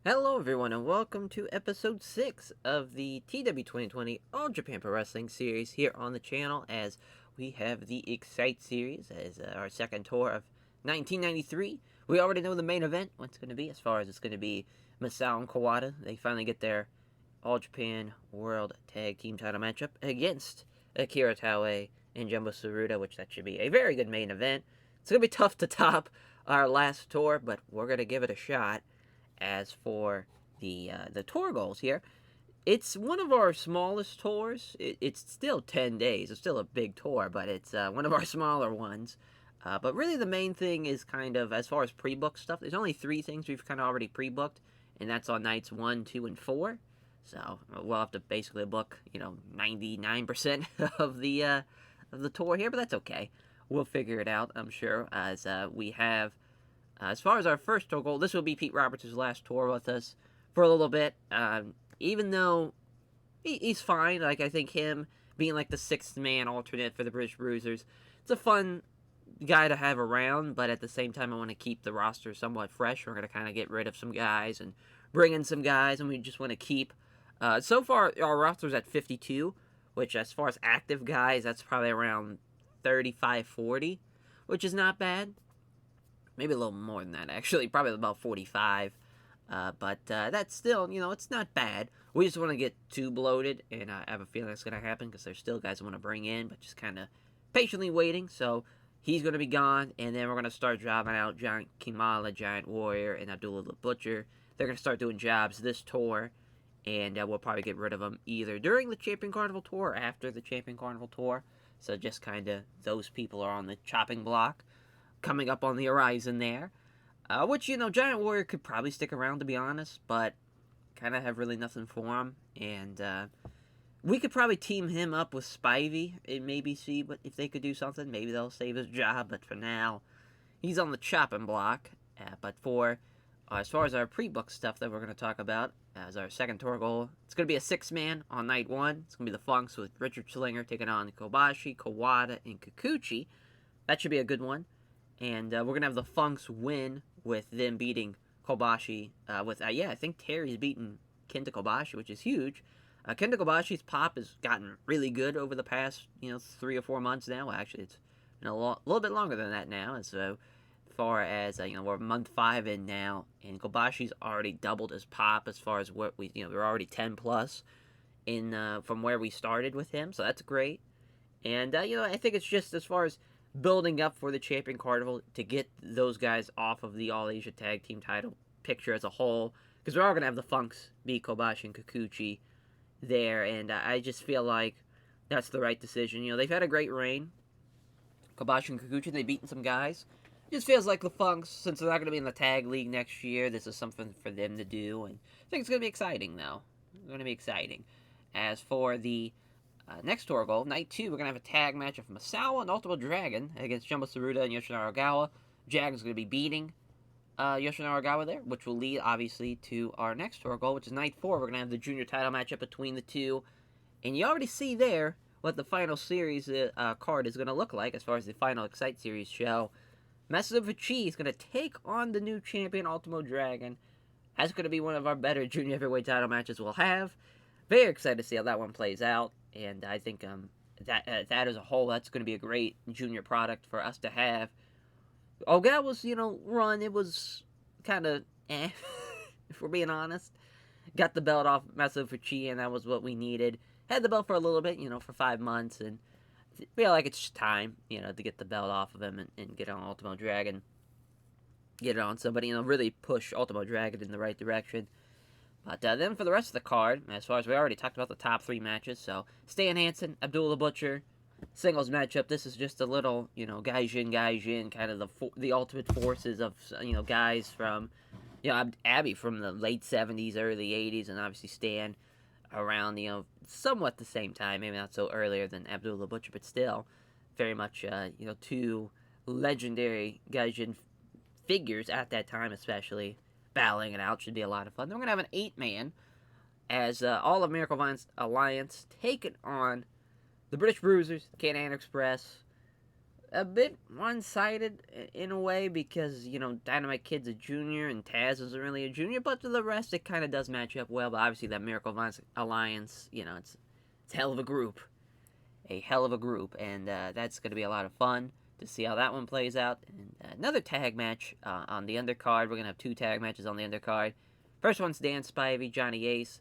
Hello, everyone, and welcome to episode 6 of the TEW 2020 All Japan Pro Wrestling series here on the channel. As we have the Excite series as our second tour of 1993. We already know the main event, what's going to be, as far as it's going to be Masao and Kawada. They finally get their All Japan World Tag Team title matchup against Akira Taue and Jumbo Tsuruta, which that should be a very good main event. It's going to be tough to top our last tour, but we're going to give it a shot. As for the tour goals here, it's one of our smallest tours. It's still 10 days. It's still a big tour, but it's one of our smaller ones. But really, the main thing is kind of, as far as pre-booked stuff, there's only 3 things we've kind of already pre-booked, and that's on nights 1, 2, and 4. So we'll have to basically book, 99% of the tour here, but that's okay. We'll figure it out, I'm sure, as we have as far as our first tour goal, this will be Pete Roberts' last tour with us for a little bit. Even though he's fine, like I think him being like the 6th man alternate for the British Bruisers, it's a fun guy to have around. But at the same time, I want to keep the roster somewhat fresh. We're going to kind of get rid of some guys and bring in some guys, and we just want to keep. So far, our roster's at 52, which as far as active guys, that's probably around 35, 40, which is not bad. Maybe a little more than that, actually. Probably about 45. But that's still, it's not bad. We just want to get too bloated, and I have a feeling that's going to happen because there's still guys I want to bring in, but just kind of patiently waiting. So he's going to be gone, and then we're going to start dropping out Giant Kimala, Giant Warrior, and Abdullah the Butcher. They're going to start doing jobs this tour, and we'll probably get rid of them either during the Champion Carnival Tour or after the Champion Carnival Tour. So just kind of those people are on the chopping block coming up on the horizon there. Which, Giant Warrior could probably stick around, to be honest, but kind of have really nothing for him. And we could probably team him up with Spivey and maybe see if they could do something. Maybe they'll save his job, but for now, he's on the chopping block. But for as far as our pre-book stuff that we're going to talk about as our second tour goal, it's going to be a 6-man on night 1. It's going to be the Funks with Richard Slinger taking on Kobashi, Kawada, and Kikuchi. That should be a good one. And we're going to have the Funks win with them beating Kobashi. I think Terry's beaten Kenta Kobashi, which is huge. Kenta Kobashi's pop has gotten really good over the past, 3 or 4 months now. Well, actually, it's been a little bit longer than that now. And so, far as, we're month 5 in now. And Kobashi's already doubled his pop as far as what we're already 10 plus from where we started with him. So that's great. And, I think it's just as far as building up for the Champion Carnival to get those guys off of the All Asia Tag Team title picture as a whole, because we're all going to have the Funks beat Kobashi and Kikuchi there, and I just feel like that's the right decision. They've had a great reign. Kobashi and Kikuchi, they've beaten some guys. It just feels like the Funks, since they're not going to be in the tag league next year, this is something for them to do, and I think it's going to be exciting, though. It's going to be exciting. As for the next tour goal, night 2, we're going to have a tag match of Masao and Ultimo Dragon against Jumbo Tsuruta and Yoshinari Ogawa. Dragon's going to be beating Yoshinari Ogawa there, which will lead, obviously, to our next tour goal, which is night 4. We're going to have the junior title matchup between the two. And you already see there what the final series card is going to look like as far as the final Excite Series show. Masazuchi is going to take on the new champion, Ultimo Dragon. That's going to be one of our better junior heavyweight title matches we'll have. Very excited to see how that one plays out. And I think that as a whole, that's going to be a great junior product for us to have. Ogawa's, run, it was kind of if we're being honest. Got the belt off Masazuchi, and that was what we needed. Had the belt for a little bit, for 5 months, and I feel like it's just time, to get the belt off of him and get on Ultimo Dragon. Get it on somebody, really push Ultimo Dragon in the right direction. But then for the rest of the card, as far as we already talked about the top 3 matches, so Stan Hanson, Abdullah the Butcher, singles matchup. This is just a little, Gaijin, kind of the ultimate forces of, guys from, Abby from the late 70s, early 80s, and obviously Stan around, somewhat the same time, maybe not so earlier than Abdullah the Butcher, but still very much, 2 legendary Gaijin figures at that time, especially. Battling it out should be a lot of fun. Then we're going to have an 8-man as all of Miracle Alliance taking on the British Bruisers, Can-Am Express, a bit one-sided in a way because, you know, Dynamite Kid's a junior and Taz isn't really a junior, but to the rest it kind of does match up well. But obviously that Miracle Alliance, you know, it's a hell of a group. A hell of a group, and that's going to be a lot of fun to see how that one plays out. And another tag match on the undercard. We're going to have 2 tag matches on the undercard. First one's Dan Spivey, Johnny Ace,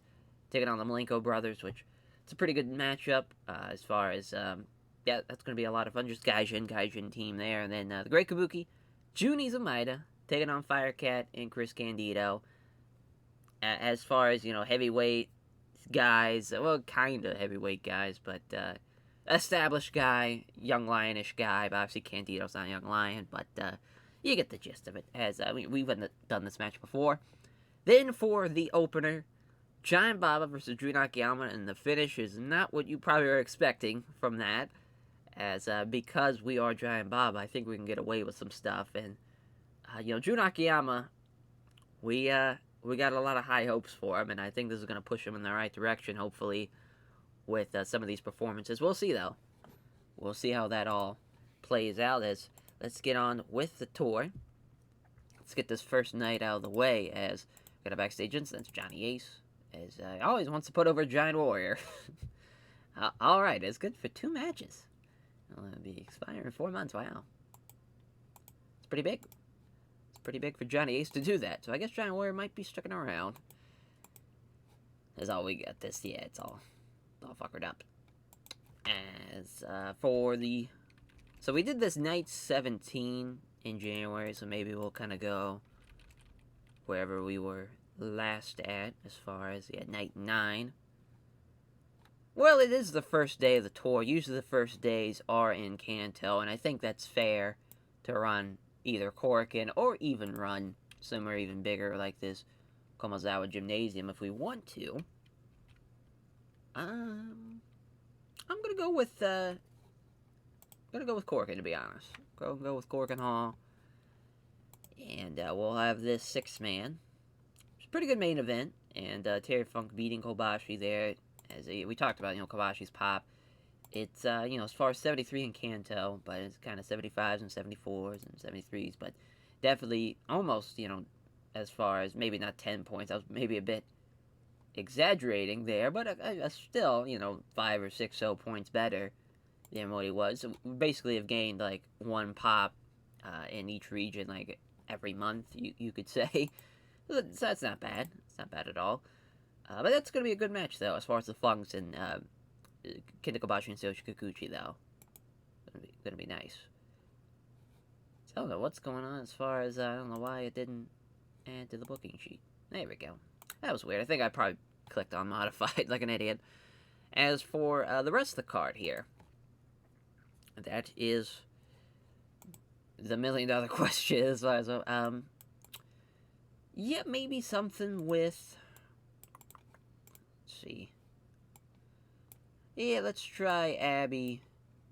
taking on the Malenko brothers, which it's a pretty good matchup as far as, yeah, that's going to be a lot of fun. Just Gaijin team there. And then the Great Kabuki, Juni Zamida, taking on Firecat and Chris Candido. As far as, you know, heavyweight guys, well, kind of heavyweight guys, but established guy, young lionish guy, but obviously Candido's not a young lion, but you get the gist of it, as we've done this match before. Then for the opener, Giant Baba versus Drew Nakayama, and the finish is not what you probably are expecting from that, as because we are Giant Baba, I think we can get away with some stuff, and you know, Drew Nakayama, we got a lot of high hopes for him, and I think this is going to push him in the right direction, hopefully, with some of these performances. We'll see, though. We'll see how that all plays out. Let's get on with the tour. Let's get this first night out of the way, as we got a backstage incident. Johnny Ace, as always wants to put over Giant Warrior. Alright, it's good for 2 matches. It'll be expiring in 4 months. Wow. It's pretty big. It's pretty big for Johnny Ace to do that. So I guess Giant Warrior might be sticking around. That's all we got this. Yeah, it's all fuckered up. As for the... So we did this night 17 in January, so maybe we'll kind of go wherever we were last at, as far as, yeah, night 9. Well, it is the first day of the tour. Usually the first days are in Kanto, and I think that's fair to run either Korakuen or even run somewhere even bigger like this Komazawa Gymnasium if we want to. I'm gonna go with Korakuen, to be honest. Go with Korakuen Hall, and we'll have this 6-man. It's a pretty good main event, and Terry Funk beating Kobashi there. As we talked about, you know, Kobashi's pop. It's you know, as far as 73 in Kanto, but it's kind of 75s and 74s and 73s, but definitely almost, you know, as far as maybe not 10 points. I was maybe a bit exaggerating there, but still, you know, 5 or 6 so points better than what he was. So we basically have gained like 1 pop in each region, like every month, you could say. So that's not bad. It's not bad at all. But that's going to be a good match, though, as far as the Funks and Kenta Kobashi and Shoji Kikuchi, though. Going to be nice. So I don't know what's going on as far as, I don't know why it didn't add to the booking sheet. There we go. That was weird. I think I probably clicked on modified like an idiot. As for the rest of the card here, that is the $1,000,000 question as far as, yeah, maybe something with, let's see. Yeah, let's try Abby.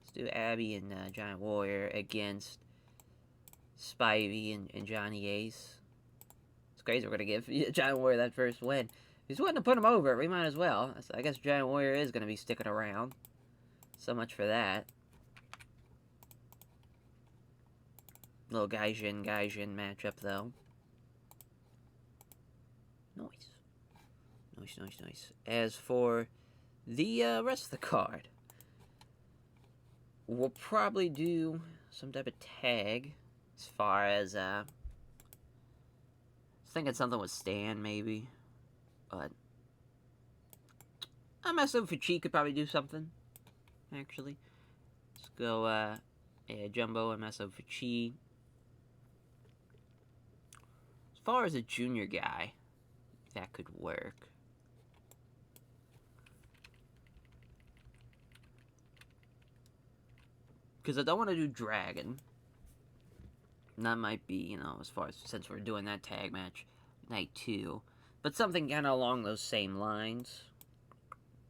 Let's do Abby and Giant Warrior against Spivey and Johnny Ace. It's crazy we're going to give Giant Warrior that first win. If he's wanting to put him over, we might as well. So I guess Giant Warrior is going to be sticking around. So much for that. Little Gaijin matchup, though. Nice. As for the rest of the card, we'll probably do some type of tag as far as, I was thinking something with Stan, maybe, but I'm messing with Chi could probably do something, actually. Let's go, yeah, Jumbo and Meso for Chi. As far as a junior guy, that could work. Because I don't want to do Dragon. That might be, you know, as far as, since we're doing that tag match, night 2. But something kind of along those same lines.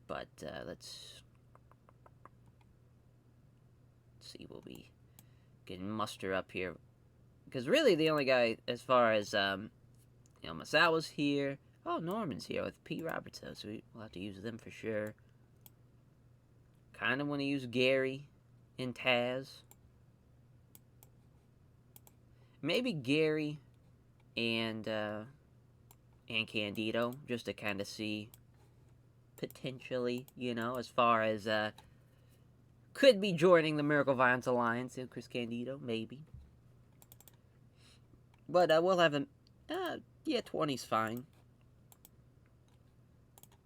But, let's see what we can muster up here. Because really the only guy, as far as, you know, Masawa's here. Oh, Norman's here with P. Roberts, though, so we'll have to use them for sure. Kind of want to use Gary and Taz. maybe Gary and Candido, just to kind of see potentially, as far as could be joining the Miracle Violence Alliance. Chris Candido, maybe. But we'll have him. 20's fine.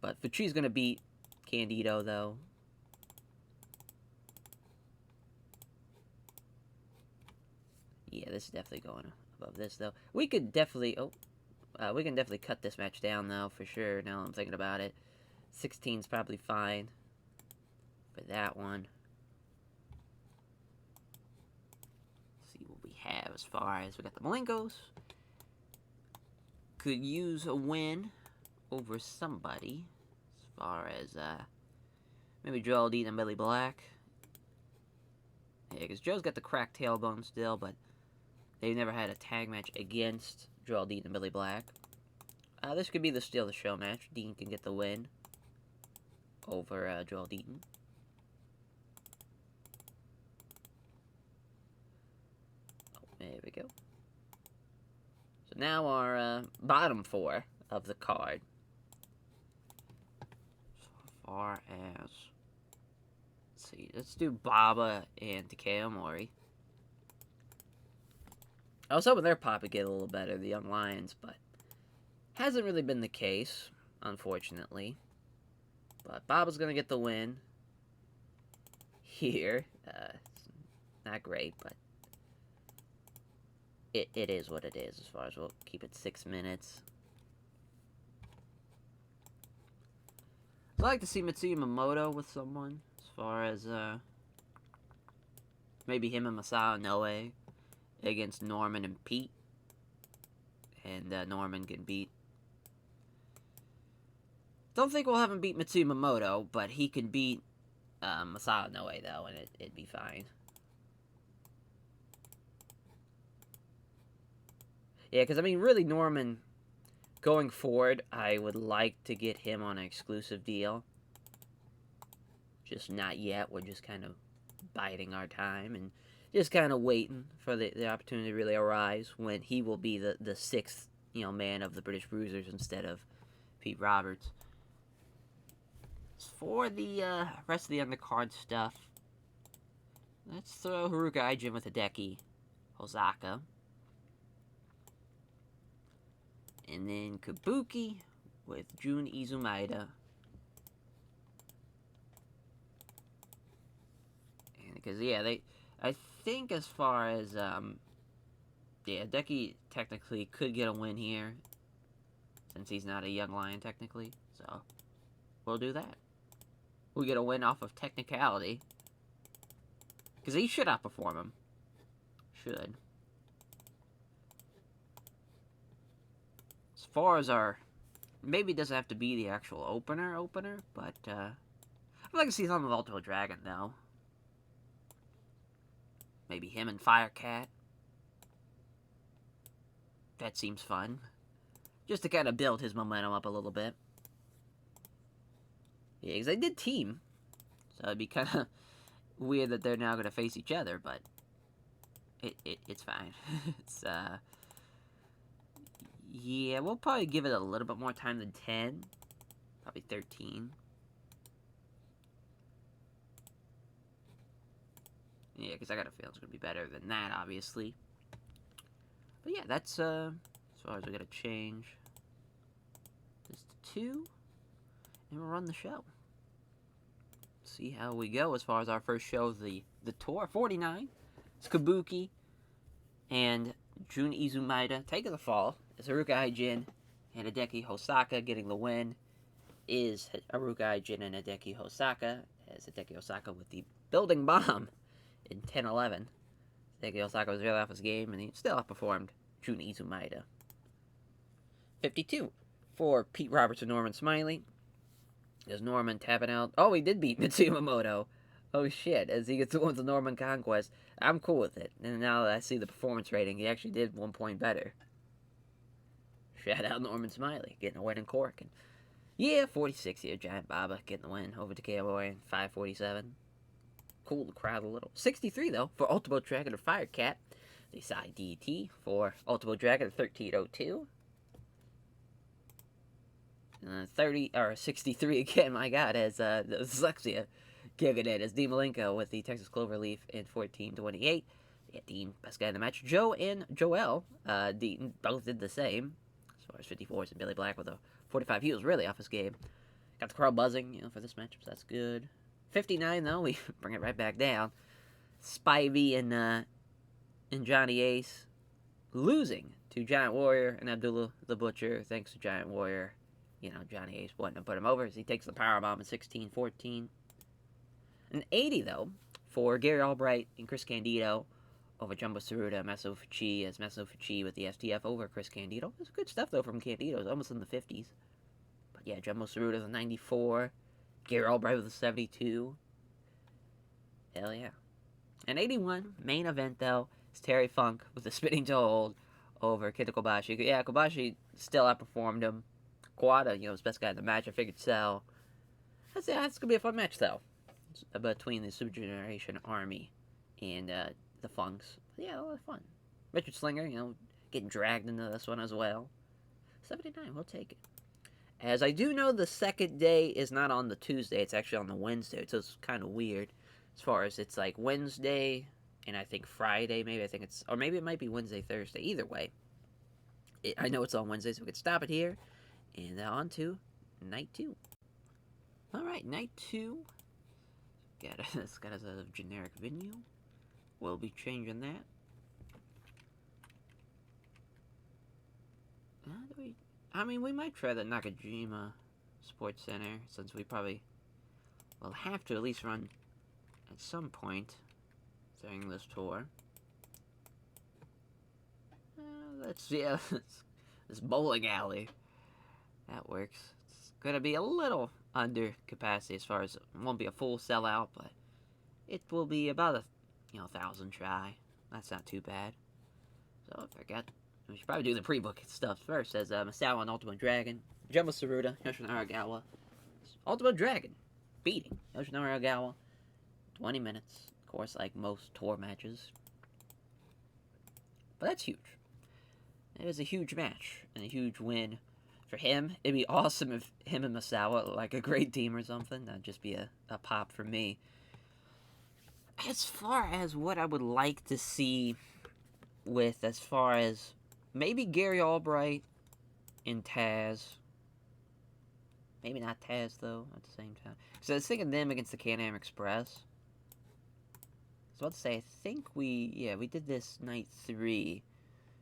But Fuchi's gonna beat Candido, though. Yeah, this is definitely going above this, though. We could definitely... we can definitely cut this match down, though, for sure, now I'm thinking about it. 16's probably fine for that one. Let's see what we have as far as... We got the Malinkos. Could use a win over somebody. As far as, maybe Joel Dean and Billy Black. Yeah, because Joe's got the cracked tailbone still, but they've never had a tag match against Joel Dean and Billy Black. This could be the steal the show match. Dean can get the win over Joel Deaton. Oh, there we go. So now our bottom four of the card. So far as... Let's see. Let's do Baba and Takeo Mori. I was hoping their pop would get a little better, the Young Lions, but hasn't really been the case, unfortunately. But Baba's going to get the win here. Not great, but it is what it is as far as we'll keep it 6 minutes. I'd like to see Mitsuya Momoto with someone as far as maybe him and Masao Noe against Norman and Pete. And Norman can beat... Don't think we'll have him beat Mitsuya Momoto, but he can beat Masao Noe, though, and it'd be fine. Yeah, because, I mean, really, Norman, going forward, I would like to get him on an exclusive deal. Just not yet. We're just kind of biding our time and just kind of waiting for the opportunity to really arise when he will be the sixth, man of the British Bruisers instead of Pete Roberts. For the rest of the undercard stuff, let's throw Haruka Aijin with Hideki Hosaka. And then Kabuki with Jun Izumaida. And because, I think as far as, Hideki technically could get a win here, since he's not a young lion, technically, so we'll do that. We'll get a win off of technicality, because he should outperform him. Should. As far as our... Maybe it doesn't have to be the actual opener, but, I'd like to see something with Ultimo Dragon, though. Maybe him and Firecat. That seems fun. Just to kind of build his momentum up a little bit. Yeah, because they did team. So it'd be kind of weird that they're now going to face each other, but it's fine. It's, yeah, we'll probably give it a little bit more time than 10. Probably 13. Yeah, because I got a feeling it's going to be better than that, obviously. But yeah, that's, as far as we got to change this to 2. And we'll run the show. See how we go as far as our first show of the tour. 49. It's Kabuki and Jun Izumaida taking the fall. It's Haruka Aijin and Hideki Hosaka getting the win. Is Haruka Aijin and Hideki Hosaka. As Hideki Hosaka with the building bomb in 10-11. Hideki Hosaka was really off his game and he still outperformed Jun Izumaida. 52 for Pete Roberts and Norman Smiley. Is Norman tapping out? Oh, he did beat Mitsuya Momoto. Oh, shit. As he gets the one to Norman Conquest. I'm cool with it. And now that I see the performance rating, he actually did 1 point better. Shout out Norman Smiley. Getting a win in Cork. And yeah, 46 here. Giant Baba getting the win over Takeo in 547. Cool the crowd a little. 63, though, for Ultimo Dragon or Firecat. the side DT for Ultimate Dragon 1302. 30 or 63 again, my god, as the dyslexia kicking in as Dean Malenko with the Texas Cloverleaf in 1428. Yeah, Dean, best guy in the match. Joe and Joel, Dean, both did the same. As far as 54s and Billy Black with a 45, he was really off his game. Got the crowd buzzing, for this match, so that's good. 59 though, we bring it right back down. Spivey and Johnny Ace losing to Giant Warrior and Abdullah the Butcher, thanks to Giant Warrior. Johnny Ace wanting to put him over as he takes the powerbomb in 16-14. An 80, though, for Gary Albright and Chris Candido over Jumbo Tsuruta, Maso Fuchi, as Maso Fuchi with the FTF over Chris Candido. It's good stuff, though, from Candido. It's almost in the 50s. But yeah, Jumbo Tsuruta a 94. Gary Albright with a 72. Hell yeah. An 81, main event, though, is Terry Funk with the spinning toe hold over Kenta Kobashi. Yeah, Kobashi still outperformed him. Kawada, his best guy in the match. I figured so. That's going to be a fun match, though. Between the Super Generation Army and the Funks. Yeah, a lot of fun. Richard Slinger, getting dragged into this one as well. 79, we'll take it. As I do know, the second day is not on the Tuesday. It's actually on the Wednesday, so it's kind of weird. As far as it's like Wednesday and I think Friday, maybe. Or maybe it might be Wednesday, Thursday. Either way. I know it's on Wednesday, so we can stop it here. And on to night 2. Alright, night 2. It's got a generic venue. We'll be changing that. We might try the Nakajima Sports Center, since we probably will have to at least run at some point during this tour. This bowling alley. That works. It's going to be a little under capacity as far as it won't be a full sellout, but it will be about a 1,000 try. That's not too bad. So I forgot. We should probably do the pre-book stuff first, as Masawa and Ultimate Dragon, Jumbo Tsuruta, Yoshinari Aragawa. Ultimate Dragon beating Yoshinari Aragawa. 20 minutes. Of course, like most tour matches. But that's huge. It was a huge match and a huge win. For him, it'd be awesome if him and Masawa were like a great team or something. That'd just be a pop for me. As far as what I would like to see as far as maybe Gary Albright and Taz. Maybe not Taz, though, at the same time. So I was thinking them against the Can-Am Express. I was about to say, I think we did this night 3.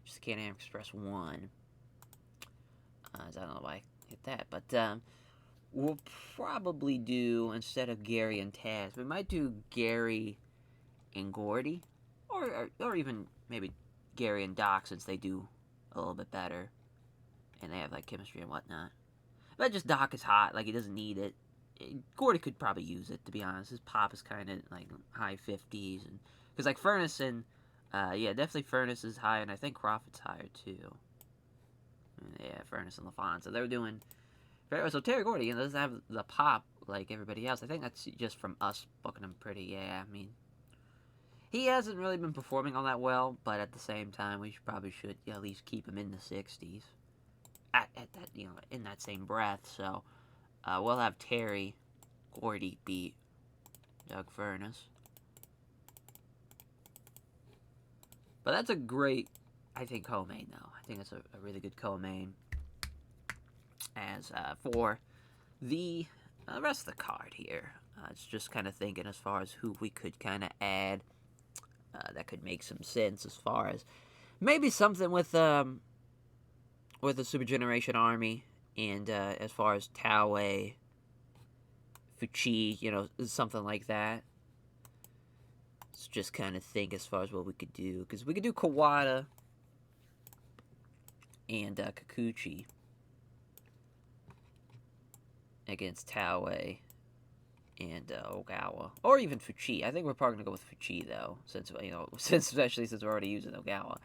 Just the Can-Am Express 1. I don't know why I hit that, but we'll probably do, instead of Gary and Taz, we might do Gary and Gordy, or even maybe Gary and Doc, since they do a little bit better, and they have like chemistry and whatnot. But just Doc is hot, like he doesn't need it. Gordy could probably use it, to be honest. His pop is kind of like high 50s, and because like Furnace and definitely Furnace is high, and I think Crawford's higher too. Yeah, Furnace and LaFon. So they're doing... So Terry Gordy doesn't have the pop like everybody else. I think that's just from us booking him pretty. Yeah, he hasn't really been performing all that well, but at the same time, we probably should at least keep him in the 60s. At that, in that same breath. So we'll have Terry Gordy beat Doug Furnace. But that's a great, I think, co-main, though. I think it's a really good co-main. As for the rest of the card here, it's just kind of thinking as far as who we could kind of add that could make some sense as far as maybe something with the Super Generation Army, and as far as Taue, Fuchi, something like that. Let's just kind of think as far as what we could do, because we could do Kawada and Kikuchi against Taue and Ogawa, or even Fuchi. I think we're probably gonna go with Fuchi though, since especially since we're already using Ogawa.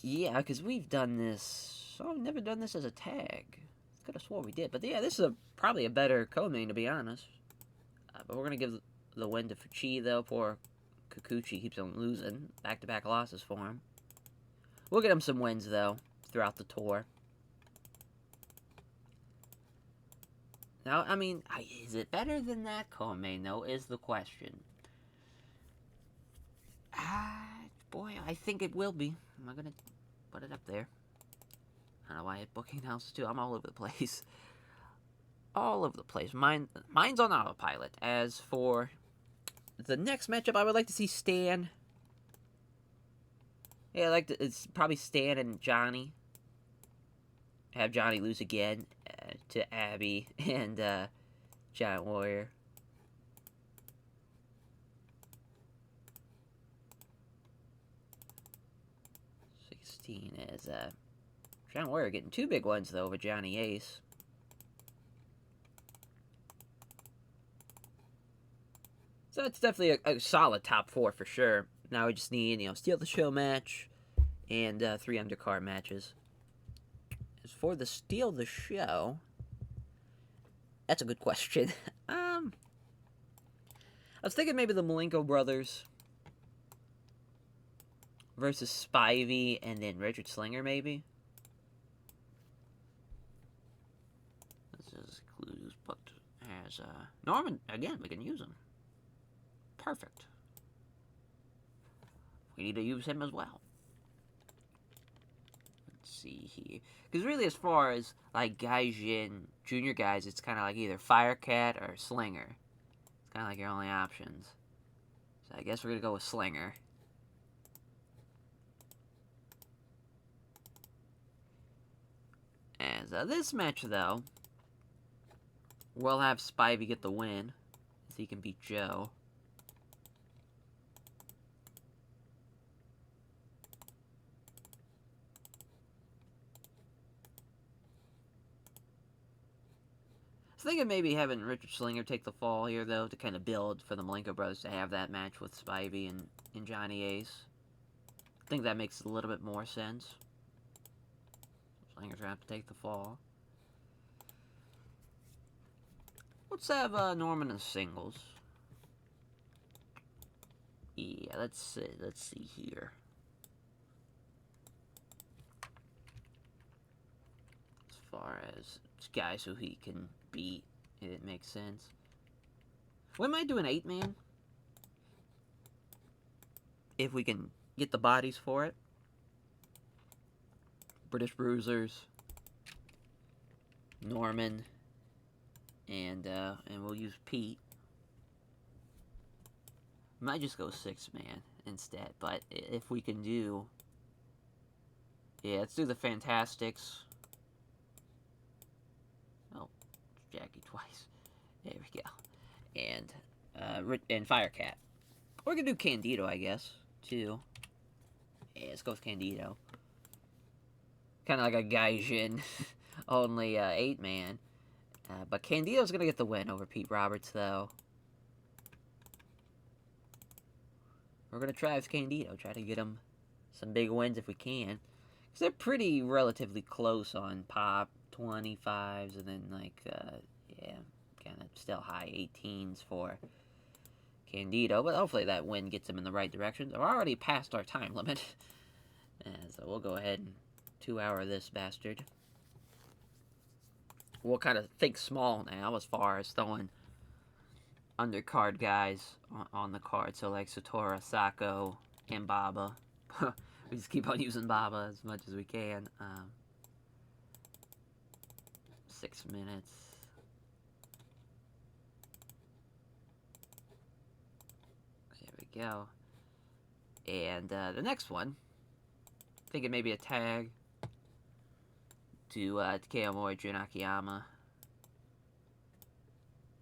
Yeah, because we've done this. I've never done this as a tag. Could have swore we did, but yeah, this is probably a better co-main, to be honest. But we're gonna give the win to Fuchi though for Kikuchi keeps on losing. Back-to-back losses for him. We'll get him some wins, though, throughout the tour. Now, I mean, is it better than that Kome, though, is the question. Boy, I think it will be. I'm not gonna put it up there. I don't know why I hit booking houses, too. I'm all over the place. All over the place. Mine's on autopilot. As for the next matchup, I would like to see Stan. Yeah, it's probably Stan and Johnny. Have Johnny lose again to Abby and Giant Warrior. As Giant Warrior getting 2 big ones, though, over Johnny Ace. So it's definitely a solid top 4 for sure. Now we just need, steal the show match and 3 undercard matches. As for the steal the show, that's a good question. I was thinking maybe the Malenko brothers versus Spivey and then Richard Slinger, maybe. This is clues booked as Norman. Again, we can use him. Perfect. We need to use him as well. Let's see here. Because really, as far as, like, Gaijin junior guys, it's kind of like either Firecat or Slinger. It's kind of like your only options. So I guess we're going to go with Slinger. As this match, though, we'll have Spivey get the win, as he can beat Joe. I was thinking maybe having Richard Slinger take the fall here, though, to kind of build for the Malenko brothers to have that match with Spivey and Johnny Ace. I think that makes a little bit more sense. Slinger's gonna have to take the fall. Let's have Norman in singles. Yeah, let's see here. As far as guys who he can beat, it makes sense. We might do an 8-man if we can get the bodies for it. British Bruisers, Norman, and we'll use Pete. Might just go 6-man instead, but if we can do, yeah, let's do the Fantastics. Oh, Jackie twice. There we go. And Firecat. We're gonna do Candido, I guess, too. Yeah, let's go with Candido. Kind of like a Gaijin, only 8-man. But Candido's going to get the win over Pete Roberts, though. We're going to try with Candido. Try to get him some big wins if we can. Because they're pretty relatively close on pop 25s. And then, like, yeah, kind of still high 18s for Candido. But hopefully that win gets him in the right direction. We're already past our time limit. So we'll go ahead and 2-hour this bastard. We'll kind of think small now as far as throwing undercard guys on the card. So like Satora, Sako, and Baba. We just keep on using Baba as much as we can. 6 minutes. There we go. And the next one, thinking maybe a tag to Takeo Nakayama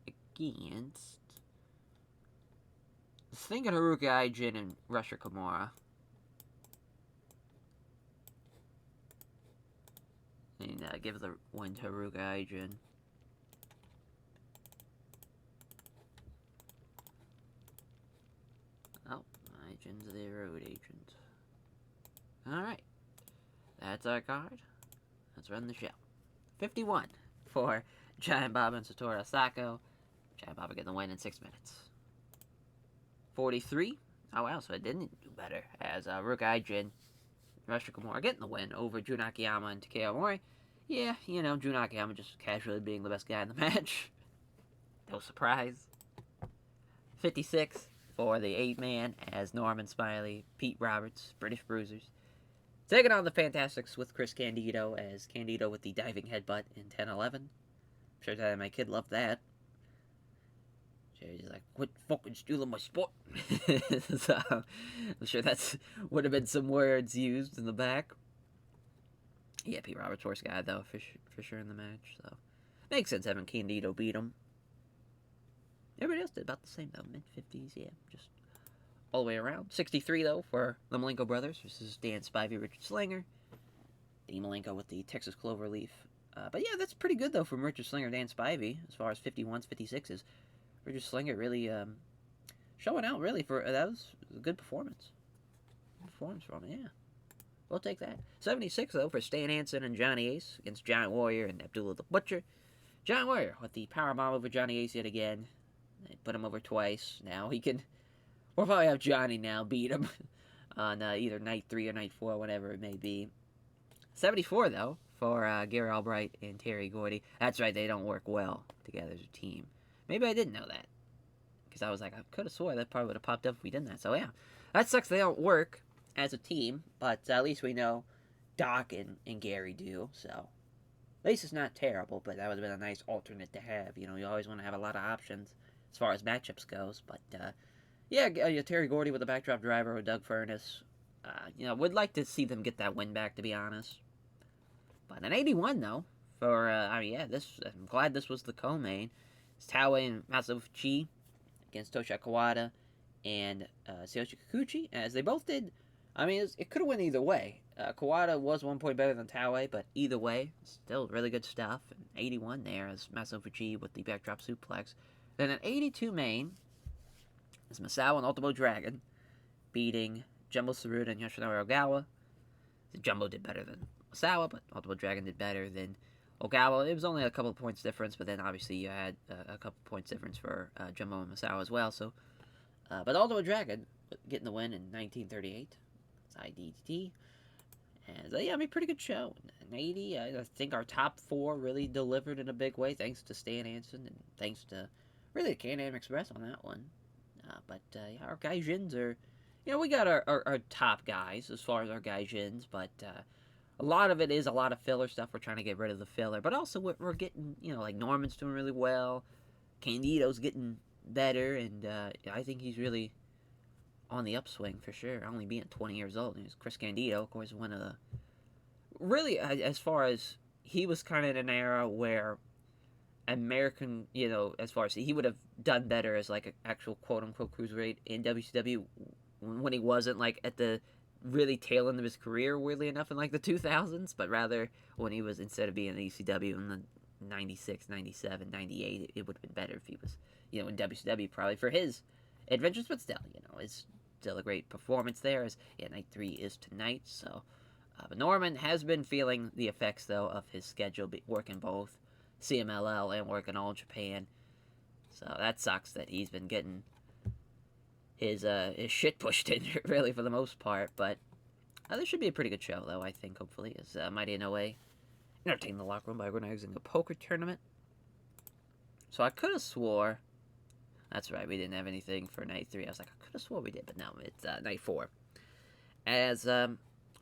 against thinking Haruka Aijin and Rusher Kimura. And give the win to Haruka Aijin. Oh, Aijin's the road agent. Alright. That's our card. Let's run the show. 51 for Giant Baba and Satoru Sako. Giant Baba getting the win in 6 minutes. 43, Oh, wow, so it didn't do better, as Rukai Jin and Rashtra Kimura getting the win over Drew Nakayama and Takeo Omori. Yeah, you know, Drew Nakayama just casually being the best guy in the match. No surprise. 56 for the 8-man as Norman Smiley, Pete Roberts, British Bruisers. Taking on the Fantastics with Chris Candido as Candido with the diving headbutt in 10-11. I'm sure that my kid loved that. He's like, quit fucking stealing my spot. So, I'm sure that's would have been some words used in the back. Yeah, Pete Roberts, worst guy, though, for sure in the match. So, makes sense having Candido beat him. Everybody else did about the same, though. Mid-50s, yeah, just all the way around. 63, though, for the Malenko brothers versus Dan Spivey, Richard Slinger. Dean Malenko with the Texas Cloverleaf. But yeah, that's pretty good, though, from Richard Slinger, Dan Spivey, as far as 51s, 56s. Richard Slinger really showing out, really, for that was a good performance. Good performance from him, yeah. We'll take that. 76, though, for Stan Hanson and Johnny Ace against Giant Warrior and Abdullah the Butcher. Giant Warrior with the powerbomb over Johnny Ace yet again. They put him over twice. Now he can... We'll probably have Johnny now beat him on either night 3 or night 4, whatever it may be. 74, though, for Gary Albright and Terry Gordy. That's right, they don't work well together as a team. Maybe I didn't know that. Because I was like, I could have swore that probably would have popped up if we didn't that. So, yeah. That sucks they don't work as a team. But at least we know Doc and Gary do. So, at least it's not terrible. But that would have been a nice alternate to have. You know, you always want to have a lot of options as far as matchups goes. But, yeah, Terry Gordy with a backdrop driver with Doug Furness. You know, would like to see them get that win back, to be honest. But an 81, though. For, I mean, yeah, I'm glad this was the co-main. It's Taue and Masafuchi against Tosha Kawada and Tsuyoshi Kikuchi, as they both did. I mean, it could have went either way. Kawada was 1 point better than Taue, but either way, still really good stuff. And 81 there as Masafuchi with the backdrop suplex. Then an 82 main is Masao and Ultimo Dragon beating Jumbo Tsuruta and Yoshinori Ogawa. Jumbo did better than Masao, but Ultimo Dragon did better than Ogawa. It was only a couple of points difference, but then obviously you had a couple of points difference for Jumbo and Masao as well. So, but Ultimo Dragon getting the win in 1938. It's IDT. And yeah, I mean, pretty good show. An 80. I think our top 4 really delivered in a big way, thanks to Stan Hanson and thanks to really the Can-Am Express on that one. But yeah, our Gaijins are, you know, we got our top guys as far as our Gaijins, but a lot of it is a lot of filler stuff. We're trying to get rid of the filler. But also, we're getting, you know, like Norman's doing really well. Candido's getting better. And I think he's really on the upswing for sure. Only being 20 years old. And Chris Candido, of course, one of the... Really, as far as... He was kind of in an era where American, you know, as far as... He would have done better as, like, an actual quote-unquote cruiserweight in WCW when he wasn't, like, at the... really tail end of his career, weirdly enough, in like the 2000s, but rather when he was, instead of being in ECW in the 96, 97, 98, it would have been better if he was, you know, in WCW probably for his adventures, but still, you know, it's still a great performance there, as, yeah, night 3 is tonight, so, but Norman has been feeling the effects, though, of his schedule, working both CMLL and working All Japan, so that sucks that he's been getting his shit pushed in, really, for the most part, but this should be a pretty good show, though, I think, hopefully, as Mighty NOA entertain the locker room by organizing a poker tournament. So I could have swore, that's right, we didn't have anything for night 3, I was like, I could have swore we did, but no, it's night 4. As,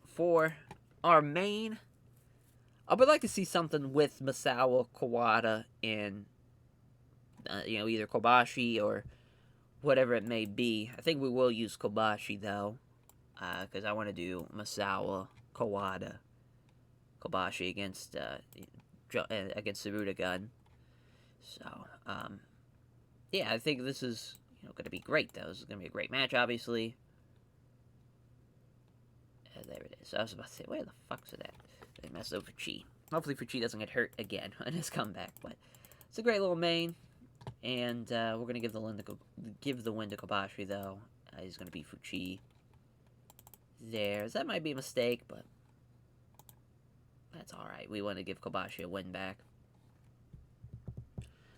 for our main, I would like to see something with Masao, Kawada, and, you know, either Kobashi or whatever it may be. I think we will use Kobashi, though, because I want to do Masao, Kawada, Kobashi against Tsuruta Gun. So, yeah, I think this is, you know, going to be great, though. This is going to be a great match, obviously. There it is. I was about to say, where the fuck's it at? They messed up Fuchi. Hopefully Fuchi doesn't get hurt again on his comeback, but it's a great little main. And we're going to give the win to Kobashi, though. He's going to be Fuchi there. That might be a mistake, but that's alright. We want to give Kobashi a win back.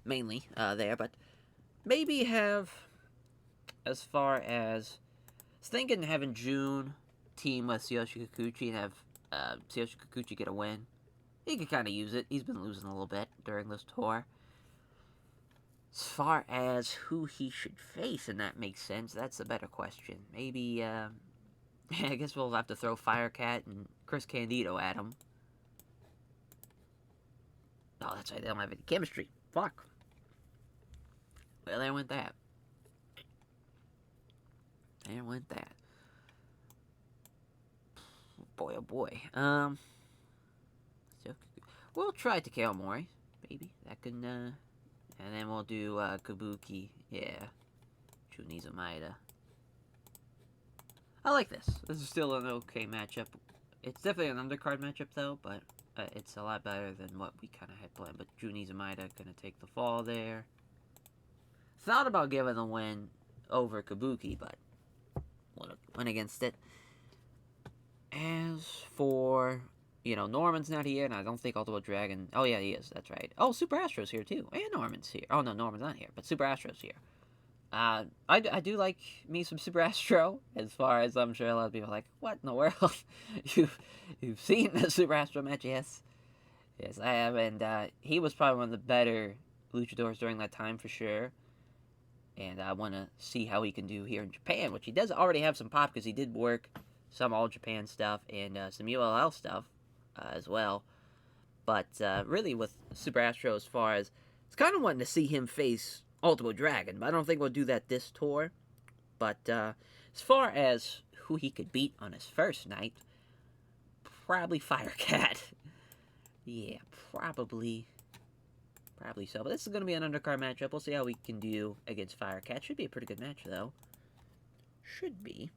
Mainly there, but maybe have, as far as was thinking having June team with Tsuyoshi Kikuchi and have Tsuyoshi Kikuchi get a win. He could kind of use it. He's been losing a little bit during this tour. As far as who he should face, and that makes sense, that's a better question. Maybe, I guess we'll have to throw Firecat and Chris Candido at him. Oh, that's right, they don't have any chemistry. Fuck. Well, there went that. There went that. Boy, oh boy. We'll try Takeo Mori, maybe. That can, and then we'll do, Kabuki. Yeah. Junizo Maeda. I like this. This is still an okay matchup. It's definitely an undercard matchup, though, but it's a lot better than what we kind of had planned. But Junizo Maeda gonna take the fall there. Thought about giving the win over Kabuki, but went against it. As for, Norman's not here, and I don't think Ultimate Dragon... Oh, yeah, he is. That's right. Oh, Super Astro's here, too. And Norman's here. Oh, no, Norman's not here, but Super Astro's here. I do like me some Super Astro, as far as I'm sure a lot of people are like, what in the world? You've seen the Super Astro match? Yes. Yes, I have, and he was probably one of the better luchadors during that time, for sure. And I want to see how he can do here in Japan, which he does already have some pop, because he did work some All Japan stuff and some ULL stuff as well. But really with Super Astro, as far as... It's kind of wanting to see him face Ultimate Dragon, but I don't think we'll do that this tour. But as far as who he could beat on his first night, probably Firecat. Yeah, probably so. But this is going to be an undercard matchup. We'll see how we can do against Firecat. Should be a pretty good match, though. Should be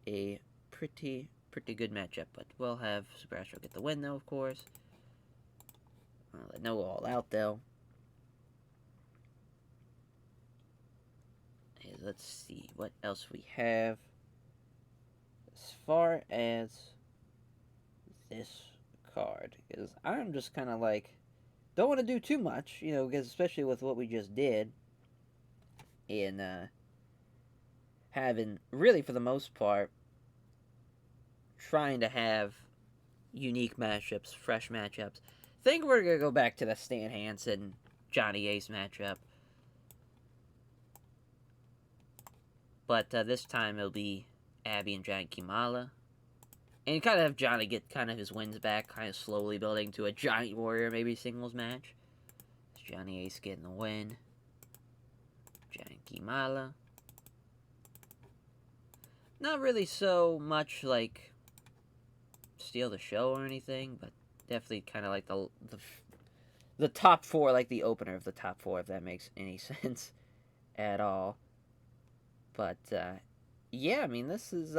a pretty good matchup. But we'll have Super Astro get the win, though, of course. I'll let no all out, though. Hey, let's see what else we have. As far as this card, because I'm just kind of like, don't want to do too much, because especially with what we just did, in having, really for the most part, trying to have unique matchups, fresh matchups. I think we're going to go back to the Stan Hanson, Johnny Ace matchup. But this time it'll be Abby and Johnny Kimala. And kind of have Johnny get kind of his wins back, kind of slowly building to a Giant Warrior maybe singles match. It's Johnny Ace getting the win. Johnny Kimala. Not really so much like steal the show or anything, but definitely kind of like the top four, like the opener of the top four, if that makes any sense at all. But yeah, I mean, this is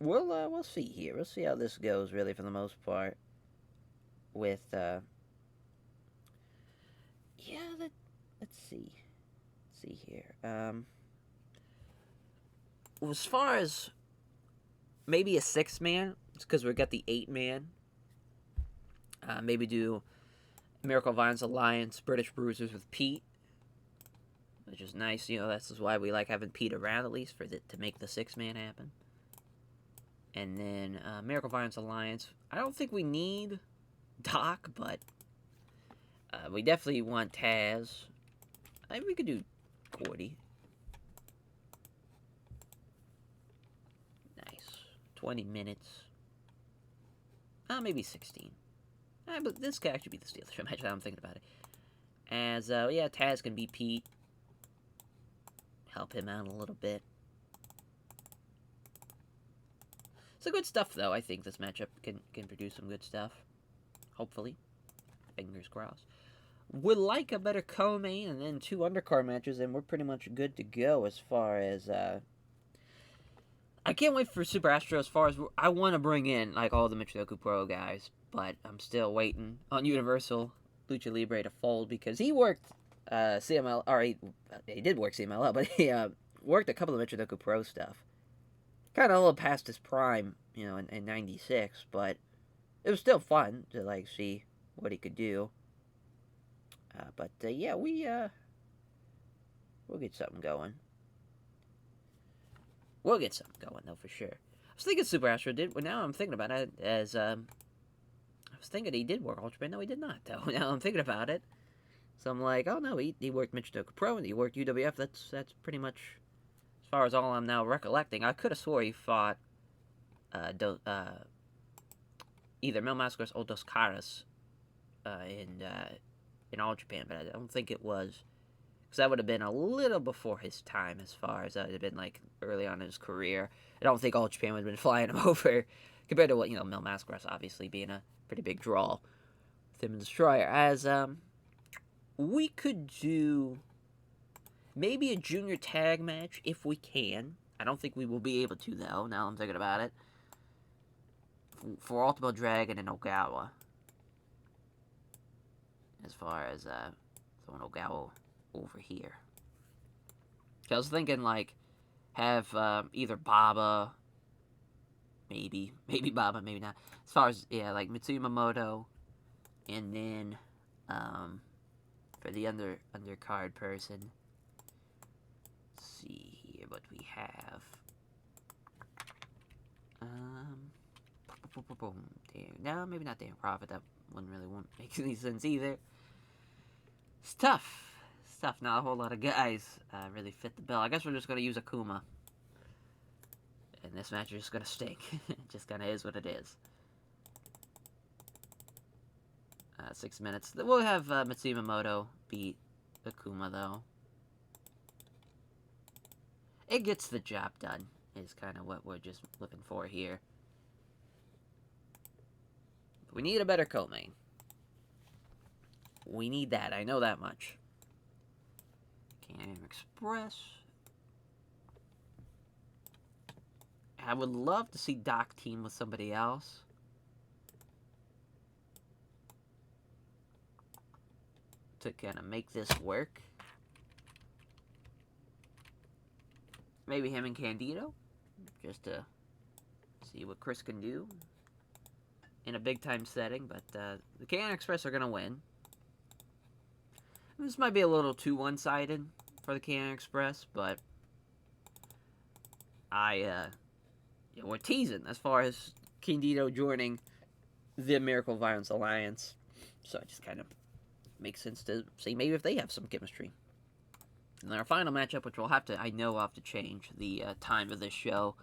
we'll see here. We'll see how this goes, really, for the most part. With yeah, let's see here. As far as maybe a 6-man, it's because we got the 8-man. Maybe do Miracle Violence Alliance British Bruisers with Pete, which is nice. This is why we like having Pete around, at least, to make the 6-man happen. And then Miracle Violence Alliance. I don't think we need Doc, but we definitely want Taz. I think we could do Gordy. Nice. 20 minutes. Maybe 16. But this could actually be the Steel Show match. I'm thinking about it. As, yeah, Taz can be Pete. Help him out a little bit. So good stuff, though. I think this matchup can produce some good stuff. Hopefully. Fingers crossed. Would like a better co-main and then 2 undercard matches, and we're pretty much good to go as far as, I can't wait for Super Astro as far as... I want to bring in, like, all the Michinoku Pro guys, but I'm still waiting on Universal Lucha Libre to fold, because he worked CML... Or he did work CMLL, but he worked a couple of Michinoku Pro stuff. Kind of a little past his prime, in 96, but it was still fun to, like, see what he could do. But, yeah, we We'll get something going. We'll get something going, though, for sure. I was thinking Super Astro did, but now I'm thinking about it as, I was thinking he did work Ultra Japan. No, he did not, though. Now I'm thinking about it. So I'm like, oh, no, he worked Michinoku Pro, and he worked UWF. That's pretty much, as far as all I'm now recollecting. I could have swore he fought, either Mil Mascaras or Dos Caras, in All Japan, but I don't think it was, because that would have been a little before his time, as far as it had been like early on in his career. I don't think All Japan would have been flying him over compared to what, Mil Mascaras obviously being a pretty big draw with him and Destroyer. As we could do maybe a junior tag match if we can. I don't think we will be able to, though, now I'm thinking about it, for Ultimate Dragon and Ogawa. As far as throwing Ogawa over here. I was thinking, like, have either Baba, maybe Baba, maybe not. As far as, yeah, like Mitsuya Momoto, and then for the undercard person, let's see here what we have. No, maybe not Dan Profit. That wouldn't make any sense either. It's tough. Not a whole lot of guys really fit the bill. I guess we're just going to use Akuma. And this match is just going to stink. It just kind of is what it is. 6 minutes. We'll have Mitsuya Momoto beat Akuma, though. It gets the job done, is kind of what we're just looking for here. We need a better co-main. We need that. I know that much. Can Express. I would love to see Doc team with somebody else. To kind of make this work. Maybe him and Candido. Just to see what Chris can do in a big-time setting. But the Can Express are going to win. This might be a little too one-sided for the Can Express, but we're teasing as far as Candido joining the Miracle Violence Alliance. So it just kind of makes sense to see maybe if they have some chemistry. And then our final matchup, which we'll have to change the time of this show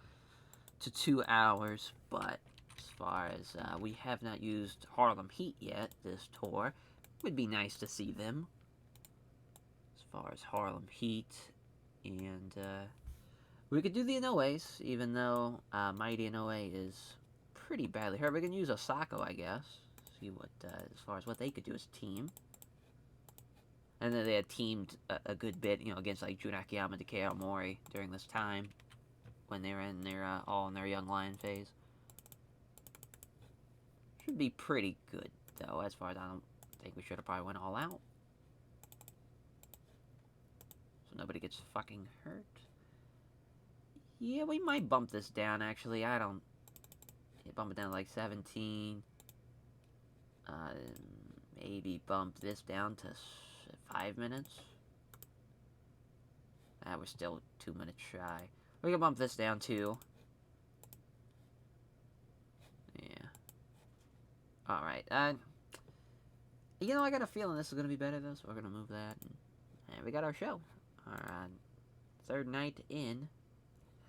to 2 hours, but as far as we have not used Harlem Heat yet this tour, it would be nice to see them. As far as Harlem Heat, and we could do the Inoues, even though Mighty Inoue is pretty badly hurt. We can use Osako, I guess. See what, as far as what they could do as a team. And then they had teamed a good bit, against like Jun Akiyama and Takeo Mori during this time, when they were in their all in their young lion phase. Should be pretty good, though, as far as I don't think we should have probably went all out. So nobody gets fucking hurt. Yeah, we might bump this down, actually. I don't... Yeah, bump it down to like 17. Maybe bump this down to 5 minutes. We're still 2 minutes shy. We can bump this down too. Yeah. Alright. I got a feeling this is going to be better, though, so we're going to move that. And we got our show. Our third night in.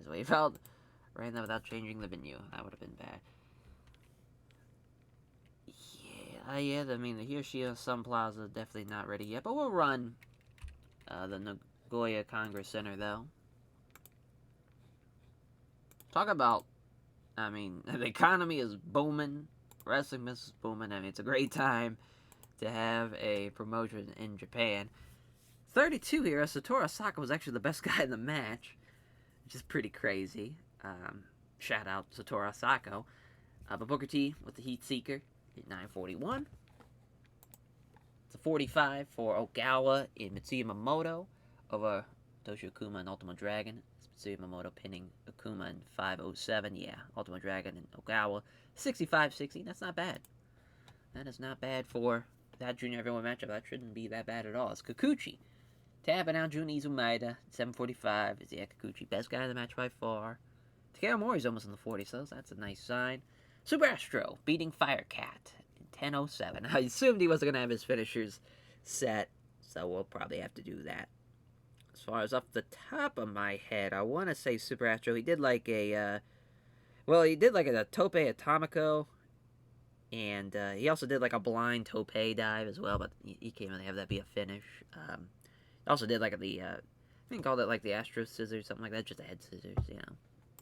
As we felt, ran that without changing the venue. That would have been bad. Yeah, I mean, the Hiroshima Sun Plaza definitely not ready yet, but we'll run the Nagoya Congress Center, though. Talk about, I mean, the economy is booming, wrestling business is booming. I mean, it's a great time to have a promotion in Japan. 32 here, Satoru Asaka was actually the best guy in the match, which is pretty crazy. Shout out Satoru Asako. But Booker T with the Heat Seeker at 9:41. It's a 45 for Ogawa and Mitsuya Momoto over Toshi Akuma and Ultimate Dragon. It's Mitsuya Momoto pinning Akuma in 5:07. Yeah, Ultimate Dragon and Ogawa 65-60. That's not bad. That is not bad for that junior heavyweight matchup. That shouldn't be that bad at all. It's Kikuchi Tapping out Jun Izumida, 745. Is the Kikuchi, best guy in the match by far. Takeo Mori's almost in the 40s, so that's a nice sign. Super Astro beating Firecat in 10:07. I assumed he wasn't going to have his finishers set, so we'll probably have to do that. As far as off the top of my head, I want to say Super Astro, he did like a, he did like a Tope Atomico, and he also did like a blind Tope dive as well, but he can't really have that be a finish. Also did like I think called it like the Astro Scissors, something like that, just a head scissors,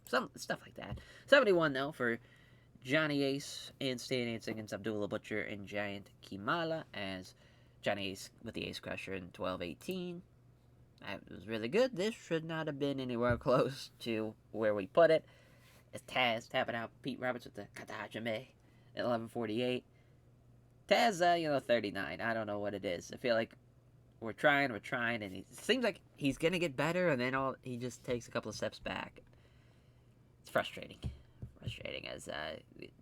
some stuff like that. 71 though for Johnny Ace and Stan Hansen against Abdullah Butcher and Giant Kimala, as Johnny Ace with the Ace Crusher in 12:18. That was really good. This should not have been anywhere close to where we put it. It's Taz tapping out Pete Roberts with the Katajime at 11:48. Taz, 39. I don't know what it is. I feel like we're trying, and it seems like he's gonna get better, and then he just takes a couple of steps back. It's frustrating. As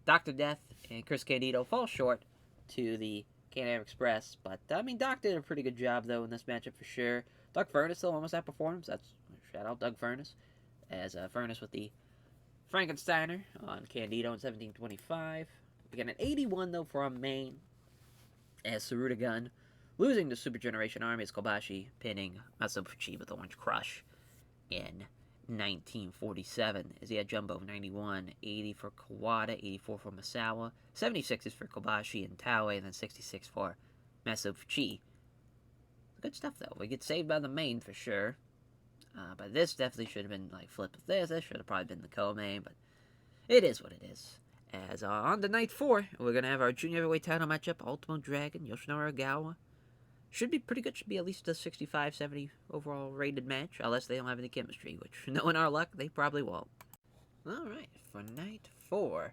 Dr. Death and Chris Candido fall short to the Can-Am Express, but Doc did a pretty good job though in this matchup for sure. Doug Furness still almost outperforms. That's shout out Doug Furness, as Furness with the Frankensteiner on Candido in 17:25. We got an 81 though for our main, as Saruta Gun losing to Super Generation Army, as Kobashi pinning Masabuchi with Orange Crush in 1947, as he had Jumbo 91, 80 for Kawada, 84 for Masawa, 76 is for Kobashi and Taue, and then 66 for Masabuchi. Good stuff though. We get saved by the main for sure. But this definitely should have been like flipped with this. This should have probably been the co-main, but it is what it is. As on to night 4, we're going to have our junior heavyweight title matchup, Ultimo Dragon, Yoshinori Ogawa. Should be pretty good. Should be at least a 65-70 overall rated match, unless they don't have any chemistry, which, knowing our luck, they probably won't. Alright, for night 4,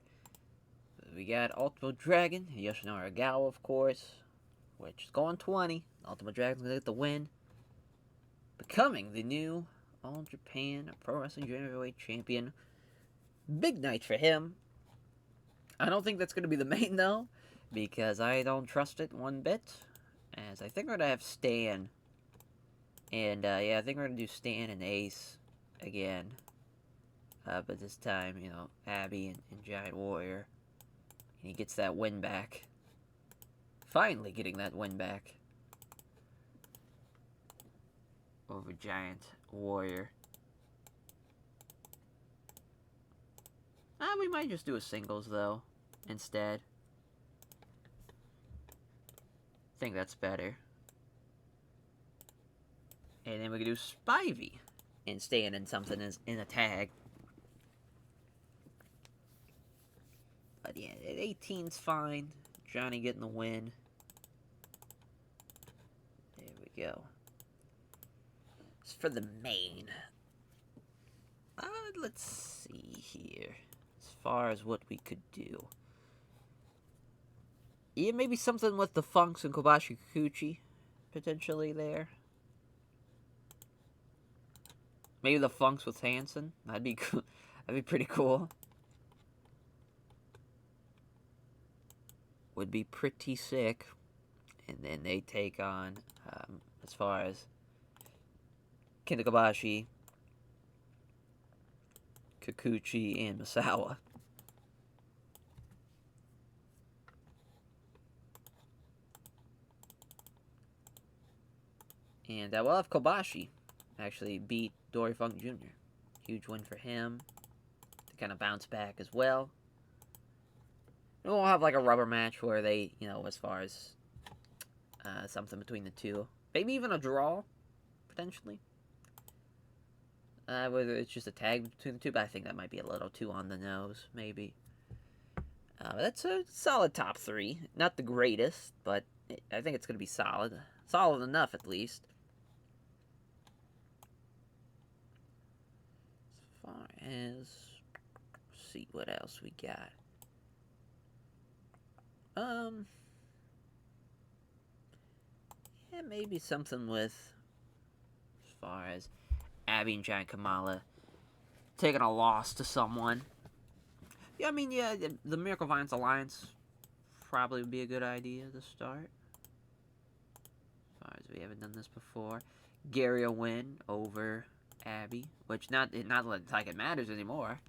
we got Ultimo Dragon, Yoshinori Ogawa, of course, which is going 20. Ultimo Dragon's going to get the win, becoming the new All Japan Pro Wrestling Junior Heavyweight Champion. Big night for him. I don't think that's going to be the main, though, because I don't trust it one bit. As I think we're going to have Stan. And, I think we're going to do Stan and Ace again. But this time, Abby and Giant Warrior. And he gets that win back. Finally getting that win back over Giant Warrior. We might just do a singles, though, instead. I think that's better. And then we could do Spivey and Stan in something in a tag. But yeah, 18's fine. Johnny getting the win. There we go. As for the main, let's see here. As far as what we could do. Yeah, maybe something with the Funks and Kobashi Kikuchi, potentially there. Maybe the Funks with Hanson. That'd be cool. That'd be pretty cool. Would be pretty sick. And then they take on, as far as Kenta Kobashi, Kikuchi, and Masawa. And we'll have Kobashi actually beat Dory Funk Jr. Huge win for him to kind of bounce back as well. And we'll have like a rubber match where they, as far as something between the two. Maybe even a draw, potentially. Whether it's just a tag between the two, but I think that might be a little too on the nose, maybe. That's a solid top 3. Not the greatest, but I think it's going to be solid. Solid enough, at least. As far as... let's see what else we got. Yeah, maybe something with... as far as Abby and Giant Kamala taking a loss to someone. Yeah, the Miracle Violence Alliance probably would be a good idea to start. As far as we haven't done this before. Gary a win over Abby, which not like it matters anymore.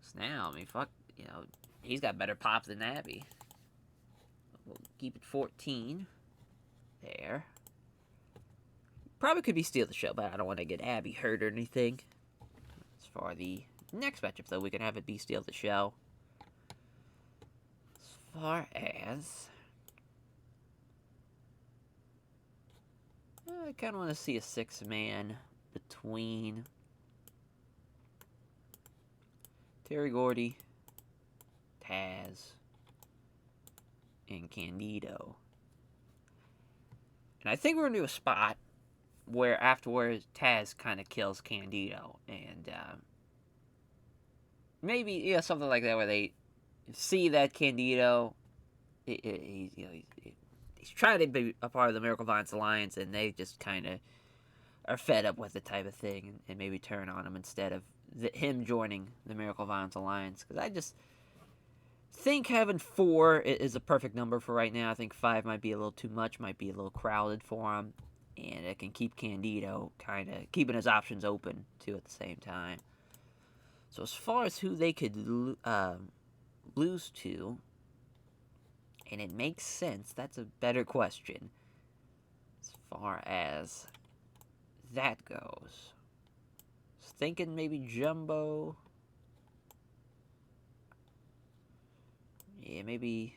So now, I mean, fuck, he's got better pop than Abby. We'll keep it 14. There. Probably could be steal the show, but I don't want to get Abby hurt or anything. As for the next matchup, though, we can have it be steal the show. As far as... I kind of want to see a 6-man between Terry Gordy, Taz, and Candido. And I think we're going to do a spot where afterwards Taz kind of kills Candido. And maybe, something like that where they see that Candido, he's trying to be a part of the Miracle Violence Alliance, and they just kind of are fed up with the type of thing and maybe turn on him instead of him joining the Miracle Violence Alliance. Because I just think having 4 is a perfect number for right now. I think 5 might be a little too much, might be a little crowded for him. And it can keep Candido kind of keeping his options open, too, at the same time. So as far as who they could lose to, and it makes sense, that's a better question. As far as that goes. I was thinking maybe Jumbo. Yeah, maybe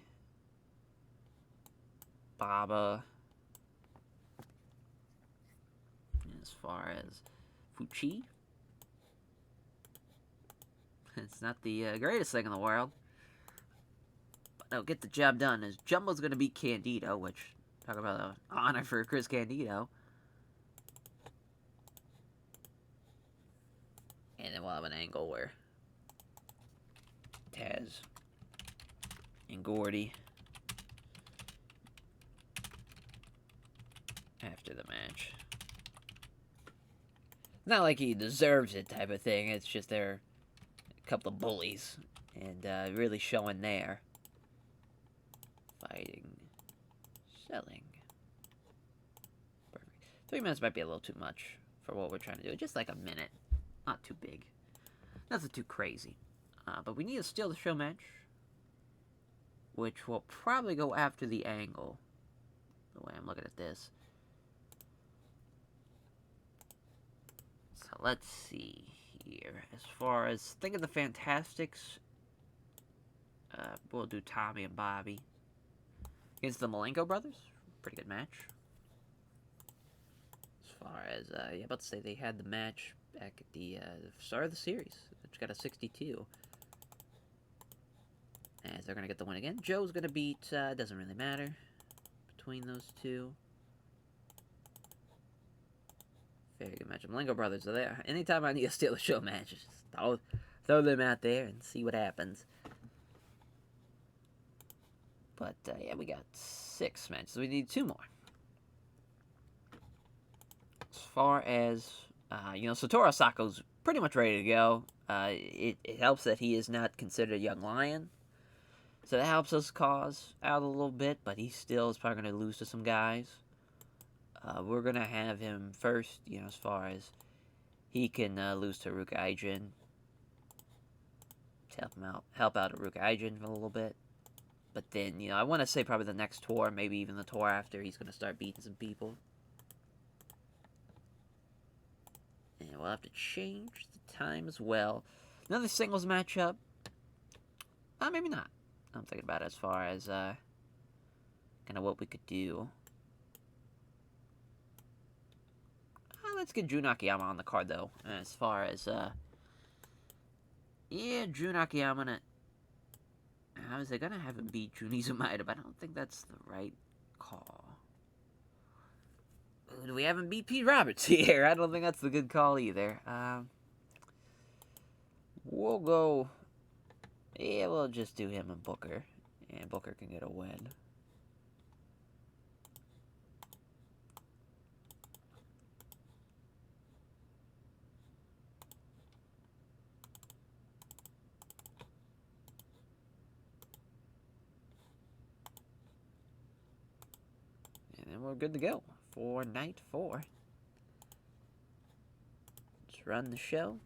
Baba. As far as Fuchi, it's not the greatest thing in the world, but they'll get the job done. As Jumbo's going to beat Candido, which, talk about an honor for Chris Candido. And then we'll have an angle where Taz and Gordy after the match. Not like he deserves it type of thing. It's just they're a couple of bullies. And really showing there. Fighting. Selling. Perfect. 3 minutes might be a little too much for what we're trying to do. Just like a minute. Not too big. Nothing too crazy. But we need to steal the show match. Which will probably go after the angle. The way I'm looking at this. So let's see here. As far as think of the Fantastics, we'll do Tommy and Bobby against the Malenko brothers. Pretty good match. As far as yeah, about to say they had the match back at the start of the series, which got a 62. As they're gonna get the win again. Joe's gonna beat. Doesn't really matter between those two. Very good match. Malenko brothers are there. Anytime I need to steal a show match, just throw them out there and see what happens. But yeah, we got 6 matches. We need 2 more. As far as Satoru Asako's pretty much ready to go. It helps that he is not considered a young lion. So that helps us cause out a little bit, but he still is probably going to lose to some guys. We're going to have him first, as far as he can lose to Ruka Aijin. To help out Ruka Aijin for a little bit. But then, I want to say probably the next tour, maybe even the tour after, he's going to start beating some people. And we'll have to change the time as well. Another singles matchup. Maybe not. I'm thinking about it as far as kind of what we could do. Let's get Drew Nakayama on the card, though. As far as, yeah, Drew Nakayama. I was going to have him beat Junichi Maeda, but I don't think that's the right call. Do we have him beat Pete Roberts here? I don't think that's the good call either. We'll go... Yeah, we'll just do him and Booker. And Booker can get a win. And then we're good to go for night 4. Let's run the show.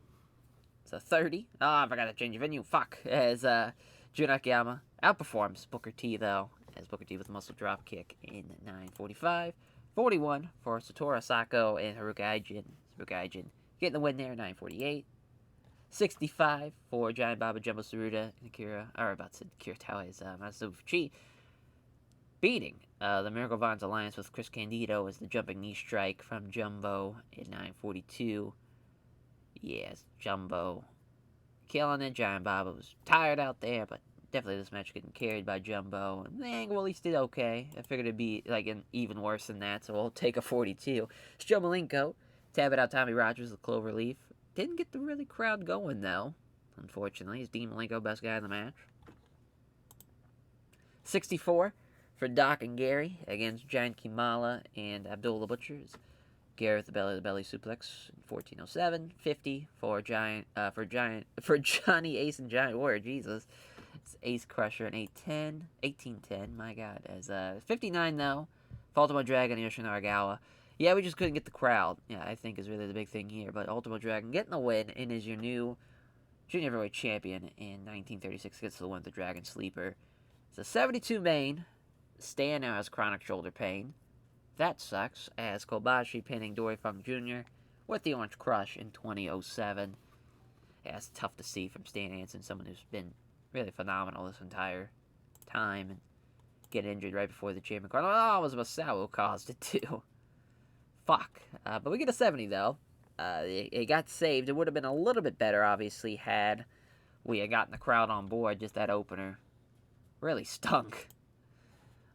It's a 30. Oh, I forgot to change venue. Fuck. As Nakayama outperforms Booker T, though, as Booker T with a muscle drop kick in 9:45. 41 for Satoru Sako and Haruka Aijin. Haruka Aijin getting the win there, 9:48. 65 for Giant Baba, Jumbo Tsuruta, and Akira Tao's Masato Fuchi, beating the Miracle Vines Alliance with Chris Candido as the jumping knee strike from Jumbo in 9:42. Yes, Jumbo killing it. Giant Baba was tired out there, but definitely this match getting carried by Jumbo. And the angle at least did okay. I figured it'd be like even worse than that, so we'll take a 42. It's Joe Malenko tabbing out Tommy Rogers with Cloverleaf. Didn't get the really crowd going, though, unfortunately. Is Dean Malenko best guy in the match? 64 for Doc and Gary against Giant Kimala and Abdullah the Butchers. Gary with the belly suplex, 14:07. 50 for Johnny Ace and Giant Warrior. Jesus, it's Ace Crusher and 18:10. My God, as 59 though. Ultimo Dragon and Yoshino Aragawa. Yeah, we just couldn't get the crowd. Yeah, I think is really the big thing here. But Ultimo Dragon getting the win and is your new junior heavyweight champion in 1936. Gets the win with the Dragon Sleeper. It's a 72 main. Stan now has chronic shoulder pain. That sucks, as Kobashi pinning Dory Funk Jr. with the Orange Crush in 20:07. Yeah, it's tough to see from Stan Hanson, someone who's been really phenomenal this entire time, and get injured right before the champion card. Oh, it was Masao who caused it too. Fuck. But we get a 70 though. It got saved. It would have been a little bit better, obviously, had we had gotten the crowd on board. Just that opener really stunk.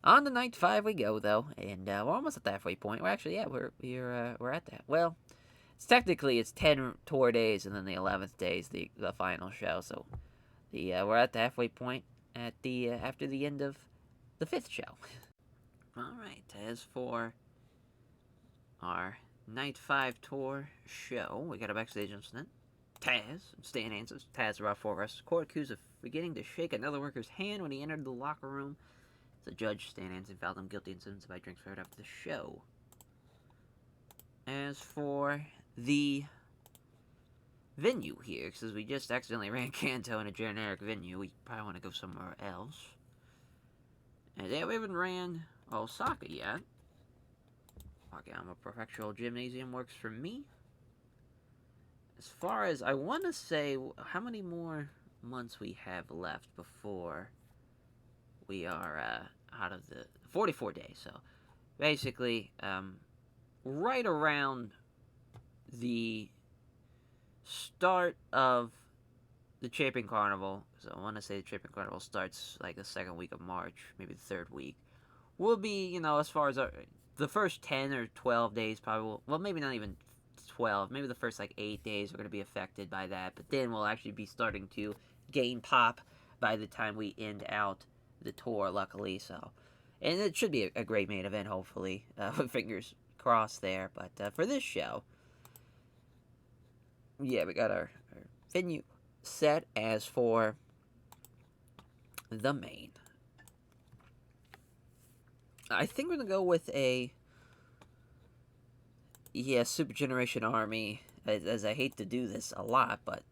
On to night 5 we go, though, and we're almost at the halfway point. Well, actually, yeah, we're at that. Well, it's 10 tour days, and then the 11th day is the final show. So we're at the halfway point at the after the end of the 5th show. All right, as for our night 5 tour show, we got a backstage incident. Taz, Stan Hansen, Taz about 4 wrestlers. Court accused of forgetting to shake another worker's hand when he entered the locker room. The judge, Stan Hansen, found him guilty and sentenced by drinks fired after the show. As for the venue here, because we just accidentally ran Kanto in a generic venue, we probably want to go somewhere else. And yeah, we haven't ran Osaka yet. Wakayama Prefectural Gymnasium works for me. As far as, I want to say, how many more months we have left before we are out of the 44 days. So basically, right around the start of the Champion Carnival, so I want to say the Champion Carnival starts like the 2nd week of March, maybe the 3rd week, we'll be, as far as the first 10 or 12 days probably, well, maybe not even 12, maybe the first like 8 days are going to be affected by that, but then we'll actually be starting to gain pop by the time we end out the tour, luckily. So, and it should be a great main event, hopefully, fingers crossed there. But for this show, yeah, we got our venue set. As for the main, I think we're gonna go with a Super Generation Army, as I hate to do this a lot, but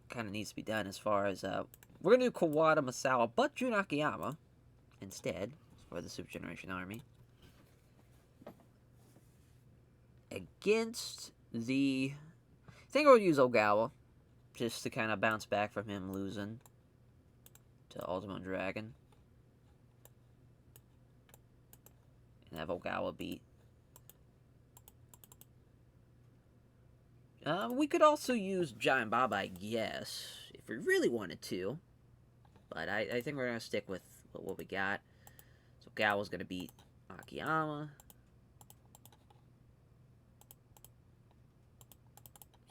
kind of needs to be done. As far as we're going to do Kawada Masawa, but Jun Akiyama instead for the Super Generation Army. Against the... I think we'll use Ogawa, just to kind of bounce back from him losing to Ultimate Dragon. And have Ogawa beat. We could also use Giant Baba, I guess, if we really wanted to. But I think we're going to stick with what we got. So Ogawa's going to beat Akiyama.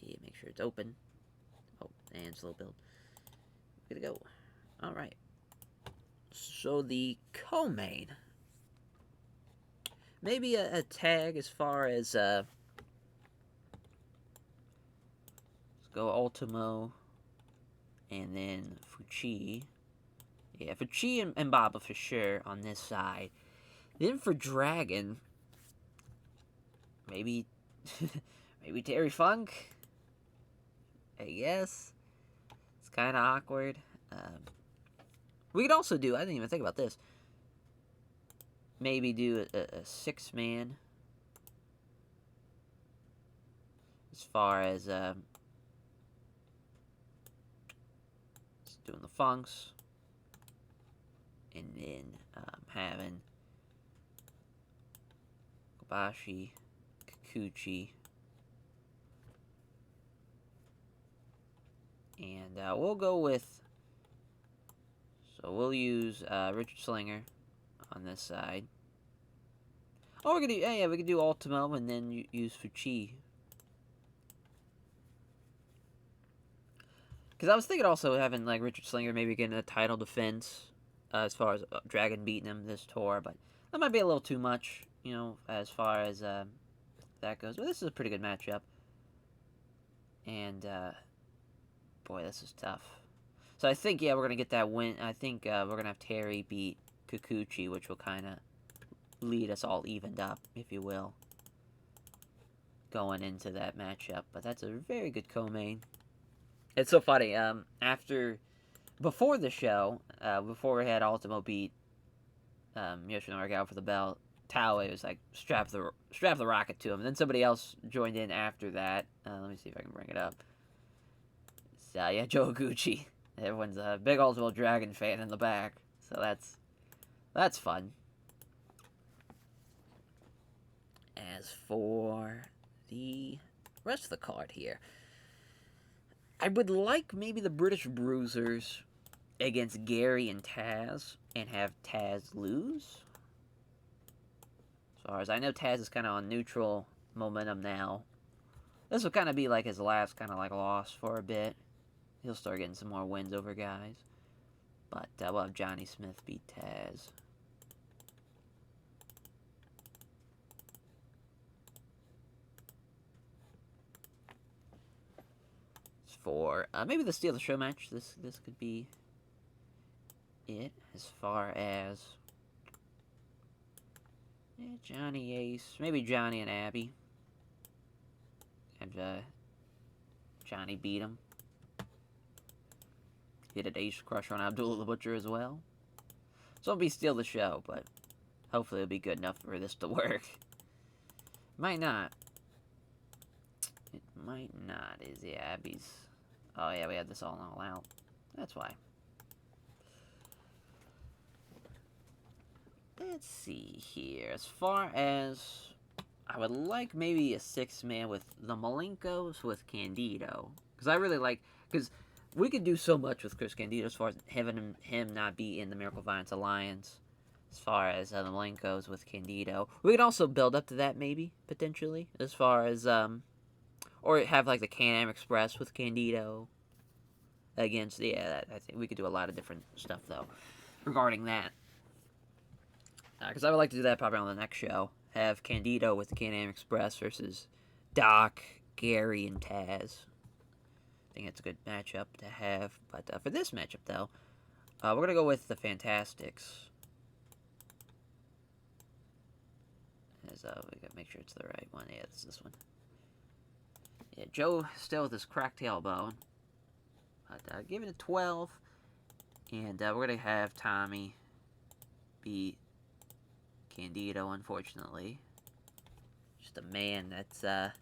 Yeah, make sure it's open. Oh, and slow build. Good to go. Alright. So the co-main. Maybe a tag as far as... let's go Ultimo. And then Fuchi. Yeah, Fuchi and Baba for sure on this side. Then for Dragon, maybe, maybe Terry Funk. I guess it's kind of awkward. We could also do. I didn't even think about this. Maybe do a 6-man. As far as doing the Funks, and then having Kobashi, Kikuchi, and we'll go with. So we'll use Richard Slinger on this side. Oh, we could do we could do Ultimo and then use Fuchi. Because I was thinking also having like Richard Slinger maybe getting a title defense as far as Dragon beating him this tour, but that might be a little too much, you know, as far as that goes. But this is a pretty good matchup, and boy, this is tough. So I think we're gonna get that win. I think we're gonna have Terry beat Kikuchi, which will kind of lead us all evened up, if you will, going into that matchup. But that's a very good co-main. It's so funny. Before the show, before we had Ultimo beat Yoshinori Nagawa for the belt, Taue was like strap the rocket to him, and then somebody else joined in after that. Let me see if I can bring it up. So Joe Higuchi. Everyone's a big Ultimo Dragon fan in the back, so that's fun. As for the rest of the card here, I would like maybe the British Bruisers against Gary and Taz, and have Taz lose. As far as I know, Taz is kind of on neutral momentum now. This will kind of be like his last kind of like loss for a bit. He'll start getting some more wins over guys. But we'll have Johnny Smith beat Taz. For maybe the Steal of the Show match, this could be it. As far as Johnny Ace, maybe Johnny and Abby, and Johnny beat him. Hit an Ace Crusher on Abdullah the Butcher as well. So it'll be Steal the Show, but hopefully it'll be good enough for this to work. Might not. It might not. Abby's. Oh yeah, we had this all out. That's why. Let's see here. As far as I would like maybe a 6-man with the Malenkos with Candido, because I really like, because we could do so much with Chris Candido as far as having him not be in the Miracle Violence Alliance. As far as the Malenkos with Candido, we could also build up to that maybe potentially. As far as or have like the Can-Am Express with Candido against I think we could do a lot of different stuff though regarding that. Because I would like to do that probably on the next show. Have Candido with the Can-Am Express versus Doc, Gary, and Taz. I think it's a good matchup to have. But for this matchup, though, we're going to go with the Fantastics. We got to make sure it's the right one. Yeah, it's this one. Yeah, Joe still with his cracked elbow. But give it a 12. And we're going to have Tommy beat Candido, unfortunately. Just a man that's a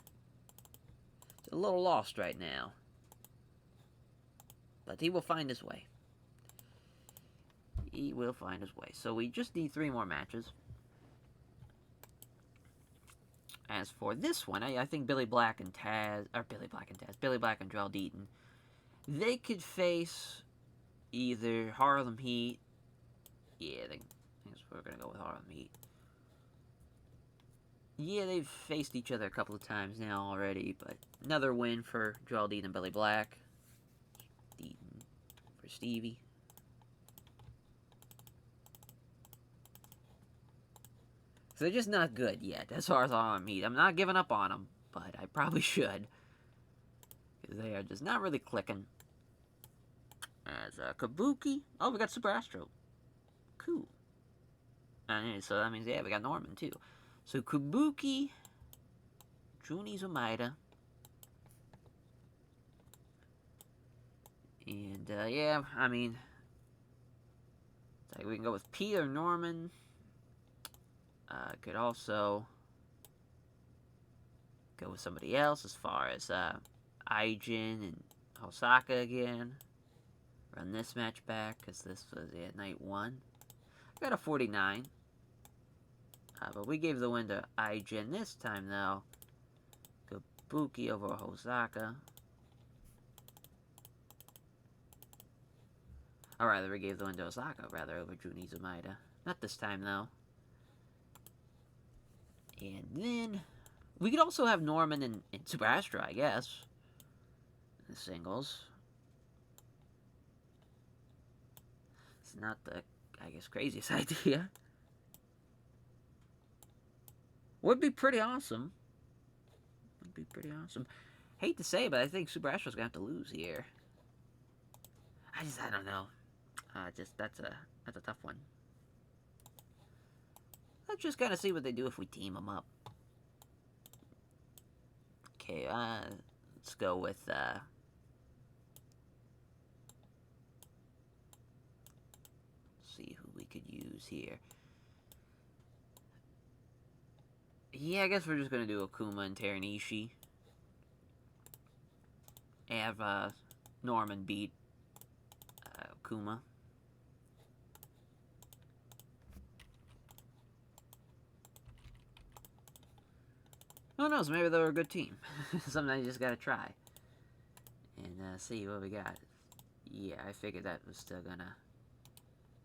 little lost right now. But he will find his way. He will find his way. So we just need 3 more matches. As for this one, I think Billy Black and Joel Deaton, they could face either Harlem Heat. Yeah, I think we're going to go with Harlem Heat. Yeah, they've faced each other a couple of times now already, but another win for Joel Deaton and Billy Black. Deaton for Stevie. So they're just not good yet, as far as Harlem Heat. I'm not giving up on them, but I probably should. Because they are just not really clicking. As Kabuki. Oh, we got Super Astro. Cool. And so that means, we got Norman, too. So Kabuki Juni's Umaida. And, yeah, I mean, like we can go with Peter Norman. Could also go with somebody else as far as Aijin and Hosaka again. Run this match back because this was night 1. Got a 49. But we gave the win to Aijin this time though. Kabuki over Hosaka. Or rather, we gave the win to Osaka rather over Juni Umaida. Not this time though. And then we could also have Norman and Super Astra, I guess. In the singles. It's not the, I guess, craziest idea. Would be pretty awesome. Would be pretty awesome. Hate to say, but I think Super Astra's gonna have to lose here. I don't know. That's a tough one. Let's just kind of see what they do if we team them up. Okay, let's go with, see who we could use here. Yeah, I guess we're just gonna do Akuma and Teranishi. Have, Norman beat, Akuma. Who knows, maybe they're a good team. Sometimes you just gotta try. And, see what we got. Yeah, I figured that was still gonna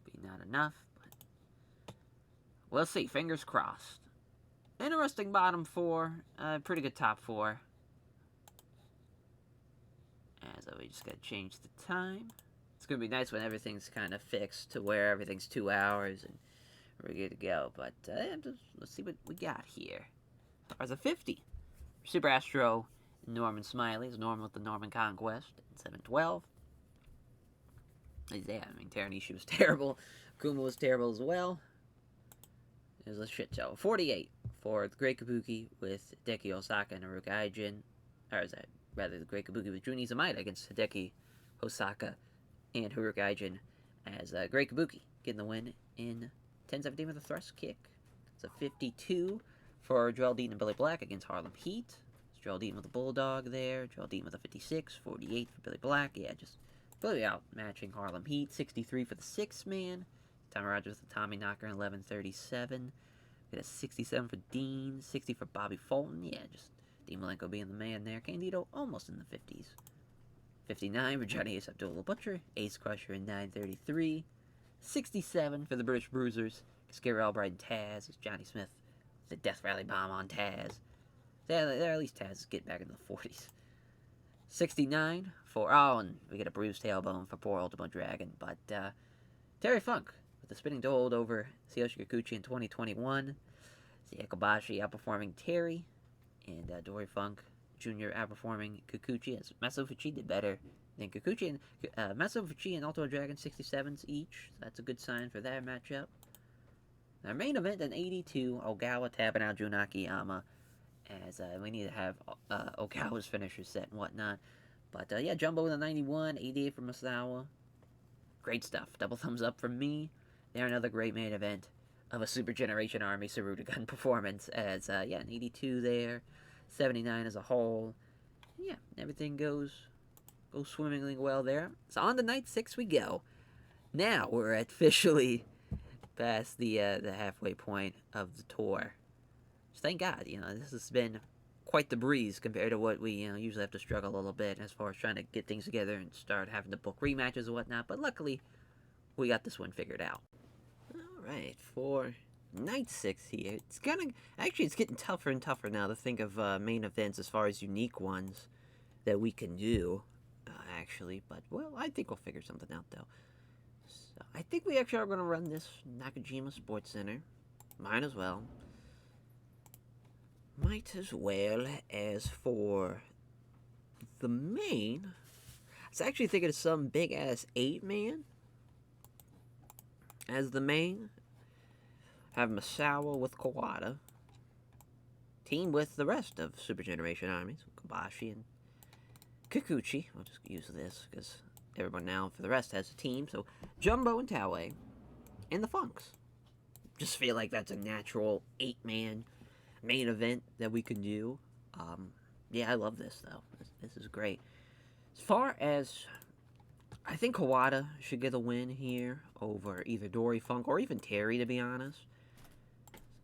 be not enough, but we'll see, fingers crossed. Interesting bottom 4, pretty good top 4. As we just gotta change the time. It's gonna be nice when everything's kind of fixed to where everything's 2 hours and we're good to go, but, let's see what we got here. As a 50. Super Astro, Norman Smiley's Norman with the Norman Conquest, 712. Yeah, I mean, Teranishi was terrible. Kuma was terrible as well. It was a shit show. 48 for the Great Kabuki with Hideki Osaka and Haruka Aijin. Or is that, rather, the Great Kabuki with Juni Umaida against Hideki Osaka and Haruka Aijin as Great Kabuki getting the win in 10-17 with a thrust kick. It's a 52 for Joel Deaton and Billy Black against Harlem Heat. It's Joel Deaton with a Bulldog there. Joel Deaton with a 56. 48 for Billy Black. Yeah, just completely outmatching Harlem Heat. 63 for the 6-man. Tommy Rogers with the Tommy Knocker in 11:37. Got a 67 for Dean. 60 for Bobby Fulton. Yeah, just Dean Malenko being the man there. Candido almost in the 50s. 59 for Johnny Ace Abdullah Butcher. Ace Crusher in 9:33. 67 for the British Bruisers. Scary Albright and Taz. It's Johnny Smith. The Death Rally Bomb on Taz. Yeah, at least Taz is getting back into the 40s. 69 for, oh, and we get a bruised tailbone for poor Ultimo Dragon. But, Terry Funk with the spinning hold over Tsuyoshi Kikuchi in 2021. See Ekobashi outperforming Terry. And, Dory Funk Jr. outperforming Kikuchi. As Masafuchi did better than Kikuchi. And Masafuchi and Ultimo Dragon 67s each. So that's a good sign for that matchup. Our main event in 82, Ogawa tapping out Jun Nakayama, as we need to have Ogawa's finisher set and whatnot. But yeah, Jumbo with a 91, 88 for Masawa. Great stuff. Double thumbs up from me. They're another great main event of a Super Generation Army Sarutogun performance. As yeah, an 82 there, 79 as a whole. Yeah, everything goes swimmingly well there. So on to night 6 we go. Now we're officially past the halfway point of the tour. So thank God, this has been quite the breeze compared to what we, usually have to struggle a little bit as far as trying to get things together and start having to book rematches and whatnot. But luckily, we got this one figured out. Alright, for night 6 here, it's getting tougher and tougher now to think of main events as far as unique ones that we can do, actually. But, well, I think we'll figure something out, though. So, I think we actually are going to run this Nakajima Sports Center. Might as well. Might as well as for the main. I was actually thinking of some big-ass 8-man as the main. Have Masawa with Kawada. team with the rest of Super Generation armies. Kobashi and Kikuchi. We'll just use this because everyone now for the rest has a team. So Jumbo and Taue and the Funks. Just feel like that's a natural 8-man main event that we can do. Yeah, I love this though. This is great. As far as, I think Kawada should get a win here over either Dory Funk or even Terry, to be honest.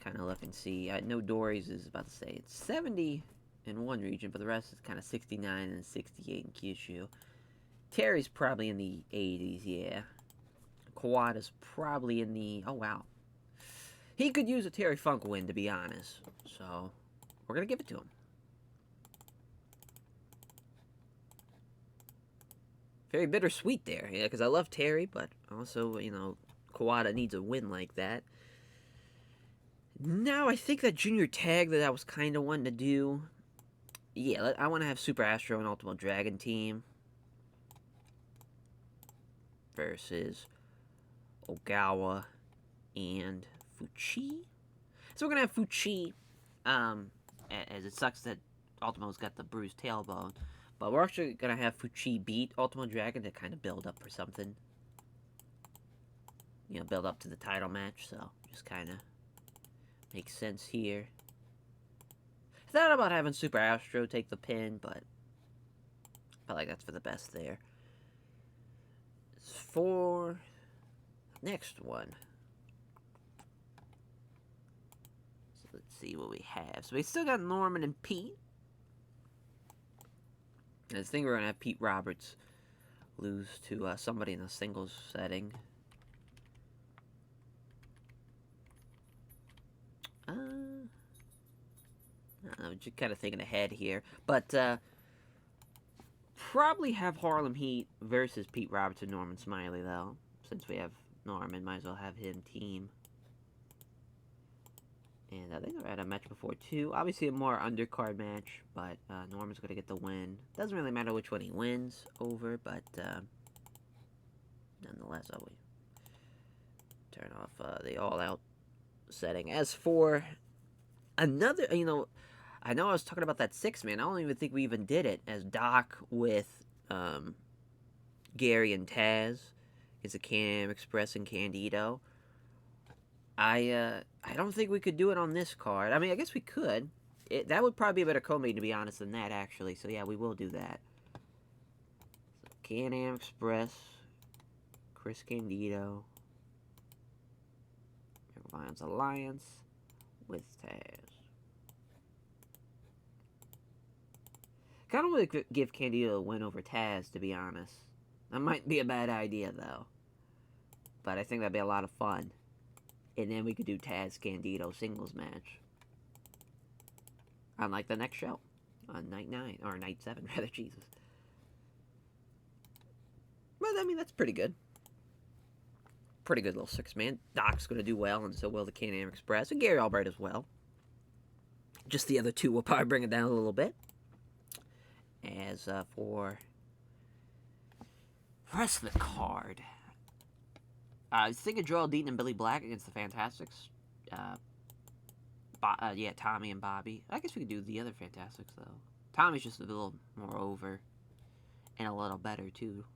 Kind of look and see. I know Dory's is about to say it's 70 in one region, but the rest is kind of 69 and 68 in Kyushu. Terry's probably in the 80s, yeah. Kawada's probably in the, oh wow. He could use a Terry Funk win, to be honest. So, we're going to give it to him. Very bittersweet there, yeah, because I love Terry, but also, you know, Kawada needs a win like that. Now, I think that junior tag that I was kind of wanting to do, yeah, I want to have Super Astro and Ultimate Dragon team versus Ogawa and Fuchi. So we're going to have Fuchi, as it sucks that Ultimo's got the bruised tailbone. But we're actually going to have Fuchi beat Ultimate Dragon to kind of build up for something. You know, build up to the title match, so just kind of makes sense here. I thought about having Super Astro take the pin, but I felt like that's for the best there. For next one. So let's see what we have. So we still got Norman and Pete. I think we're going to have Pete Roberts lose to somebody in a singles setting. I don't know, just kind of thinking ahead here. But probably have Harlem Heat versus Pete Roberts and Norman Smiley, though. Since we have Norman, might as well have him team. And I think I've had a match before, too. Obviously, a more undercard match, but Norman's going to get the win. Doesn't really matter which one he wins over, but nonetheless, I'll turn off the all-out setting. As for another, you know I was talking about that 6-man. I don't even think we even did it as Doc with Gary and Taz. It's a Can-Am Express and Candido. I don't think we could do it on this card. I mean, I guess we could. That would probably be a better co-main, to be honest, than that, actually. So, yeah, we will do that. So, Can-Am Express, Chris Candido, Lions Alliance with Taz. Kind of want to give Candido a win over Taz, to be honest. That might be a bad idea, though. But I think that'd be a lot of fun. And then we could do Taz Candido singles match. On like the next show. On night 9. Or night 7, rather, Jesus. But I mean, that's pretty good. Pretty good little 6-man. Doc's going to do well, and so will the Can-Am Express. And Gary Albright as well. Just the other two will probably bring it down a little bit. As for the rest of the card, I was thinking Joel Deaton and Billy Black against the Fantastics. Yeah, Tommy and Bobby. I guess we could do the other Fantastics, though. Tommy's just a little more over. And a little better, too.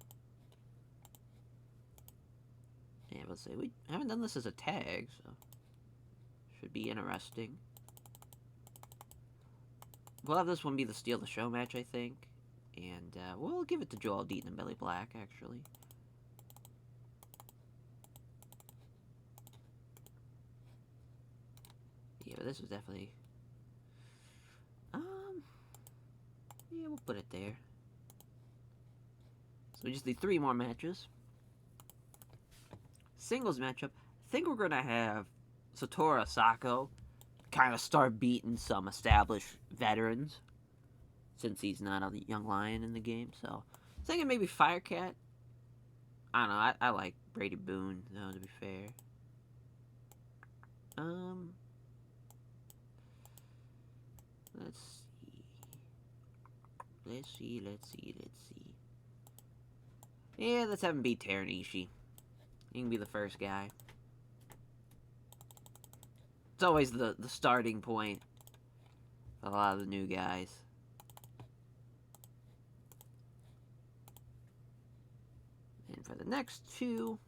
Yeah, let's say we haven't done this as a tag, so should be interesting. We'll have this one be the Steal the Show match, I think. And we'll give it to Joel Deaton and Billy Black, actually. Yeah, but this was definitely... yeah, we'll put it there. So we just need 3 more matches. Singles matchup. I think we're going to have Satoru Asako kind of start beating some established veterans. Since he's not a young lion in the game. So, I'm thinking maybe Firecat. I don't know. I like Brady Boone, though, to be fair. Let's see. Yeah, let's have him beat Teranishi. He can be the first guy. It's always the starting point. A lot of the new guys. And for the next two,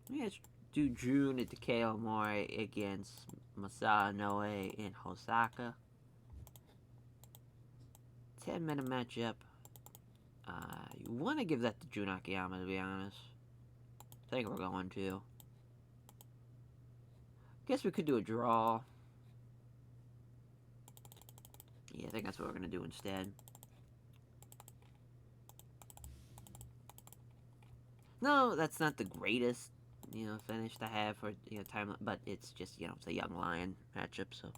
let's do June at Takeo Mori against Masaha Noe in Hosaka. 10-minute matchup. You want to give that to Jun Nakayama, to be honest. I think we're going to. Guess we could do a draw. Yeah, I think that's what we're going to do instead. No, that's not the greatest, finish to have for, time, but it's just, it's a young lion matchup, so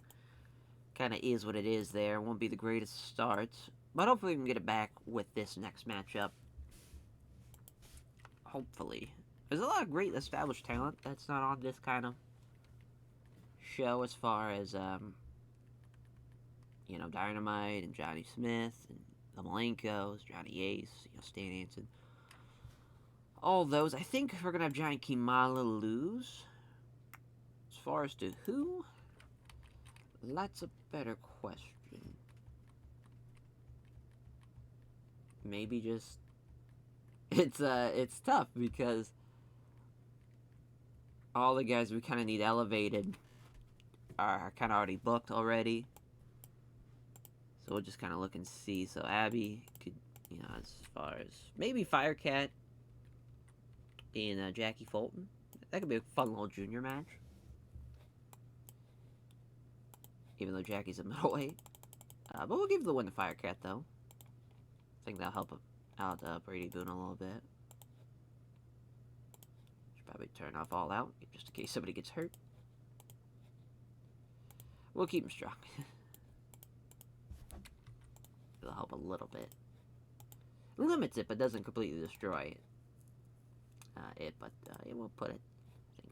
kind of is what it is there. Won't be the greatest start, but hopefully we can get it back with this next matchup. Hopefully. There's a lot of great established talent that's not on this kind of show as far as, Dynamite and Johnny Smith and the Malenkos, Johnny Ace, Stan Hanson. All those. I think we're going to have Giant Kimala lose. As far as to who, that's a better question. Maybe just... It's tough because all the guys we kind of need elevated are kind of already booked already. So we'll just kind of look and see. So Abby could, as far as maybe Firecat and Jackie Fulton. That could be a fun little junior match. Even though Jackie's a middleweight. But we'll give the win to Firecat, though. I think that'll help out Brady Boone a little bit. Should probably turn off All Out, just in case somebody gets hurt. We'll keep him strong. It'll help a little bit. It limits it, but doesn't completely destroy it. But we'll put it.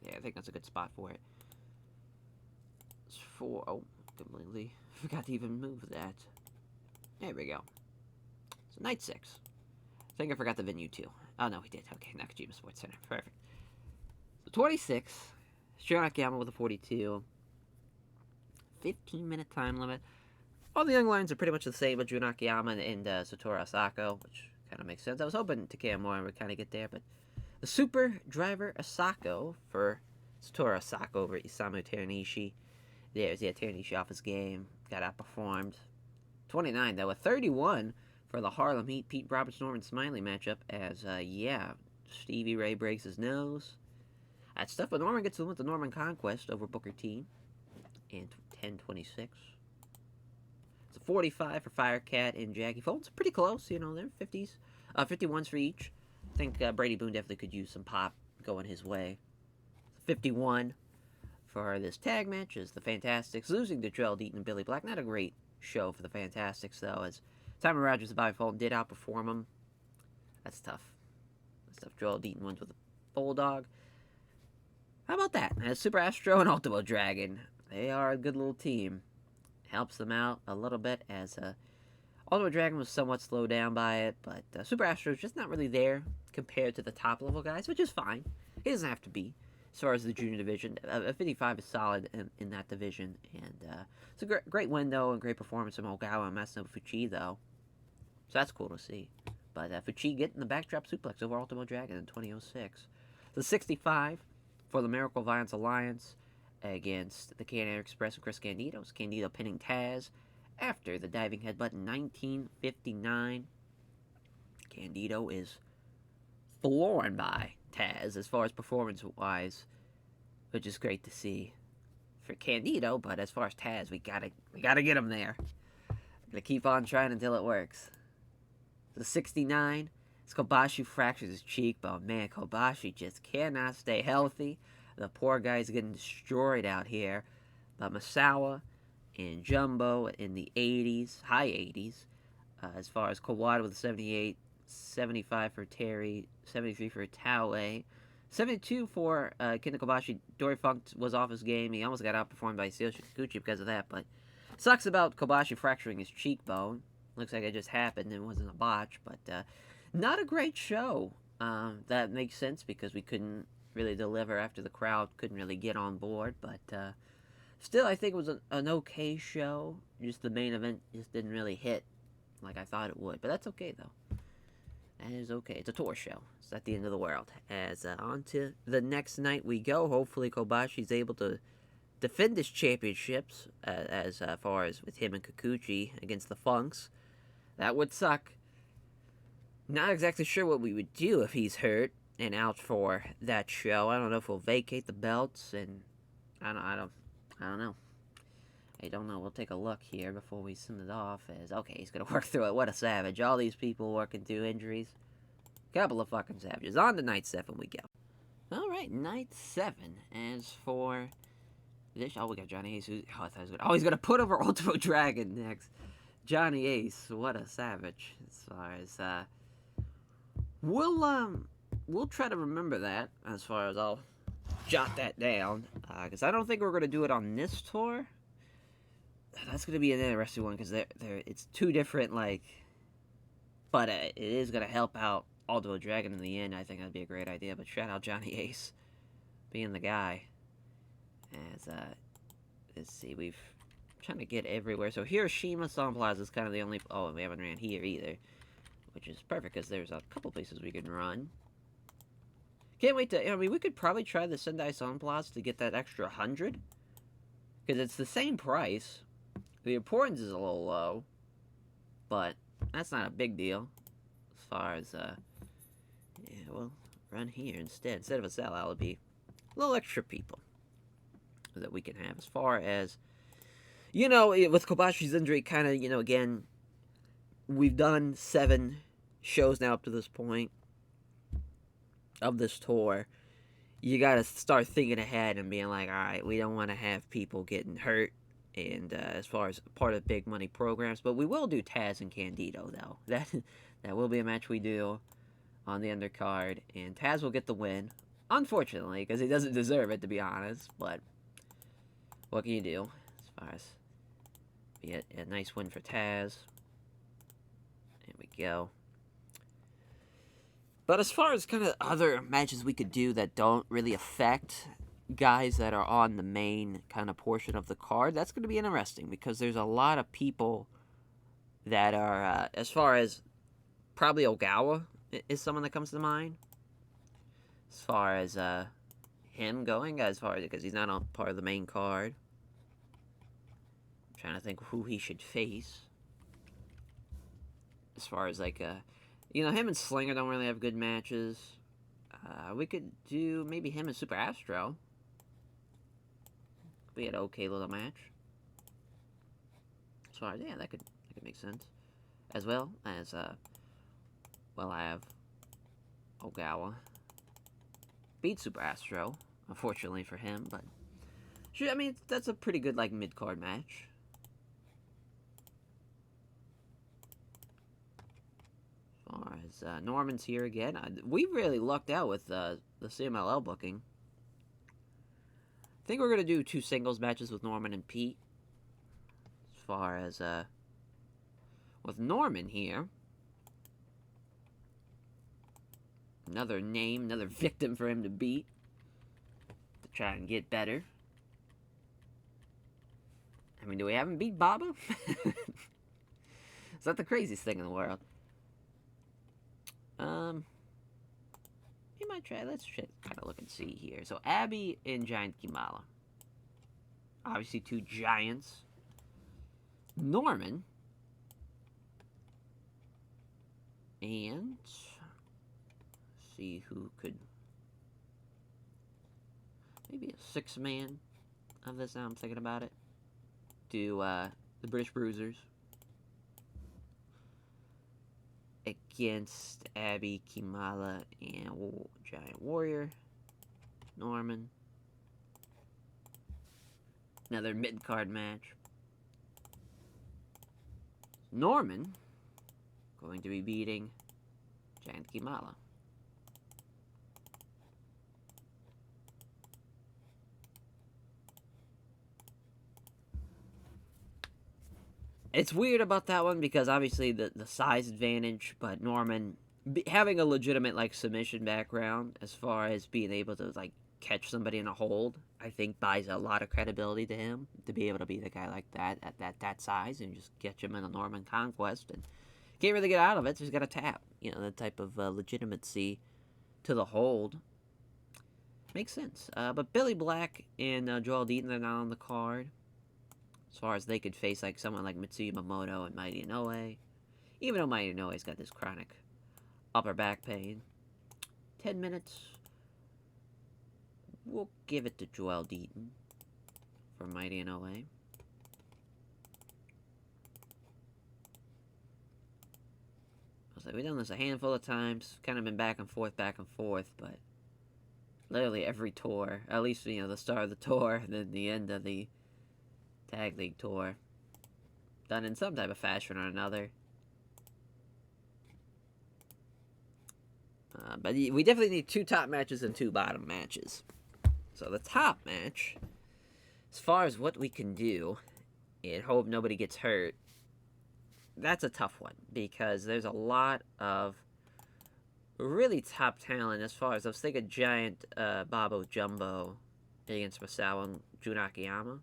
I think that's a good spot for it. It's for... Oh, completely forgot to even move that. There we go. So night 6. I think I forgot the venue too. Oh no, we did. Okay, Nakajima Sports Center. Perfect. So 26. Jun Nakayama with a 42. 15-minute time limit. All the young lions are pretty much the same, but Jun Nakayama and Satoru Asako, which kind of makes sense. I was hoping Takeo Mori would kind of get there, but the super driver Asako for Satoru Asako over Isamu Teranishi. There's Teranishi off his game, got outperformed. 29 though, a 31 for the Harlem Heat Pete Roberts Norman Smiley matchup. As Stevie Ray breaks his nose. That's tough, but Norman gets the win with the Norman Conquest over Booker T. And 10-26. It's a 45 for Firecat and Jackie Fulton. It's pretty close, they're 50s. 51s for each. I think Brady Boone definitely could use some pop going his way. 51 for this tag match is the Fantastics losing to Joel Deaton and Billy Black. Not a great show for the Fantastics, though, as Simon Rogers and Bobby Fulton did outperform him. That's tough. Joel Deaton wins with a Bulldog. How about that? As Super Astro and Ultimo Dragon. They are a good little team. Helps them out a little bit as Ultimo Dragon was somewhat slowed down by it, but Super Astro is just not really there compared to the top level guys, which is fine. It doesn't have to be. As far as the junior division, 55 is solid in that division, and it's a great win though, and great performance from Ogawa and Masanobu Fuchi though. So that's cool to see. But Fuchi getting the backdrop suplex over Ultimo Dragon in 2006. The 65 for the Miracle Violence Alliance against the Canada Express and Chris Candido. Candido pinning Taz after the diving headbutt in 1959. Candido is floored by Taz as far as performance-wise, which is great to see for Candido. But as far as Taz, we gotta get him there. Gonna keep on trying until it works. The 69. Kobashi fractures his cheekbone. Man, Kobashi just cannot stay healthy. The poor guy's getting destroyed out here. But Masawa and Jumbo in the 80s, high 80s. As far as Kawada with a 78, 75 for Terry, 73 for Taue, 72 for Kenta Kobashi. Dory Funk was off his game. He almost got outperformed by Satoshi Kikuchi because of that. But sucks about Kobashi fracturing his cheekbone. Looks like it just happened. It wasn't a botch, but not a great show. That makes sense because we couldn't really deliver after the crowd couldn't really get on board. But Still, I think it was an okay show. Just the main event just didn't really hit like I thought it would. But that's okay, though. That is okay. It's a tour show. It's not the end of the world. As on to the next night we go. Hopefully Kobashi's able to defend his championships as far as with him and Kikuchi against the Funks. That would suck. Not exactly sure what we would do if he's hurt and out for that show. I don't know if we'll vacate the belts, and I don't know. I don't know. We'll take a look here before we send it off. As okay, he's gonna work through it. What a savage! All these people working through injuries. Couple of fucking savages. On to night 7 we go. All right, night 7. As for this, we got Johnny Ace. I thought he was gonna. Oh, he's gonna put over Ultimo Dragon next. Johnny Ace, what a savage! As far as we'll try to remember that. As far as I'll jot that down, because I don't think we're gonna do it on this tour. That's gonna be an interesting one because it's two different but it is gonna help out Ultimo Dragon in the end. I think that'd be a great idea. But shout out Johnny Ace, being the guy. As let's see, we've trying to get everywhere. So Hiroshima Sun Plaza is kind of the only. Oh, and we haven't ran here either, which is perfect because there's a couple places we can run. Can't wait to. I mean, we could probably try the Sendai Sun Plaza to get that extra 100, because it's the same price. The importance is a little low, but that's not a big deal. As far as yeah, we'll run here instead of a sellout. It'll be a little extra people that we can have. As far as, with Kobashi's injury, kind of, again, we've done 7 shows now up to this point of this tour. You got to start thinking ahead and being like, all right, we don't want to have people getting hurt. And as far as part of big money programs, but we will do Taz and Candido, though. That will be a match we do on the undercard, and Taz will get the win, unfortunately, because he doesn't deserve it, to be honest. But what can you do? As far as be a nice win for Taz. There we go. But as far as kind of other matches we could do that don't really affect guys that are on the main kind of portion of the card, that's going to be interesting because there's a lot of people that are, as far as probably Ogawa is someone that comes to mind. As far as him going, because he's not on part of the main card. I'm trying to think who he should face. As far as him and Slinger don't really have good matches. We could do maybe him and Super Astro. We had an okay little match. As far as, yeah, that could make sense. As well as, I have Ogawa beat Super Astro, unfortunately for him, but I mean, that's a pretty good, mid-card match. As far as Norman's here again, we really lucked out with the CMLL booking. I think we're going to do 2 singles matches with Norman and Pete. As far as, with Norman here, another victim for him to beat, to try and get better. I mean, do we have him beat Baba? Is that the craziest thing in the world? You might try. Let's kind of look and see here. So Abby and Giant Kimala, obviously 2 giants. Norman and see who could maybe a 6-man of this. Now I'm thinking about it. Do the British Bruisers against Abby, Kimala, and Giant Warrior. Norman. Another mid-card match. Norman going to be beating Giant Kimala. It's weird about that one because obviously the size advantage, but Norman having a legitimate submission background as far as being able to catch somebody in a hold, I think buys a lot of credibility to him to be able to be the guy like that at that size and just catch him in a Norman Conquest and can't really get out of it. So he's got to tap, that type of legitimacy to the hold. Makes sense. But Billy Black and Joel Deaton are not on the card. As far as they could face like someone like Mitsuya Momoto and Mighty Inoue. Even though Mighty Inoue's got this chronic upper back pain. 10 minutes. We'll give it to Joel Deaton for Mighty Inoue. We've done this a handful of times. Kind of been back and forth, but literally every tour, at least, the start of the tour, and then the end of the Tag League tour, done in some type of fashion or another. But we definitely need 2 top matches and 2 bottom matches. So the top match, as far as what we can do, and hope nobody gets hurt, that's a tough one, because there's a lot of really top talent as far as, I was thinking Giant Babo Jumbo against Masao and Jun Akiyama.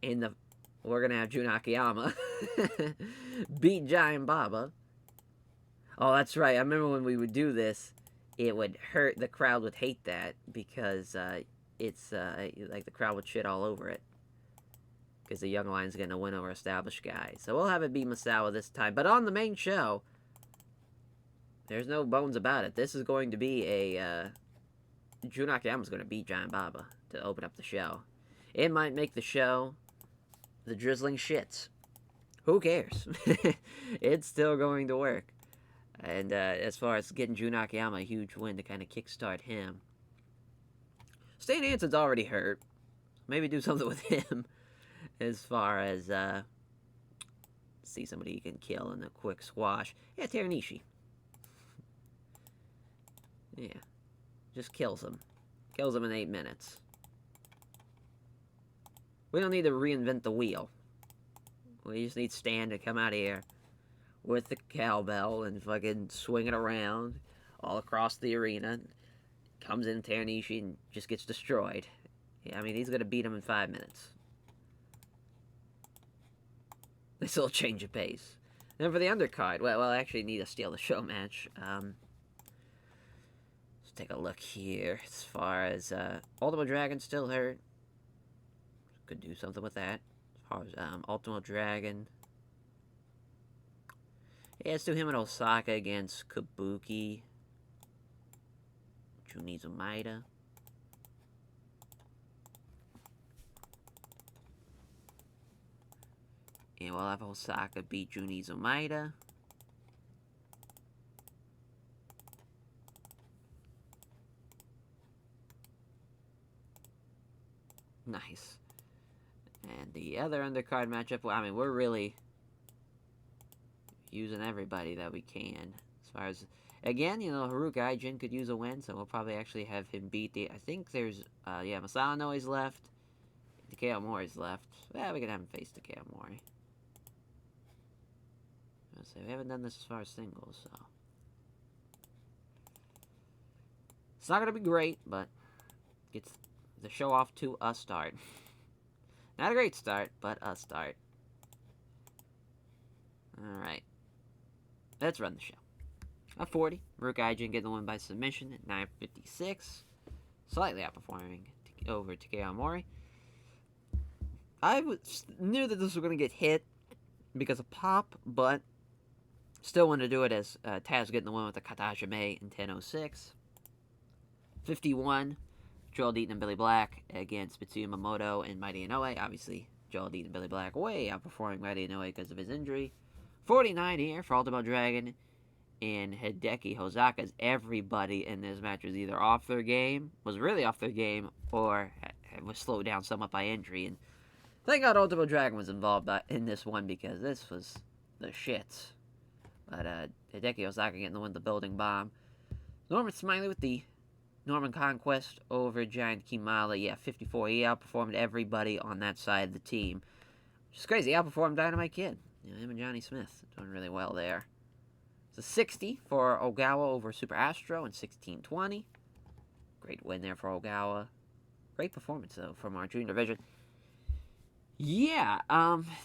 We're going to have Jun Akiyama beat Giant Baba. Oh, that's right. I remember when we would do this, it would hurt. The crowd would hate that because it's like the crowd would shit all over it. Because the young lion's going to win over established guys. So we'll have it be Masawa this time. But on the main show, there's no bones about it. This is going to be a... Jun Akiyama's going to beat Giant Baba to open up the show. It might make the show the drizzling shits. Who cares? It's still going to work. And as far as getting Jun Akiyama a huge win to kind of kickstart him. Stan Hanson's already hurt. Maybe do something with him. As far as, see somebody you can kill in a quick squash. Yeah, Teranishi. Yeah. Just kills him. Kills him in 8 minutes. We don't need to reinvent the wheel. We just need Stan to come out here with the cowbell and fucking swing it around all across the arena. Comes in Teranishi and just gets destroyed. Yeah, I mean, he's going to beat him in 5 minutes. This little change of pace. Then for the undercard, well, I actually need to steal the show match. Let's take a look here. As far as Ultimo Dragon still hurt. Could do something with that. As far as Ultimo Dragon. Yeah, let's do him and Osaka against Kabuki. Junizo Maeda. And we'll have Osaka beat Junizo Maeda. Nice. And the other undercard matchup, well, I mean, we're really using everybody that we can. As far as, again, Haruka Aijin could use a win, so we'll probably actually have him beat I think there's, Masao Inoue's left. Takeo Mori's left. Well, we can have him face Takeo Mori. So we haven't done this as far as singles, so. It's not going to be great, but gets the show off to a start. Not a great start, but a start. Alright. Let's run the show. At 40, Haruka Aijin getting the win by submission at 9:56. Slightly outperforming over Takeo Mori. I knew that this was going to get hit because of pop, but still wanted to do it as Taz getting the win with the Katashime in 10:06. 51, Joel Deaton and Billy Black against Mitsuya Momoto and Mighty Inoue. Obviously, Joel Deaton and Billy Black way outperforming Mighty Inoue because of his injury. 49 here for Ultimo Dragon and Hideki Hosaka's. Everybody in this match was either off their game, was really off their game, or was slowed down somewhat by injury. And thank God Ultimo Dragon was involved in this one because this was the shits. But Hideki Hosaka getting the win, the building bomb. Norman Smiley with the Norman Conquest over Giant Kimala. Yeah, 54. He outperformed everybody on that side of the team. Which is crazy. He outperformed Dynamite Kid. Him and Johnny Smith doing really well there. It's a 60 for Ogawa over Super Astro in 16:20. Great win there for Ogawa. Great performance, though, from our junior division. Yeah,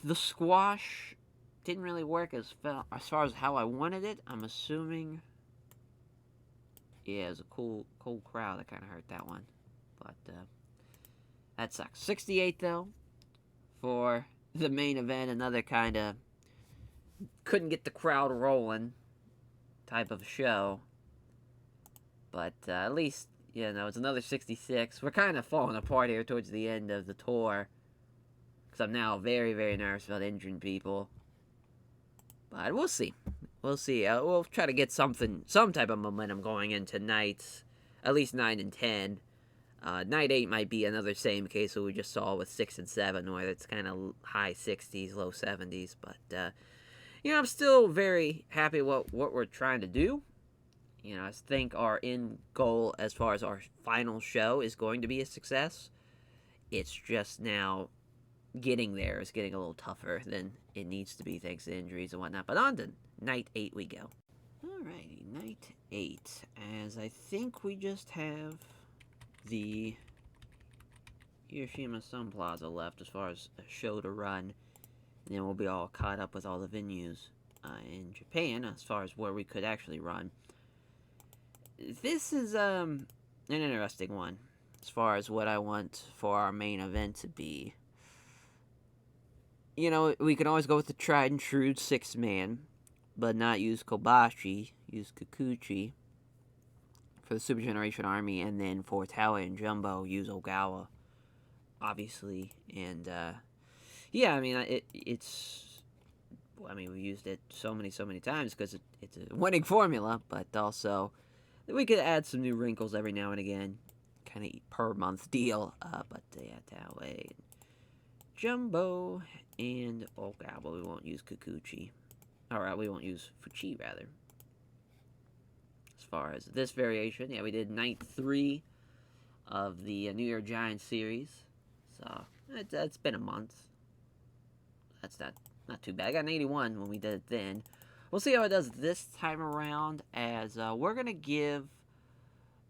the squash didn't really work as far as how I wanted it. I'm assuming... Yeah, it was a cool crowd that kind of hurt that one. But, that sucks. 68, though, for the main event. Another kind of couldn't get the crowd rolling type of show. But at least, you know, it's another 66. We're kind of falling apart here towards the end of the tour. Because I'm now very, very nervous about injuring people. But we'll see. We'll see. We'll try to get some type of momentum going into nights, at least 9 and 10. Night 8 might be another same case that we just saw with 6 and 7, where it's kind of high 60s, low 70s. But, you know, I'm still very happy with what we're trying to do. You know, I think our end goal as far as our final show is going to be a success. It's just now getting there is getting a little tougher than it needs to be thanks to injuries and whatnot. But on to night 8 we go. Alrighty, night 8. As I think we just have the Hiroshima Sun Plaza left as far as a show to run. And then we'll be all caught up with all the venues in Japan as far as where we could actually run. This is an interesting one as far as what I want for our main event to be. You know, we can always go with the tried and true 6-man, but not use Kobashi, use Kikuchi for the Super Generation Army, and then for Tower and Jumbo, use Ogawa, obviously. And, yeah, I mean, we used it so many times because it's a winning formula, but also we could add some new wrinkles every now and again, kind of per month deal. But yeah, Tower and Jumbo and Ogawa, we won't use Kikuchi. Alright, we won't use Fuchi, rather. As far as this variation, yeah, we did night 3 of the New Year Giants series. So, it's been a month. That's not too bad. I got an 81 when we did it then. We'll see how it does this time around, as we're going to give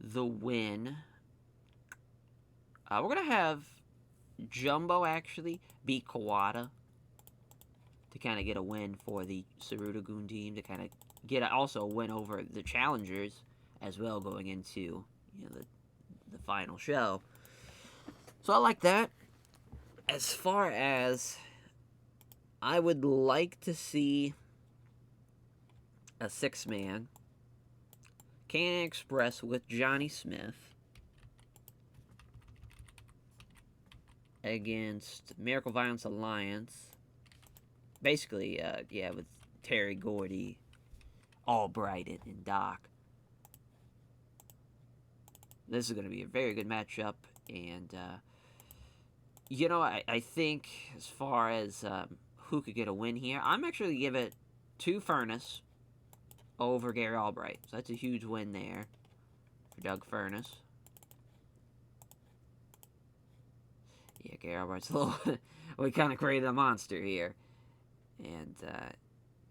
the win. We're going to have Jumbo, actually, beat Kawada to kind of get a win for the Sarutogun team, to kind of get also a win over the challengers as well going into, you know, the final show. So I like that. As far as I would like to see a 6-man Can Express with Johnny Smith against Miracle Violence Alliance. Basically, yeah, with Terry Gordy, Albright, and Doc. This is going to be a very good matchup, and, you know, I think as far as who could get a win here, I'm actually going to give it to Furnace over Gary Albright. So that's a huge win there for Doug Furnace. Yeah, Gary Albright's a little... we kind of created a monster here. And,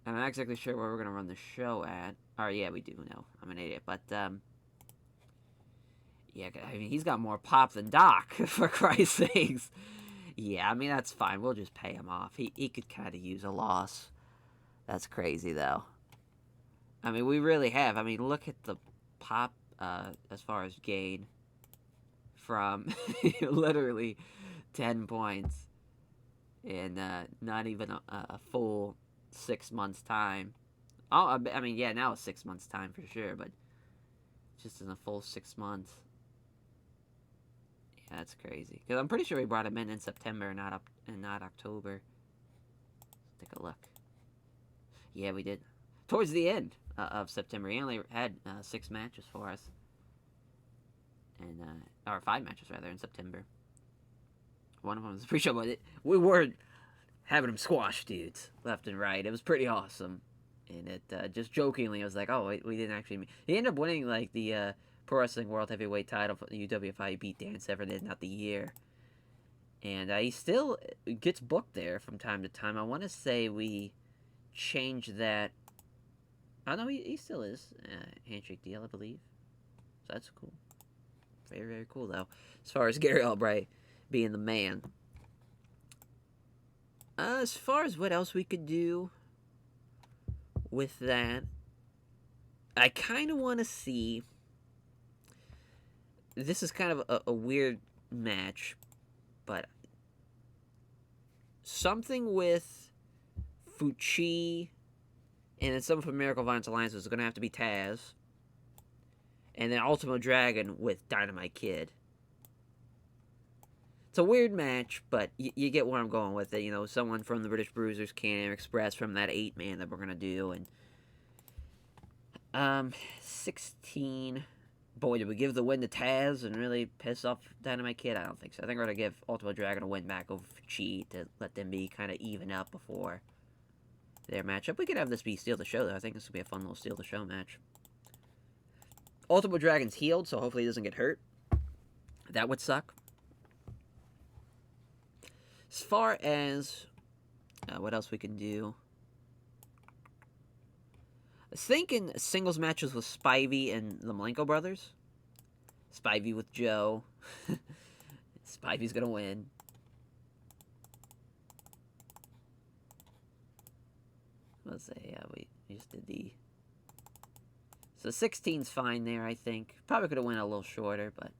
I'm not exactly sure where we're going to run the show at. Oh, yeah, we do know. I'm an idiot. But, yeah, I mean, he's got more pop than Doc, for Christ's sakes. Yeah, I mean, that's fine. We'll just pay him off. He could kind of use a loss. That's crazy, though. I mean, we really have. I mean, look at the pop, as far as gain from literally 10 points in not even a full 6 months' time. Oh, I mean, yeah, now it's 6 months' time for sure, but just in a full 6 months. Yeah, that's crazy. Because I'm pretty sure we brought him in September, not October. Let's take a look. Yeah, we did. Towards the end of September, he only had 6 matches for us. And, or 5 matches, rather, in September. One of them was pre-show, but we were having him squash dudes left and right. It was pretty awesome. And it, just jokingly, I was like, oh, we didn't actually... He ended up winning, like, the Pro Wrestling World Heavyweight title for the UWFI. He beat Dan Severn in not the year. And he still gets booked there from time to time. I want to say we changed that... Oh, no, he still is. Handshake deal, I believe. So that's cool. Very, very cool, though. As far as Gary Albright being the man. As far as what else we could do with that, I kind of want to see. This is kind of a weird match, but something with Fuchi and then something from Miracle Violence Alliance is going to have to be Taz. And then Ultimo Dragon with Dynamite Kid. It's a weird match, but you get where I'm going with it. You know, someone from the British Bruisers, Can-Am Express, from that 8-man that we're going to do. And 16. Boy, did we give the win to Taz and really piss off Dynamite Kid? I don't think so. I think we're going to give Ultimo Dragon a win back over Fuchi to let them be kind of even up before their matchup. We could have this be Steal the Show, though. I think this would be a fun little Steal the Show match. Ultimo Dragon's healed, so hopefully he doesn't get hurt. That would suck. As far as what else we can do, I was thinking singles matches with Spivey and the Malenko brothers. Spivey with Joe. Spivey's gonna win. Let's say we just did the. So 16's fine there, I think. Probably could have went a little shorter, but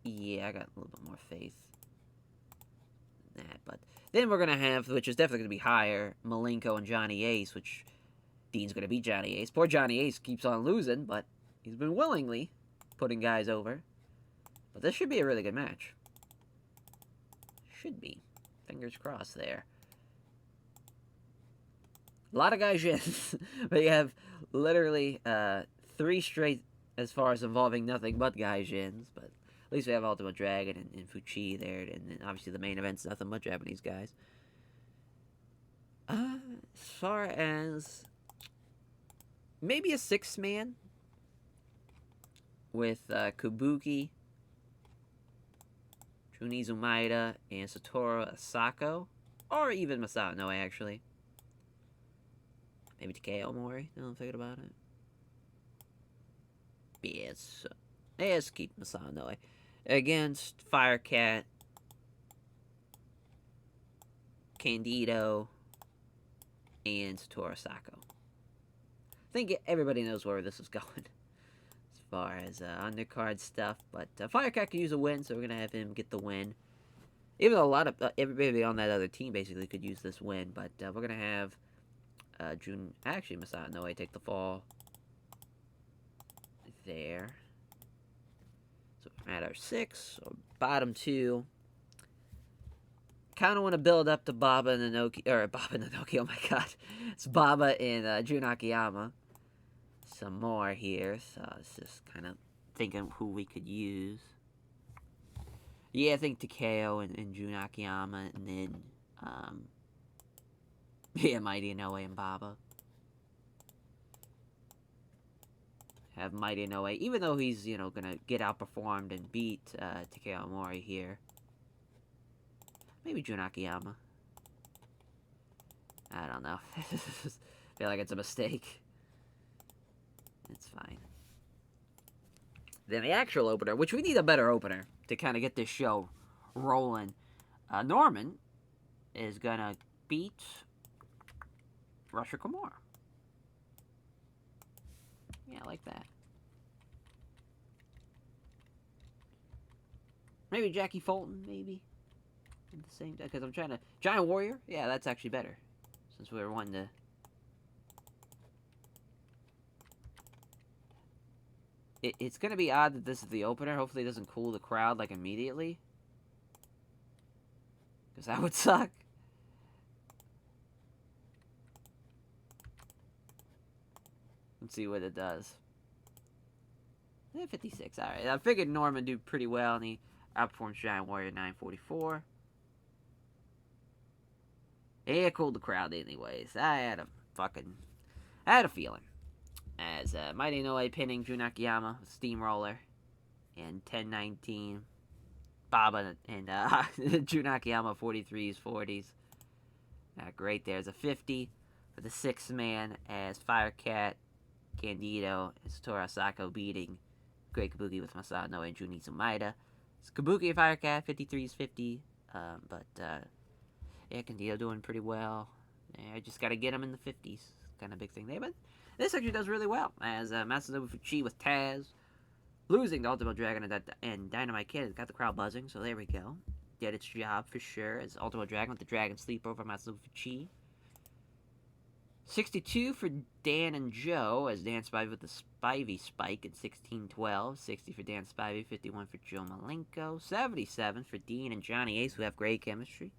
yeah, I got a little bit more faith in that. But then we're gonna have, which is definitely gonna be higher, Malenko and Johnny Ace, which Dean's gonna beat Johnny Ace. Poor Johnny Ace keeps on losing, but he's been willingly putting guys over. But this should be a really good match. Should be. Fingers crossed there. A lot of guys yins, but you have literally 3 straight as far as involving nothing but guys yins. But at least we have Ultimo Dragon and Fuchi there, and then obviously the main event's nothing but Japanese guys. As far as maybe a 6-man with Kabuki, Junichi Umaida, and Satoru Asako, or even Masato Noe, actually. Maybe TKO Mori, now I'm thinking about it. Yes. Let's keep Masato Noe. Against Firecat, Candido, and Satoru Asako. I think everybody knows where this is going as far as undercard stuff, but Firecat could use a win, so we're going to have him get the win. Even though a lot of everybody on that other team basically could use this win, but we're going to have Masato Noe take the fall there. So we're at our 6, or bottom 2. Kind of want to build up to Baba and Inoki, oh my god. It's Baba and Jun Akiyama. Some more here, so it's just kind of thinking who we could use. Yeah, I think Takeo and Jun Akiyama, and then, yeah, Mighty Inoue and Baba. Have Mighty Inoue, even though he's, you know, gonna get outperformed and beat Takeo Mori here. Maybe Jun Akiyama. I don't know. I feel like it's a mistake. It's fine. Then the actual opener, which we need a better opener to kind of get this show rolling. Norman is gonna beat Rusher Kimura. Yeah, I like that. Maybe Jackie Fulton, maybe. At the same time, because I'm trying to... Giant Warrior? Yeah, that's actually better. Since we were wanting to... It's going to be odd that this is the opener. Hopefully it doesn't cool the crowd, like, immediately. Because that would suck. Let's see what it does. 56, alright. I figured Norman do pretty well, and he outperforms Giant Warrior 944. It cooled the crowd anyways. I had a feeling. As Mighty Inoue pinning Jun Akiyama, Steamroller, and 10-19. Baba and Jun Akiyama 43s, 40s. Great, there's a 50 for the 6th man as Firecat, Candido, and Satoru Asako beating Great Kabuki with Masano and Junichi Maeda. It's Kabuki and Firecat, 53 is 50. Yeah, Candido doing pretty well. Yeah, I just got to get him in the 50s. Kind of big thing there. But this actually does really well. As Masazobu Fuchi with Taz losing to Ultimo Dragon and Dynamite Kid got the crowd buzzing. So there we go. Did its job for sure. As Ultimo Dragon with the Dragon Sleep over Masazobu Fuchi. 62 for Dan and Joe, as Dan Spivey with the Spivey Spike at 16-12. 60 for Dan Spivey, 51 for Joe Malenko. 77 for Dean and Johnny Ace, who have great chemistry.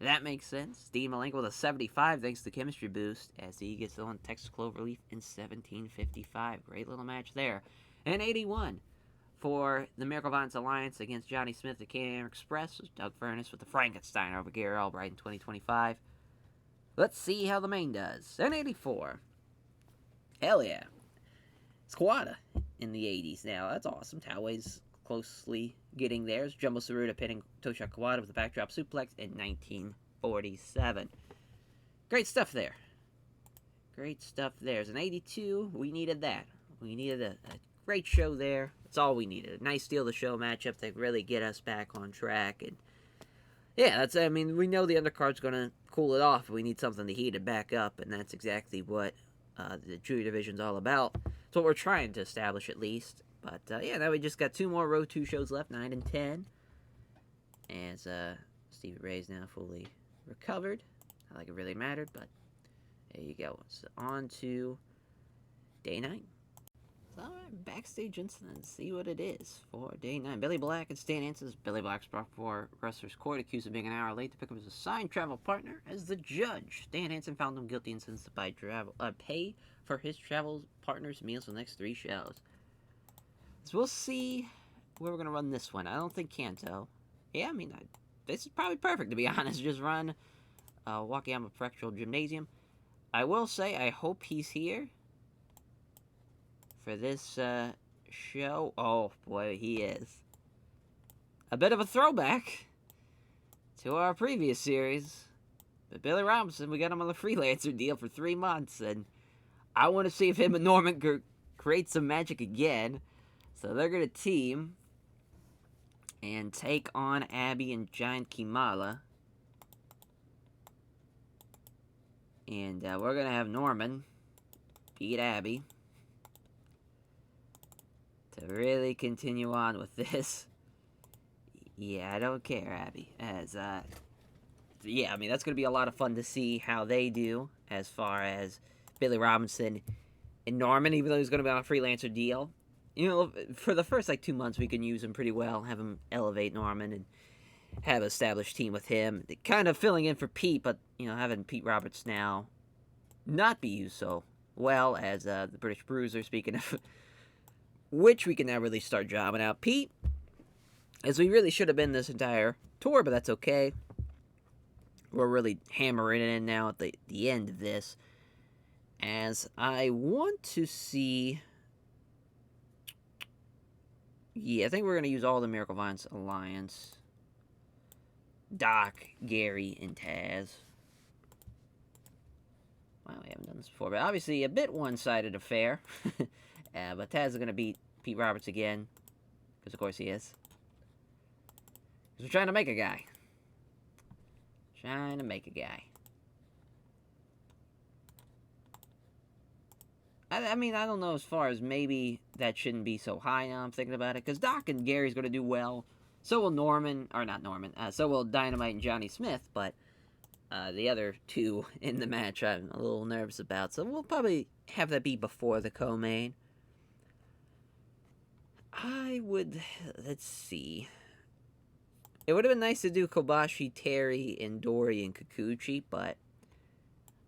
That makes sense. Dean Malenko with a 75 thanks to the chemistry boost, as he gets on Texas Cloverleaf in 1755. Great little match there. And 81 for the Miracle Violence Alliance against Johnny Smith at Can-Am Express. Doug Furness with the Frankenstein over Gary Albright in 2025. Let's see how the main does. And 84. Hell yeah. Squada in the 80s now. That's awesome. Taue's closely getting theirs. Jumbo Tsuruta pinning Tosha Kawada with the backdrop suplex in 1947. Great stuff there. Great stuff there. In 82, we needed that. We needed a great show there. That's all we needed. A nice steal the show matchup to really get us back on track. And yeah, we know the undercard's going to cool it off. We need something to heat it back up, and that's exactly what the junior division's all about. It's what we're trying to establish, at least. But, yeah, now we just got 2 more Road 2 shows left, 9 and 10. As Stevie Ray's now fully recovered. Not like it really mattered, but there you go. So on to day 9. Alright, backstage incidents. See what it is for day 9. Billy Black and Stan Hanson's Billy Black's brought before Wrestler's Court, accused of being an hour late to pick up his assigned travel partner as the judge. Stan Hanson found him guilty and sentenced to pay for his travel partner's meals for the next 3 shows. So we'll see where we're going to run this one. I don't think Kanto. Yeah, this is probably perfect, to be honest. Just run Wakayama Prefectural Gymnasium. I will say, I hope he's here for this show. Oh boy, he is. A bit of a throwback to our previous series. But Billy Robinson, we got him on the freelancer deal for 3 months, and I want to see if him and Norman create some magic again. So they're going to team and take on Abby and Giant Kimala. And we're going to have Norman beat Abby to really continue on with this. Yeah, I don't care, Abby. As, yeah, that's going to be a lot of fun to see how they do as far as Billy Robinson and Norman, even though he's going to be on a freelancer deal. For the first, 2 months, we can use him pretty well, have him elevate Norman and have an established team with him. Kind of filling in for Pete, but, having Pete Roberts now not be used so well as the British Bruiser, speaking of which we can now really start jobbing out Pete, as we really should have been this entire tour, but that's okay. We're really hammering it in now at the end of this, as I want to see. Yeah, I think we're going to use all the Miracle Violence Alliance. Doc, Gary, and Taz. Wow, we haven't done this before, but obviously a bit one-sided affair. But Taz is going to beat Pete Roberts again, because of course he is. Because we're trying to make a guy. Trying to make a guy. I don't know as far as maybe that shouldn't be so high now I'm thinking about it, because Doc and Gary's going to do well. So will Norman, or not Norman, so will Dynamite and Johnny Smith, but the other 2 in the match I'm a little nervous about, so we'll probably have that be before the co-main. Let's see. It would have been nice to do Kobashi, Terry, and Dory, and Kikuchi, but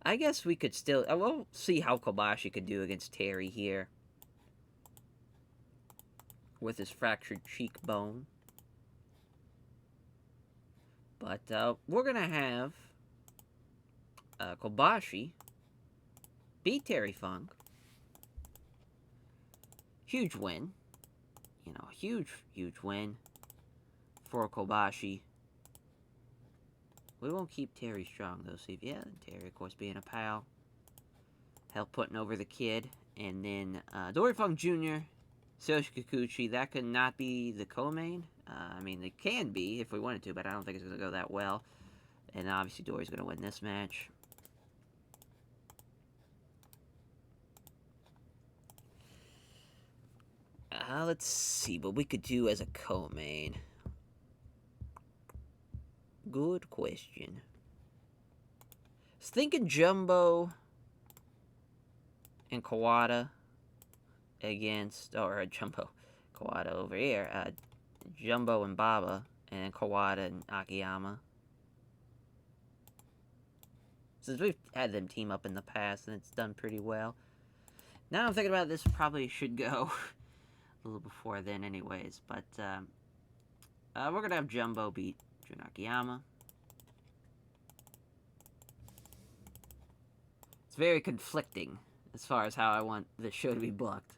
I guess we could still. We'll see how Kobashi could do against Terry here with his fractured cheekbone. But we're going to have Kobashi beat Terry Funk. Huge win. Huge win for Kobashi. We won't keep Terry strong, though, Steve. Yeah, Terry, of course, being a pal. Help putting over the kid. And then Dory Funk Jr. Soshi Kikuchi, that could not be the co-main. I mean, it can be if we wanted to, but I don't think it's going to go that well. And obviously, Dory's going to win this match. Let's see what we could do as a co-main. Good question. I was thinking Jumbo and Kawada against, or Jumbo, Kawada over here. Jumbo and Baba, and Kawada and Nakayama. Since we've had them team up in the past and it's done pretty well. Now I'm thinking about this, probably should go a little before then anyways, but we're going to have Jumbo beat Jun Nakayama. It's very conflicting as far as how I want the show to be booked.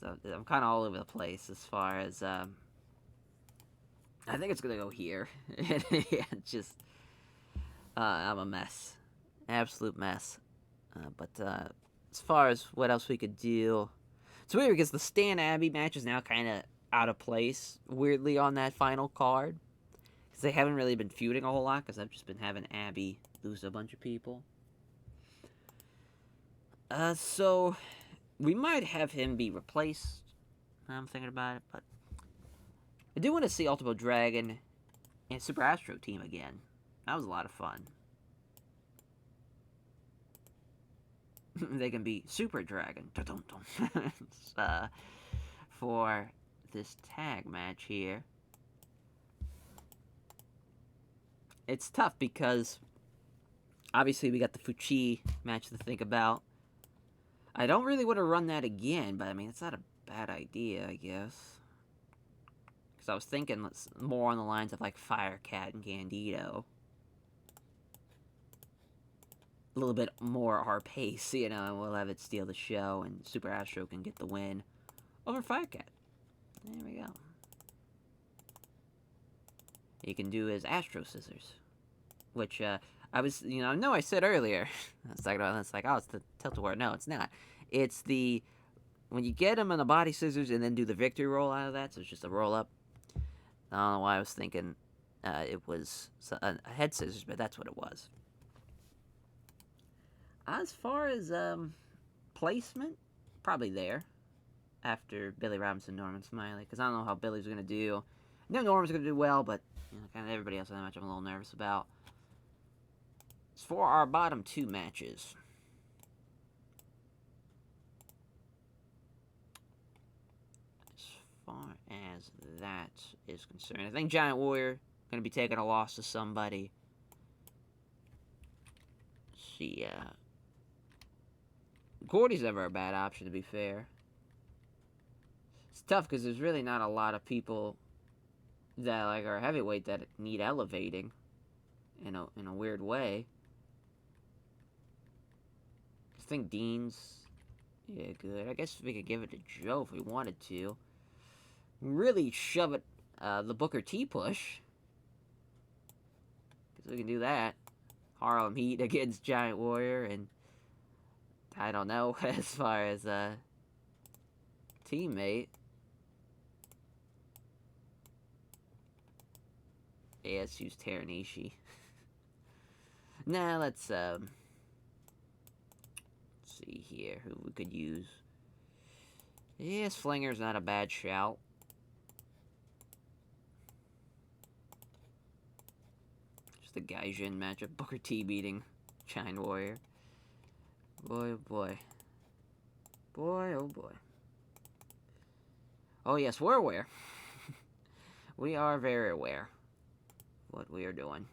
So I'm kind of all over the place as far as, I think it's going to go here. It's just, I'm a mess. Absolute mess. But as far as what else we could do, it's weird because the Stan Abbey match is now kind of out of place, weirdly, on that final card. Because they haven't really been feuding a whole lot, because I've just been having Abby lose a bunch of people. So we might have him be replaced. I'm thinking about it, but I do want to see Ultimo Dragon and Super Astro team again. That was a lot of fun. They can be Super Dragon for this tag match here. It's tough because obviously we got the Fuchi match to think about. I don't really want to run that again, but I mean, it's not a bad idea, I guess. Because I was thinking more on the lines of like Firecat and Candido. A little bit more our pace, you know, and we'll have it steal the show, and Super Astro can get the win over Firecat. There we go. He can do his Astro Scissors, which, I was, you know, I know I said earlier, I was talking about, it's like, oh, it's the tilt-a-whirl. No, it's not. It's the, when you get him in the body scissors and then do the victory roll out of that, so it's just a roll-up. I don't know why I was thinking it was a head scissors, but that's what it was. As far as placement, probably there after Billy Robinson, Norman Smiley, because I don't know how Billy's going to do. I know Norman's going to do well, but you know, kind of everybody else in that match I'm a little nervous about. As for our bottom two matches, as far as that is concerned, I think Giant Warrior going to be taking a loss to somebody. Let's see, Gordy's never a bad option, to be fair. It's tough because there's really not a lot of people that like are heavyweight that need elevating in a weird way. I think Dean's good. I guess we could give it to Joe if we wanted to. Really shove it the Booker T push, because we can do that. Harlem Heat against Giant Warrior, and I don't know as far as teammate. Yeah, let's use Teranishi. Nah, let's see here who we could use. Yeah, Slinger's not a bad shout. Just the Gaijin matchup. Booker T beating Giant Warrior. Boy, oh boy. Boy, oh boy. Oh yes, we're aware. We are very aware what we are doing.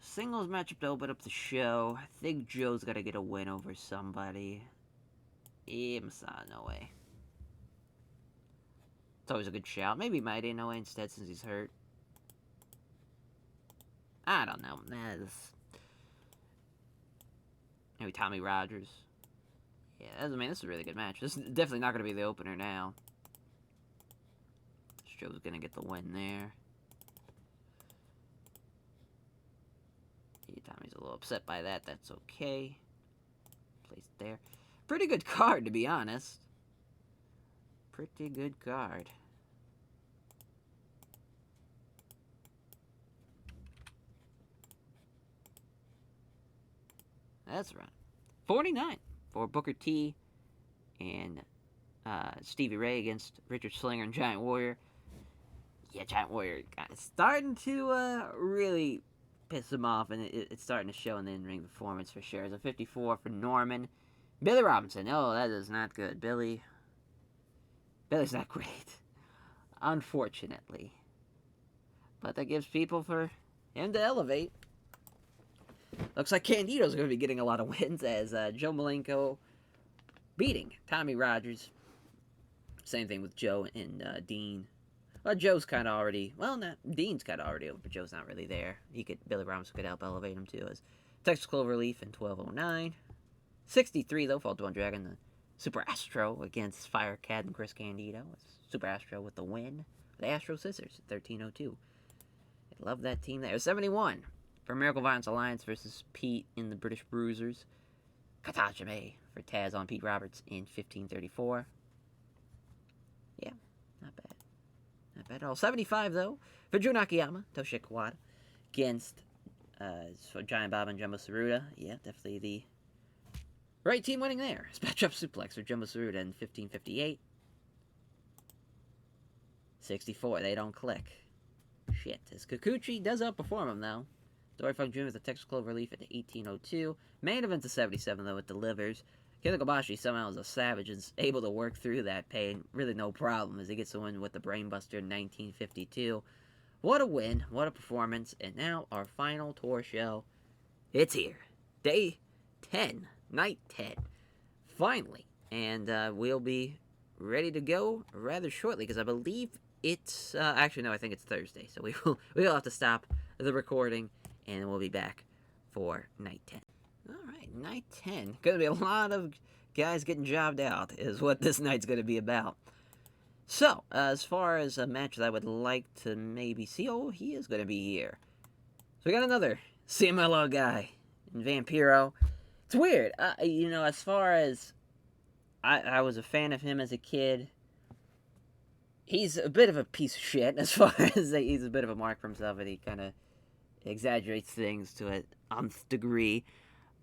Singles matchup to open up the show. I think Joe's got to get a win over somebody. Masada, no way. It's always a good shout. Maybe Mighty no way instead since he's hurt. I don't know. Maybe Tommy Rogers. Yeah, I mean, this is a really good match. This is definitely not going to be the opener now. Joe's going to get the win there. Yeah, Tommy's a little upset by that. That's okay. Place it there. pretty good card, to be honest. Pretty good card. That's right. 49 for Booker T and Stevie Ray against Richard Slinger and Giant Warrior. Yeah, Giant Warrior starting to really piss him off, and it's starting to show in the in-ring performance for sure. It's a 54 for Norman. Billy Robinson. Oh, that is not good. Billy's not great, unfortunately. But that gives people for him to elevate. Looks like Candido's going to be getting a lot of wins as Joe Malenko beating Tommy Rogers. Same thing with Joe and Dean. Well, Joe's kind of already... Well, not Dean's kind of already over, but Joe's not really there. Billy Robinson could help elevate him, too, as Texas Cloverleaf in 1209. 63, though, for Duan Dragon, the Super Astro against Firecat and Chris Candido. Super Astro with the win. The Astro Sisters at 1302. I love that team there. 71 for Miracle Violence Alliance versus Pete in the British Bruisers. Katajime for Taz on Pete Roberts in 1534. Yeah, not bad. Not bad at all. 75, though, for Drew Nakayama, Toshiya Kawada, against Giant Bob and Jumbo Tsuruta. Yeah, definitely the right team winning there. Spot Drop Suplex for Jumbo Tsuruta in 1558. 64, they don't click. Shit. As Kikuchi does outperform him, though. Dory Funk Jr. with the Texas Cloverleaf at 1802. Main event to 77, though, it delivers. Kenta Kobashi somehow is a savage and is able to work through that pain. Really no problem as he gets the win with the Brainbuster in 1952. What a win. What a performance. And now our final tour show. It's here. Day 10. Night 10. Finally. And we'll be ready to go rather shortly because I believe it's... actually, no, I think it's Thursday. So we'll have to stop the recording and we'll be back for Night 10. Alright, Night 10. Gonna be a lot of guys getting jobbed out, is what this night's gonna be about. So, as far as a match that I would like to maybe see, oh, he is gonna be here. So we got another CMLL guy in Vampiro. It's weird, as far as I was a fan of him as a kid, he's a bit of a piece of shit as far as he's a bit of a mark for himself, and he kind of exaggerates things to an nth degree.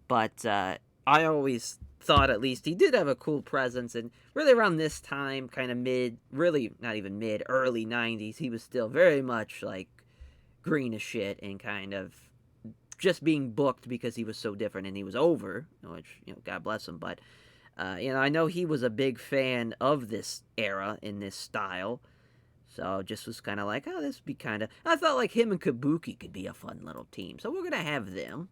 But I always thought, at least, he did have a cool presence. And really around this time, kind of really not even early 90s, he was still very much, like, green as shit and kind of just being booked because he was so different and he was over, which, God bless him. But, I know he was a big fan of this era in this style. So just was kind of like, oh, this would be kind of... I thought, like, him and Kabuki could be a fun little team. So we're going to have them.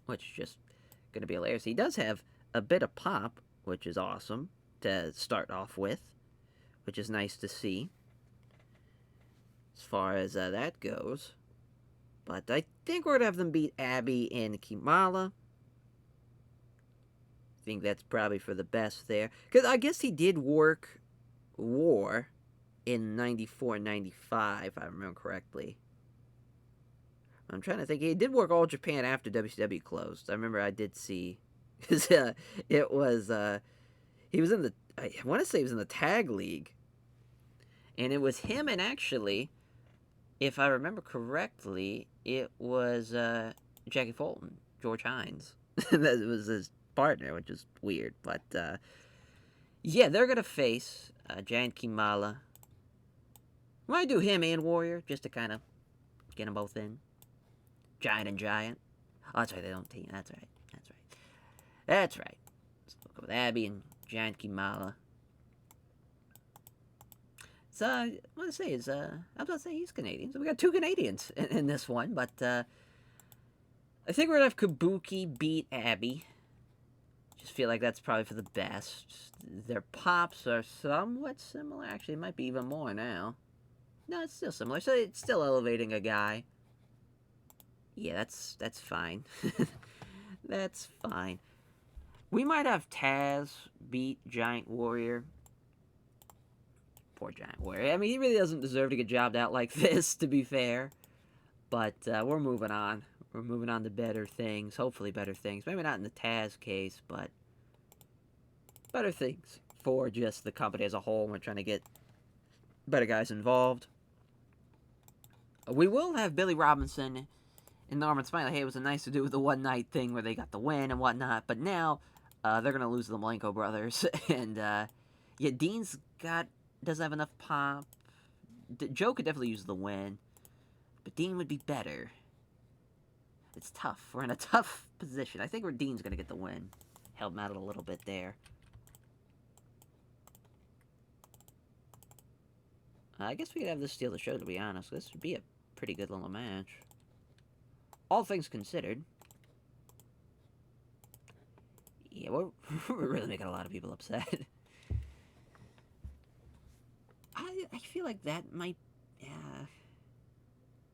Which is just going to be hilarious. He does have a bit of pop, which is awesome to start off with, which is nice to see as far as that goes. But I think we're going to have them beat Abby and Kimala. I think that's probably for the best there. Because I guess he did work War in 94, 95, if I remember correctly. I'm trying to think. He did work All Japan after WCW closed. I remember I did see, because it was, he was in the, I want to say he was in the Tag League. And it was him, and actually, if I remember correctly, it was Jackie Fulton, George Hines. That was his partner, which is weird. But, yeah, they're going to face Giant Kimala. Might do him and Warrior, just to kind of get them both in. Giant and Giant. Oh, that's right, they don't team. That's right. Let's look with Abby and Giant Kimala. So, I want to say, I was about to say he's Canadian. So we got two Canadians in this one, but I think we're going to have Kabuki beat Abby. Just feel like that's probably for the best. Their pops are somewhat similar. Actually, it might be even more now. No, it's still similar. So it's still elevating a guy. Yeah, that's fine. That's fine. We might have Taz beat Giant Warrior. Poor Giant Warrior. I mean, he really doesn't deserve to get jobbed out like this, to be fair. But we're moving on. we're moving on to better things. Hopefully better things. Maybe not in the Taz case, but better things for just the company as a whole. We're trying to get better guys involved. We will have Billy Robinson and Norman Smiley. Hey, it was nice to do with the one night thing where they got the win and whatnot, but now they're gonna lose the Malenko brothers, and yeah, Dean's doesn't have enough pop. Joe could definitely use the win, but Dean would be better. It's tough. We're in a tough position. I think Dean's gonna get the win. Held him out a little bit there. I guess we could have this steal the show, to be honest. This would be a pretty good little match. All things considered. Yeah, we're really making a lot of people upset. I feel like that might...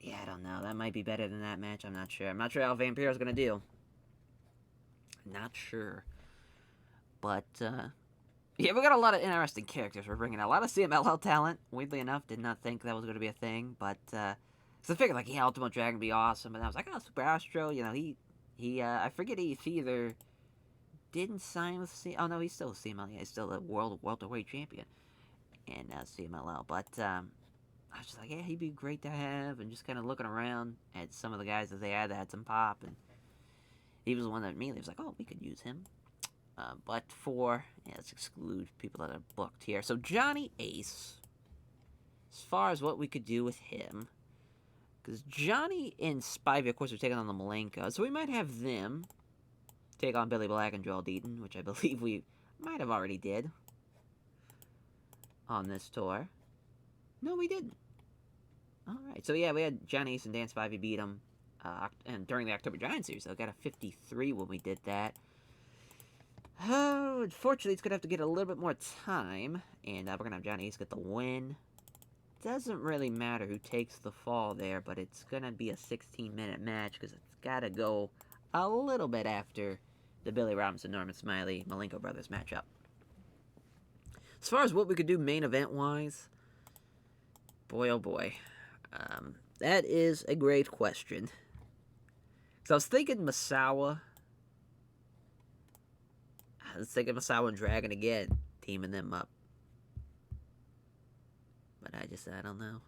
Yeah, I don't know. That might be better than that match. I'm not sure. I'm not sure how Vampiro's going to do. Not sure. But, yeah, we got a lot of interesting characters we're bringing out. A lot of CMLL talent. Weirdly enough, did not think that was going to be a thing. But, so I figured, like, yeah, Ultimate Dragon would be awesome. And I was like, oh, Super Astro, you know, he I forget if he either didn't sign with oh, no, he's still a CMLL. Yeah, he's still a world welterweight champion in CMLL. But, I was just like, yeah, he'd be great to have. And just kind of looking around at some of the guys that they had that had some pop. And he was the one that immediately was like, oh, we could use him. But let's exclude people that are booked here. So Johnny Ace, as far as what we could do with him, because Johnny and Spivey, of course, are taking on the Malenko, so we might have them take on Billy Black and Joel Deaton, which I believe we might have already did on this tour. No, we didn't. Alright, so yeah, we had Johnny Ace and Dan Spivey beat him and during the October Giant Series, so I got a 53 when we did that. Oh, unfortunately, it's going to have to get a little bit more time, and we're going to have Johnny Ace get the win. Doesn't really matter who takes the fall there, but it's going to be a 16-minute match, because it's got to go a little bit after the Billy Robinson, Norman Smiley, Malenko Brothers matchup. As far as what we could do main event-wise, boy, oh boy, that is a great question. So I was thinking Misawa. I was thinking Misawa and Dragon again, teaming them up. But I don't know.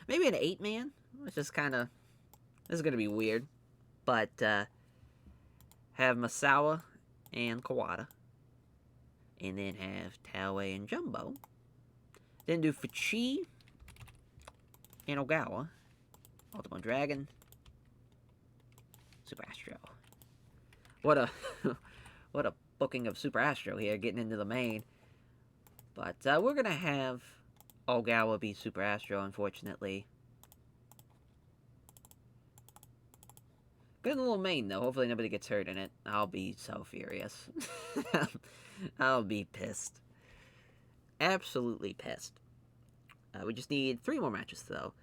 Maybe an 8-man? It's just kind of... This is going to be weird. But, have Misawa and Kawada. And then have Taue and Jumbo. Then do Fuchi and Ogawa. Ultimate Dragon. Super Astro. What a... what a booking of Super Astro here, getting into the main. But we're going to have Ogawa be Super Astro, unfortunately. Good little main, though. Hopefully nobody gets hurt in it. I'll be so furious. I'll be pissed. Absolutely pissed. We just need 3 more matches, though.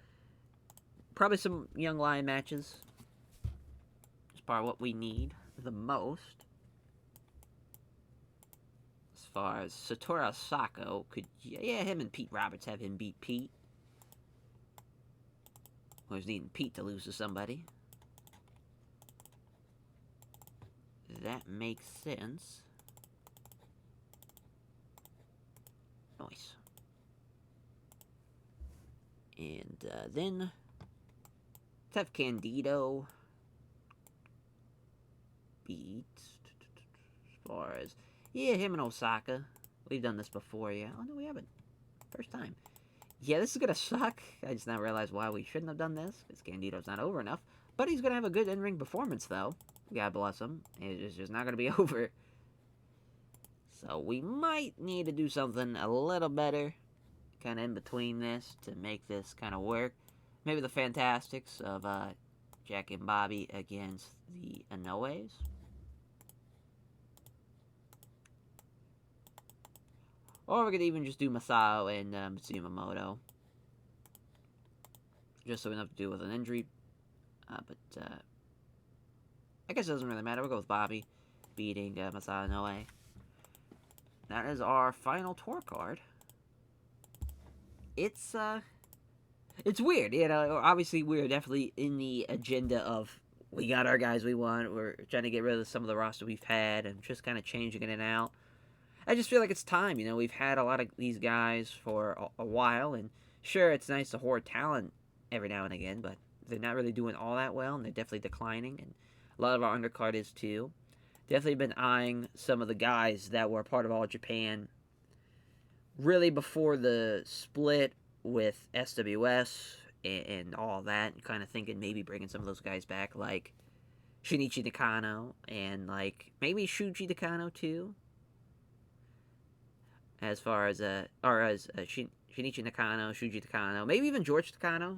Probably some Young Lion matches. As far as what we need the most. As far as Satoru Sako could... Yeah, him and Pete Roberts have him beat Pete. Who's needing Pete to lose to somebody. That makes sense. Nice. And then... let's have Candido beat... as far as... yeah, him and Osaka. We've done this before, yeah. Oh, no, we haven't. First time. Yeah, this is gonna suck. I just now realized why we shouldn't have done this, because Candido's not over enough. But he's gonna have a good in-ring performance, though. God bless him. It's just not gonna be over. So we might need to do something a little better, kind of in between this, to make this kind of work. Maybe the Fantastics of Jack and Bobby against the Inoues. Or we could even just do Masao and Mitsuya Momoto. Just so we don't have to deal with an injury. But I guess it doesn't really matter. We'll go with Bobby beating Masao Inoue. That is our final tour card. It's weird, you know. Obviously, we're definitely in the agenda of we got our guys we want. We're trying to get rid of some of the roster we've had and just kind of changing it in and out. I just feel like it's time. We've had a lot of these guys for a while, and sure, it's nice to hoard talent every now and again, but they're not really doing all that well, and they're definitely declining, and a lot of our undercard is too. Definitely been eyeing some of the guys that were part of All Japan really before the split with SWS and all that, kind of thinking maybe bringing some of those guys back, like Shinichi Nakano and like maybe Shuji Nakano too. As far as Shinichi Nakano, Shuji Nakano, maybe even George Nakano,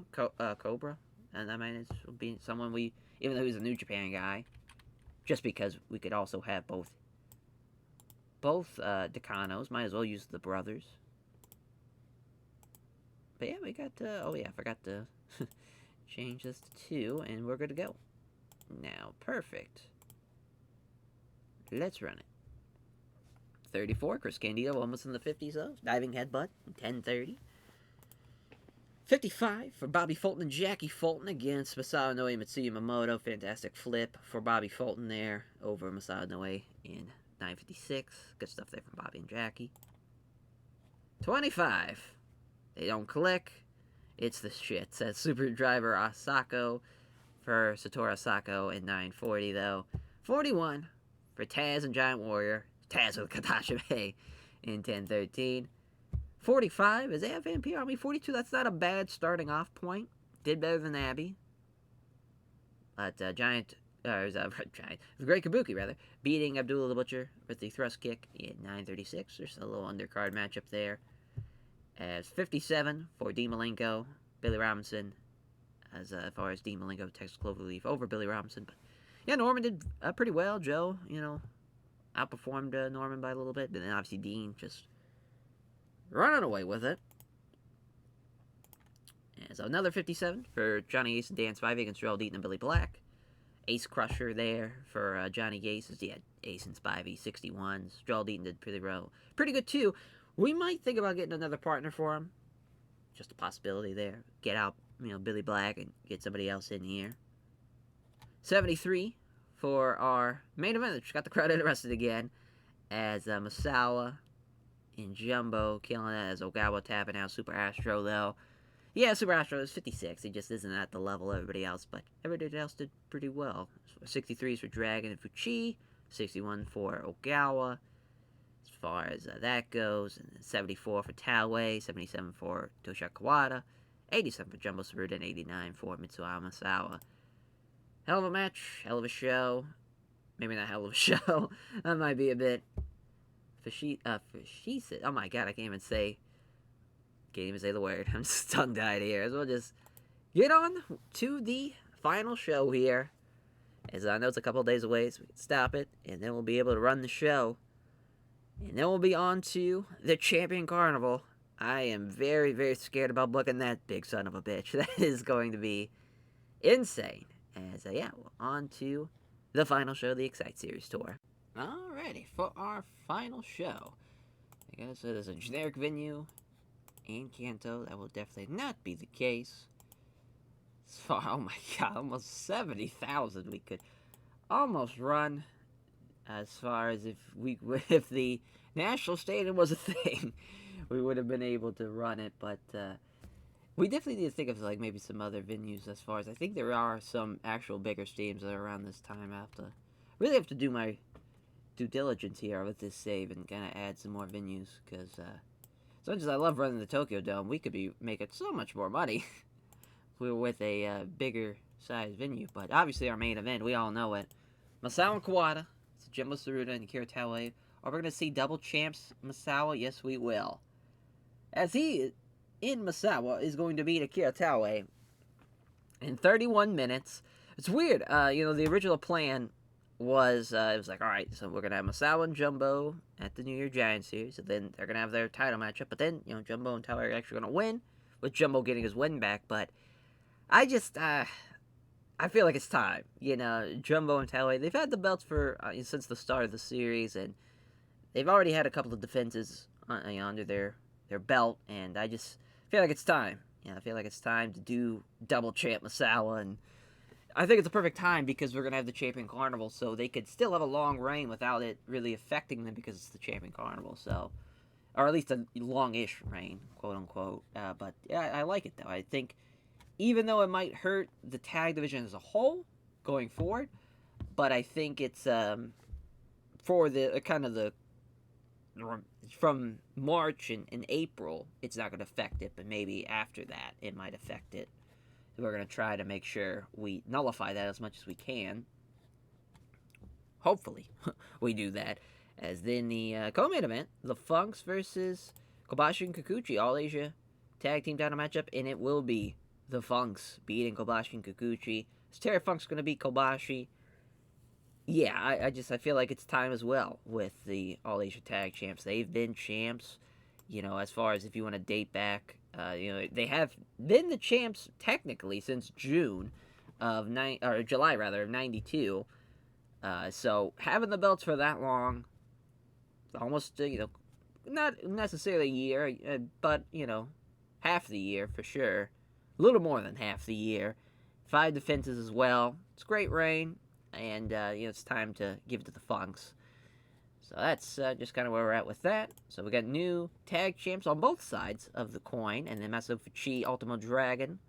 Cobra, and that might be someone we, even though he's a New Japan guy, just because we could also have both Nakanos. Might as well use the brothers. But yeah, we got, oh yeah, I forgot to change this to 2, and we're good to go. Now, perfect. Let's run it. 34, Chris Candido, almost in the 50s though. Diving headbutt, 10:30. 55 for Bobby Fulton and Jackie Fulton against Masato Noe and Mitsuya Yamamoto. Fantastic flip for Bobby Fulton there over Masato Noe in 9:56. Good stuff there from Bobby and Jackie. 25. They don't click. It's the shit. Says Super Driver Asako for Satoru Asako in 9:40 though. 41 for Taz and Giant Warrior. Taz with Katashime in 10:13. 45 is Vampire Army. 42, that's not a bad starting off point. Did better than Abby. But Giant, Great Kabuki rather, beating Abdullah the Butcher with the thrust kick in 9:36. There's a little undercard matchup there. As 57 for Dean Malenko, Billy Robinson, as far as Dean Malenko Texas Cloverleaf over Billy Robinson. But yeah, Norman did pretty well. Joe, outperformed Norman by a little bit, but then obviously Dean just running away with it. And so another 57 for Johnny Ace and Dan Spivey against Joel Deaton and Billy Black. Ace Crusher there for Johnny Ace. Yeah, Ace and Spivey, 61s. Joel Deaton did pretty good too. We might think about getting another partner for him. Just a possibility there. Get out, Billy Black and get somebody else in here. 73 for our main event, which got the crowd interested again, as Masawa and Jumbo killing it, as Ogawa tapping out Super Astro, though. Yeah, Super Astro is 56. He just isn't at the level of everybody else, but everybody else did pretty well. 63 is for Dragon and Fuchi, 61 for Ogawa, as far as that goes, and 74 for Taue, 77 for Tosha Kawada, 87 for Jumbo Tsuruta, and 89 for Mitsuya Masawa. Hell of a match, hell of a show. Maybe not hell of a show. That might be a bit facetious. Oh my god, I can't even say the word. I'm just tongue-tied here. So we'll just get on to the final show here. As I know it's a couple days away, so we can stop it, and then we'll be able to run the show. And then we'll be on to the Champion Carnival. I am very, very scared about booking that big son of a bitch. That is going to be insane. As, on to the final show of the Excite Series Tour. Alrighty, for our final show. I guess it is a generic venue in Kanto. That will definitely not be the case. Oh my god, almost 70,000 we could almost run. As far as if the National Stadium was a thing, we would have been able to run it, but we definitely need to think of maybe some other venues. As far as I think there are some actual bigger stadiums that are around this time. I really have to do my due diligence here with this save and kind of add some more venues, because as much as I love running the Tokyo Dome, we could be making so much more money if we were with a bigger size venue. But obviously our main event, we all know it. Masawa and Kawada, Jumbo Tsuruta and Akira Taue. Are we going to see double champs Masawa? Yes, we will. As he, in Masawa, is going to beat Akira Taue in 31 minutes. It's weird. The original plan was, it was like, alright, so we're going to have Masawa and Jumbo at the New Year Giant Series, and then they're going to have their title matchup, but then, Jumbo and Taue are actually going to win, with Jumbo getting his win back, but I just, I feel like it's time. Jumbo and Taue, they've had the belts for since the start of the series, and they've already had a couple of defenses under their belt, and I just feel like it's time. I feel like it's time to do double champ Masawa, and I think it's a perfect time because we're going to have the Champion Carnival, so they could still have a long reign without it really affecting them because it's the Champion Carnival, so... Or at least a long-ish reign, quote-unquote. But, yeah, I like it, though. I think, even though it might hurt the tag division as a whole going forward, but I think it's, for the, kind of the... From March and April, it's not going to affect it, but maybe after that, it might affect it. We're going to try to make sure we nullify that as much as we can. Hopefully, we do that. As then the co-main event, the Funks versus Kobashi and Kikuchi, All Asia Tag Team Title matchup, and it will be the Funks beating Kobashi and Kikuchi. Is Terry Funk's going to beat Kobashi? Yeah, I feel like it's time as well with the All Asia Tag Champs. They've been champs, as far as if you want to date back. They have been the champs technically since July rather of '92. So having the belts for that long, almost not necessarily a year, but half the year for sure, a little more than half the year. 5 defenses as well. It's a great reign, and it's time to give it to the Funks. So that's just kind of where we're at with that. So we got new tag champs on both sides of the coin. And then Masato Fuchi, Ultimo Dragon,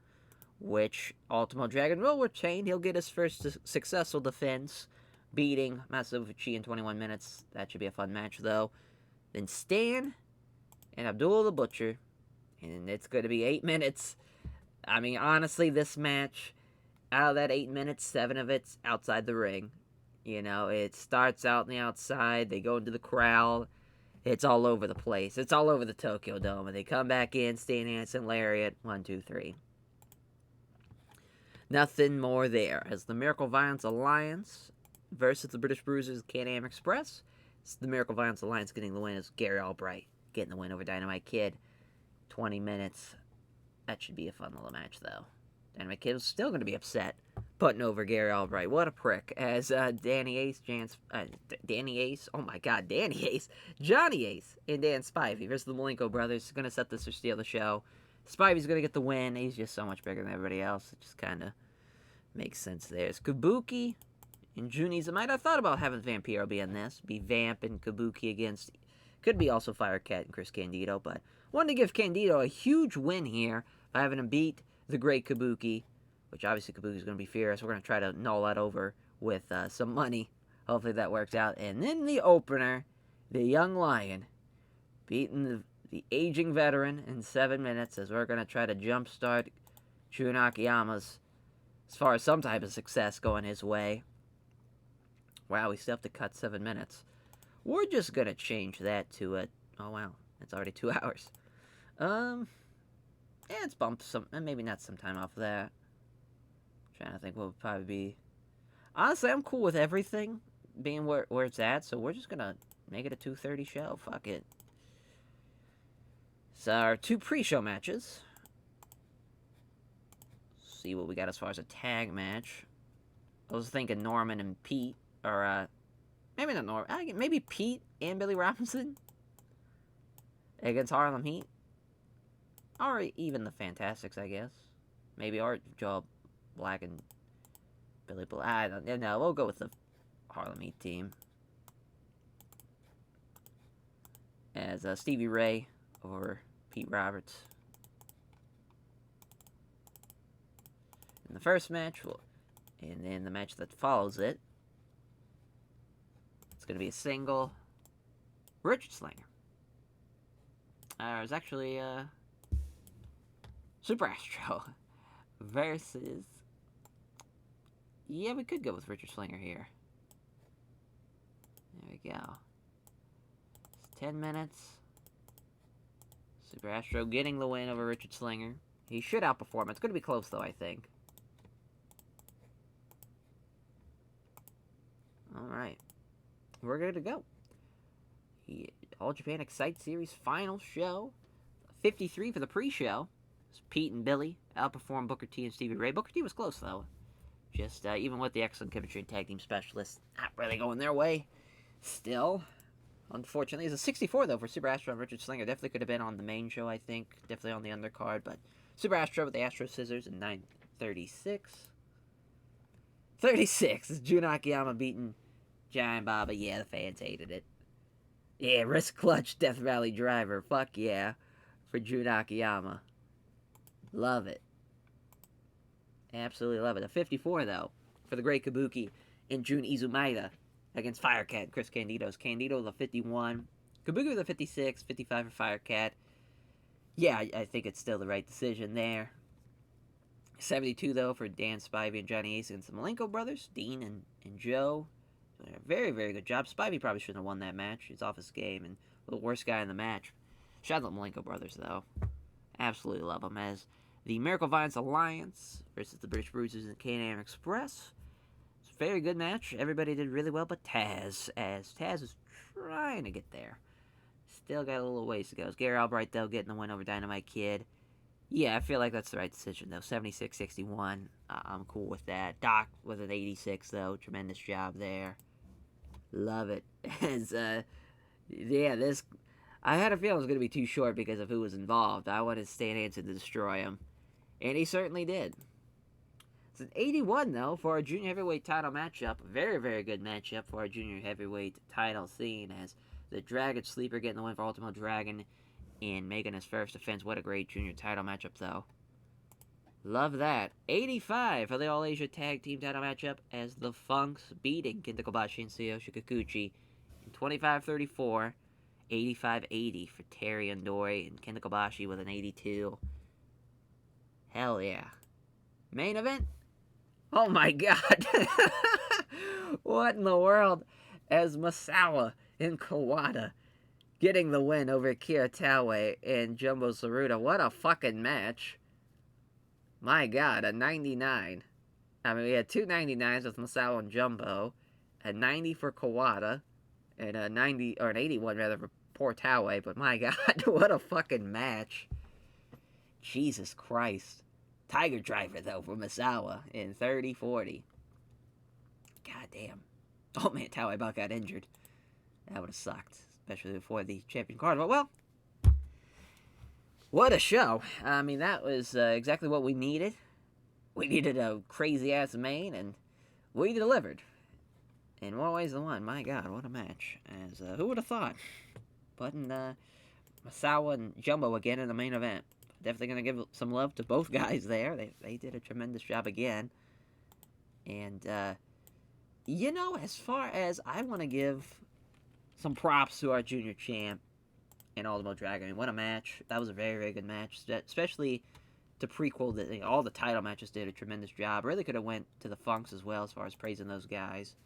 which Ultimo Dragon will retain. He'll get his first successful defense, beating Masato Fuchi in 21 minutes. That should be a fun match, though. Then Stan and Abdullah the Butcher. And it's going to be 8 minutes. I mean, honestly, this match, out of that 8 minutes, 7 of it's outside the ring. It starts out on the outside, they go into the crowd, it's all over the place. It's all over the Tokyo Dome, and they come back in, Stan Hanson, Lariat, 1, 2, 3. Nothing more there. As the Miracle Violence Alliance versus the British Bruisers Can-Am Express, it's the Miracle Violence Alliance getting the win as Gary Albright getting the win over Dynamite Kid. 20 minutes. That should be a fun little match, though. Dynamite Kid was still going to be upset putting over Gary Albright. What a prick. As Johnny Ace, and Dan Spivey versus the Malenko brothers. Going to set this or steal the show. Spivey's going to get the win. He's just so much bigger than everybody else. It just kind of makes sense there. It's Kabuki and Juni's. I might have thought about having Vampiro be in this. Be Vamp and Kabuki against... Could be also Firecat and Chris Candido, but wanted to give Candido a huge win here by having him beat the great Kabuki, which obviously Kabuki's going to be fierce. We're going to try to null that over with some money. Hopefully that works out. And then the opener, the Young Lion, beating the aging veteran in 7 minutes, as we're going to try to jumpstart Shu Nakayama's, as far as some type of success going his way. Wow, we still have to cut 7 minutes. We're just going to change that to a... Oh, wow. It's already 2 hours. Yeah, it's bumped some... Maybe not some time off of that. Trying to think what would probably be... Honestly, I'm cool with everything being where it's at, so we're just going to make it a 2:30 show. Fuck it. So, our 2 pre-show matches. See what we got as far as a tag match. I was thinking Norman and Pete, or, maybe not Norman. Maybe Pete and Billy Robinson against Harlem Heat. Or even the Fantastics, I guess. Maybe Art Joe Black and Billy Black. I don't know. We'll go with the Harlem Heat team. As Stevie Ray over Pete Roberts. In the first match, and then the match that follows it, it's going to be a single. Richard Slinger. It was actually Super Astro versus... Yeah, we could go with Richard Slinger here. There we go. It's 10 minutes. Super Astro getting the win over Richard Slinger. He should outperform. It's going to be close, though, I think. Alright. We're good to go. The All Japan Excite Series final show. 53 for the pre-show. Pete and Billy outperformed Booker T and Stevie Ray. Booker T was close, though. Just, even with the excellent chemistry and tag team specialists, not really going their way. Still, unfortunately, it's a 64, though, for Super Astro and Richard Slinger. Definitely could have been on the main show, I think. Definitely on the undercard, but Super Astro with the Astro Scissors in 9:36. 36 is Jun Akiyama beating Giant Baba. Yeah, the fans hated it. Yeah, wrist clutch Death Valley driver. Fuck yeah. For Jun Akiyama. Love it. Absolutely love it. A 54, though, for the Great Kabuki in Jun Izumaida against Firecat, Chris Candido's. Candido with a 51. Kabuki with a 56, 55 for Firecat. Yeah, I think it's still the right decision there. 72, though, for Dan Spivey and Johnny Ace against the Malenko brothers, Dean and Joe. Doing a very, very good job. Spivey probably shouldn't have won that match. He's off his game and the worst guy in the match. Shout out to the Malenko brothers, though. Absolutely love them. As the Miracle Violence Alliance versus the British Bruisers and Can-Am Express. It's a very good match. Everybody did really well, but Taz is trying to get there. Still got a little ways to go. It's Gary Albright, though, getting the win over Dynamite Kid. Yeah, I feel like that's the right decision, though. 76-61. I'm cool with that. Doc with an 86, though. Tremendous job there. Love it. As, this... I had a feeling it was going to be too short because of who was involved. I wanted Stan Hanson to destroy him. And he certainly did. It's an 81, though, for our junior heavyweight title matchup. Very, very good matchup for our junior heavyweight title scene, as the Dragon Sleeper getting the win for Ultimo Dragon and making his first defense. What a great junior title matchup, though. Love that. 85 for the All-Asia Tag Team title matchup, as the Funks beating Kenta Kobashi and Tsuyoshi Kikuchi in 25-34. 85-80 for Terry Andori and Kenta Kobashi with an 82. Hell yeah. Main event? Oh my god. What in the world? As Masawa and Kawada getting the win over Kira Taue and Jumbo Tsuruta. What a fucking match. My god, a 99. I mean, we had two 99s with Masawa and Jumbo. A 90 for Kawada. And a 90, or an 81 rather, for poor Taue. But my god, what a fucking match. Jesus Christ. Tiger Driver, though, for Masawa in 30-40. God damn. Oh man, Taue about got injured. That would have sucked. Especially before the Champion Carnival. Well, what a show. I mean, that was exactly what we needed. We needed a crazy-ass main, and we delivered. In more ways than one. My god, what a match. As who would have thought? Putting Masawa and Jumbo again in the main event. Definitely going to give some love to both guys there. They did a tremendous job again. And, as far as I want to give some props to our junior champ and Ultimo Dragon. I mean, what a match. That was a very, very good match. Especially to prequel, all the title matches did a tremendous job. Really could have went to the Funks as well as far as praising those guys.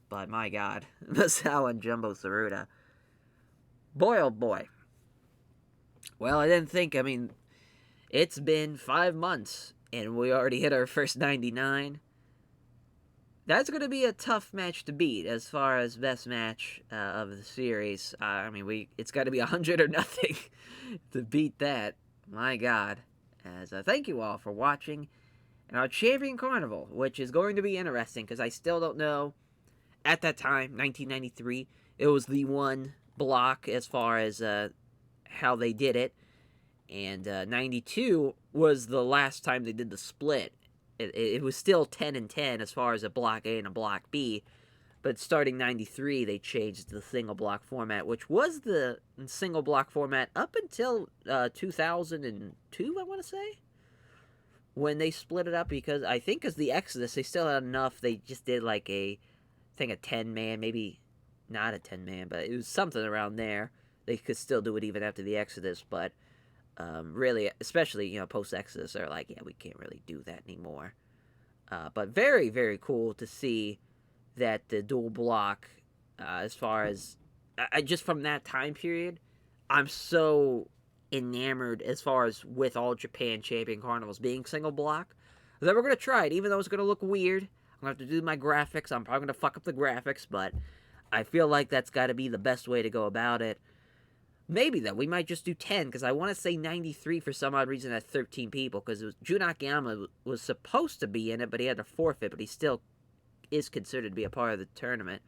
But my god, Masawa and Jumbo Tsuruta. Boy, oh boy. Well, I didn't think, it's been 5 months, and we already hit our first 99. That's going to be a tough match to beat as far as best match of the series. It's got to be 100 or nothing to beat that. My god. As thank you all for watching. And our Champion Carnival, which is going to be interesting, because I still don't know. At that time, 1993, it was the one block as far as how they did it. And 92 was the last time they did the split. It was still 10 and 10 as far as a Block A and a Block B. But starting 93, they changed the single block format, which was the single block format up until 2002, I want to say. When they split it up, because I think as the Exodus, they still had enough. They just did like a 10-man, maybe not a 10-man, but it was something around there. They could still do it even after the Exodus, but really, especially, post-Exodus, they're like, yeah, we can't really do that anymore. But very, very cool to see that the dual block, as far as, just from that time period, I'm so enamored as far as with All Japan Champion Carnivals being single block, that we're going to try it, even though it's going to look weird. I'm going to have to do my graphics. I'm probably going to fuck up the graphics, but I feel like that's got to be the best way to go about it. Maybe, though, we might just do 10, because I want to say 93 for some odd reason at 13 people, because Jun Akiyama was supposed to be in it, but he had to forfeit, but he still is considered to be a part of the tournament,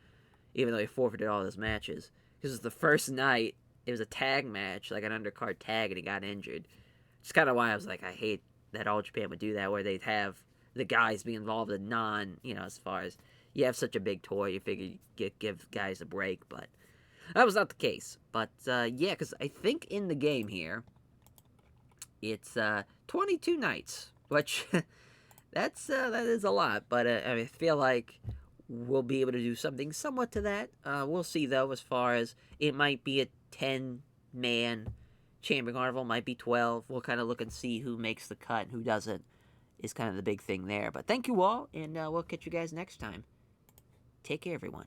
even though he forfeited all his matches. Because it was the first night, it was a tag match, like an undercard tag, and he got injured. It's kind of why I was like, I hate that All Japan would do that, where they'd have the guys be involved in as far as you have such a big tour, you figure you give guys a break, but that was not the case. But yeah, because I think in the game here, it's 22 nights, which that is a lot. But I feel like we'll be able to do something somewhat to that. We'll see though, as far as it might be a 10-man champion carnival, might be 12. We'll kind of look and see who makes the cut and who doesn't. Is kind of the big thing there. But thank you all, and we'll catch you guys next time. Take care, everyone.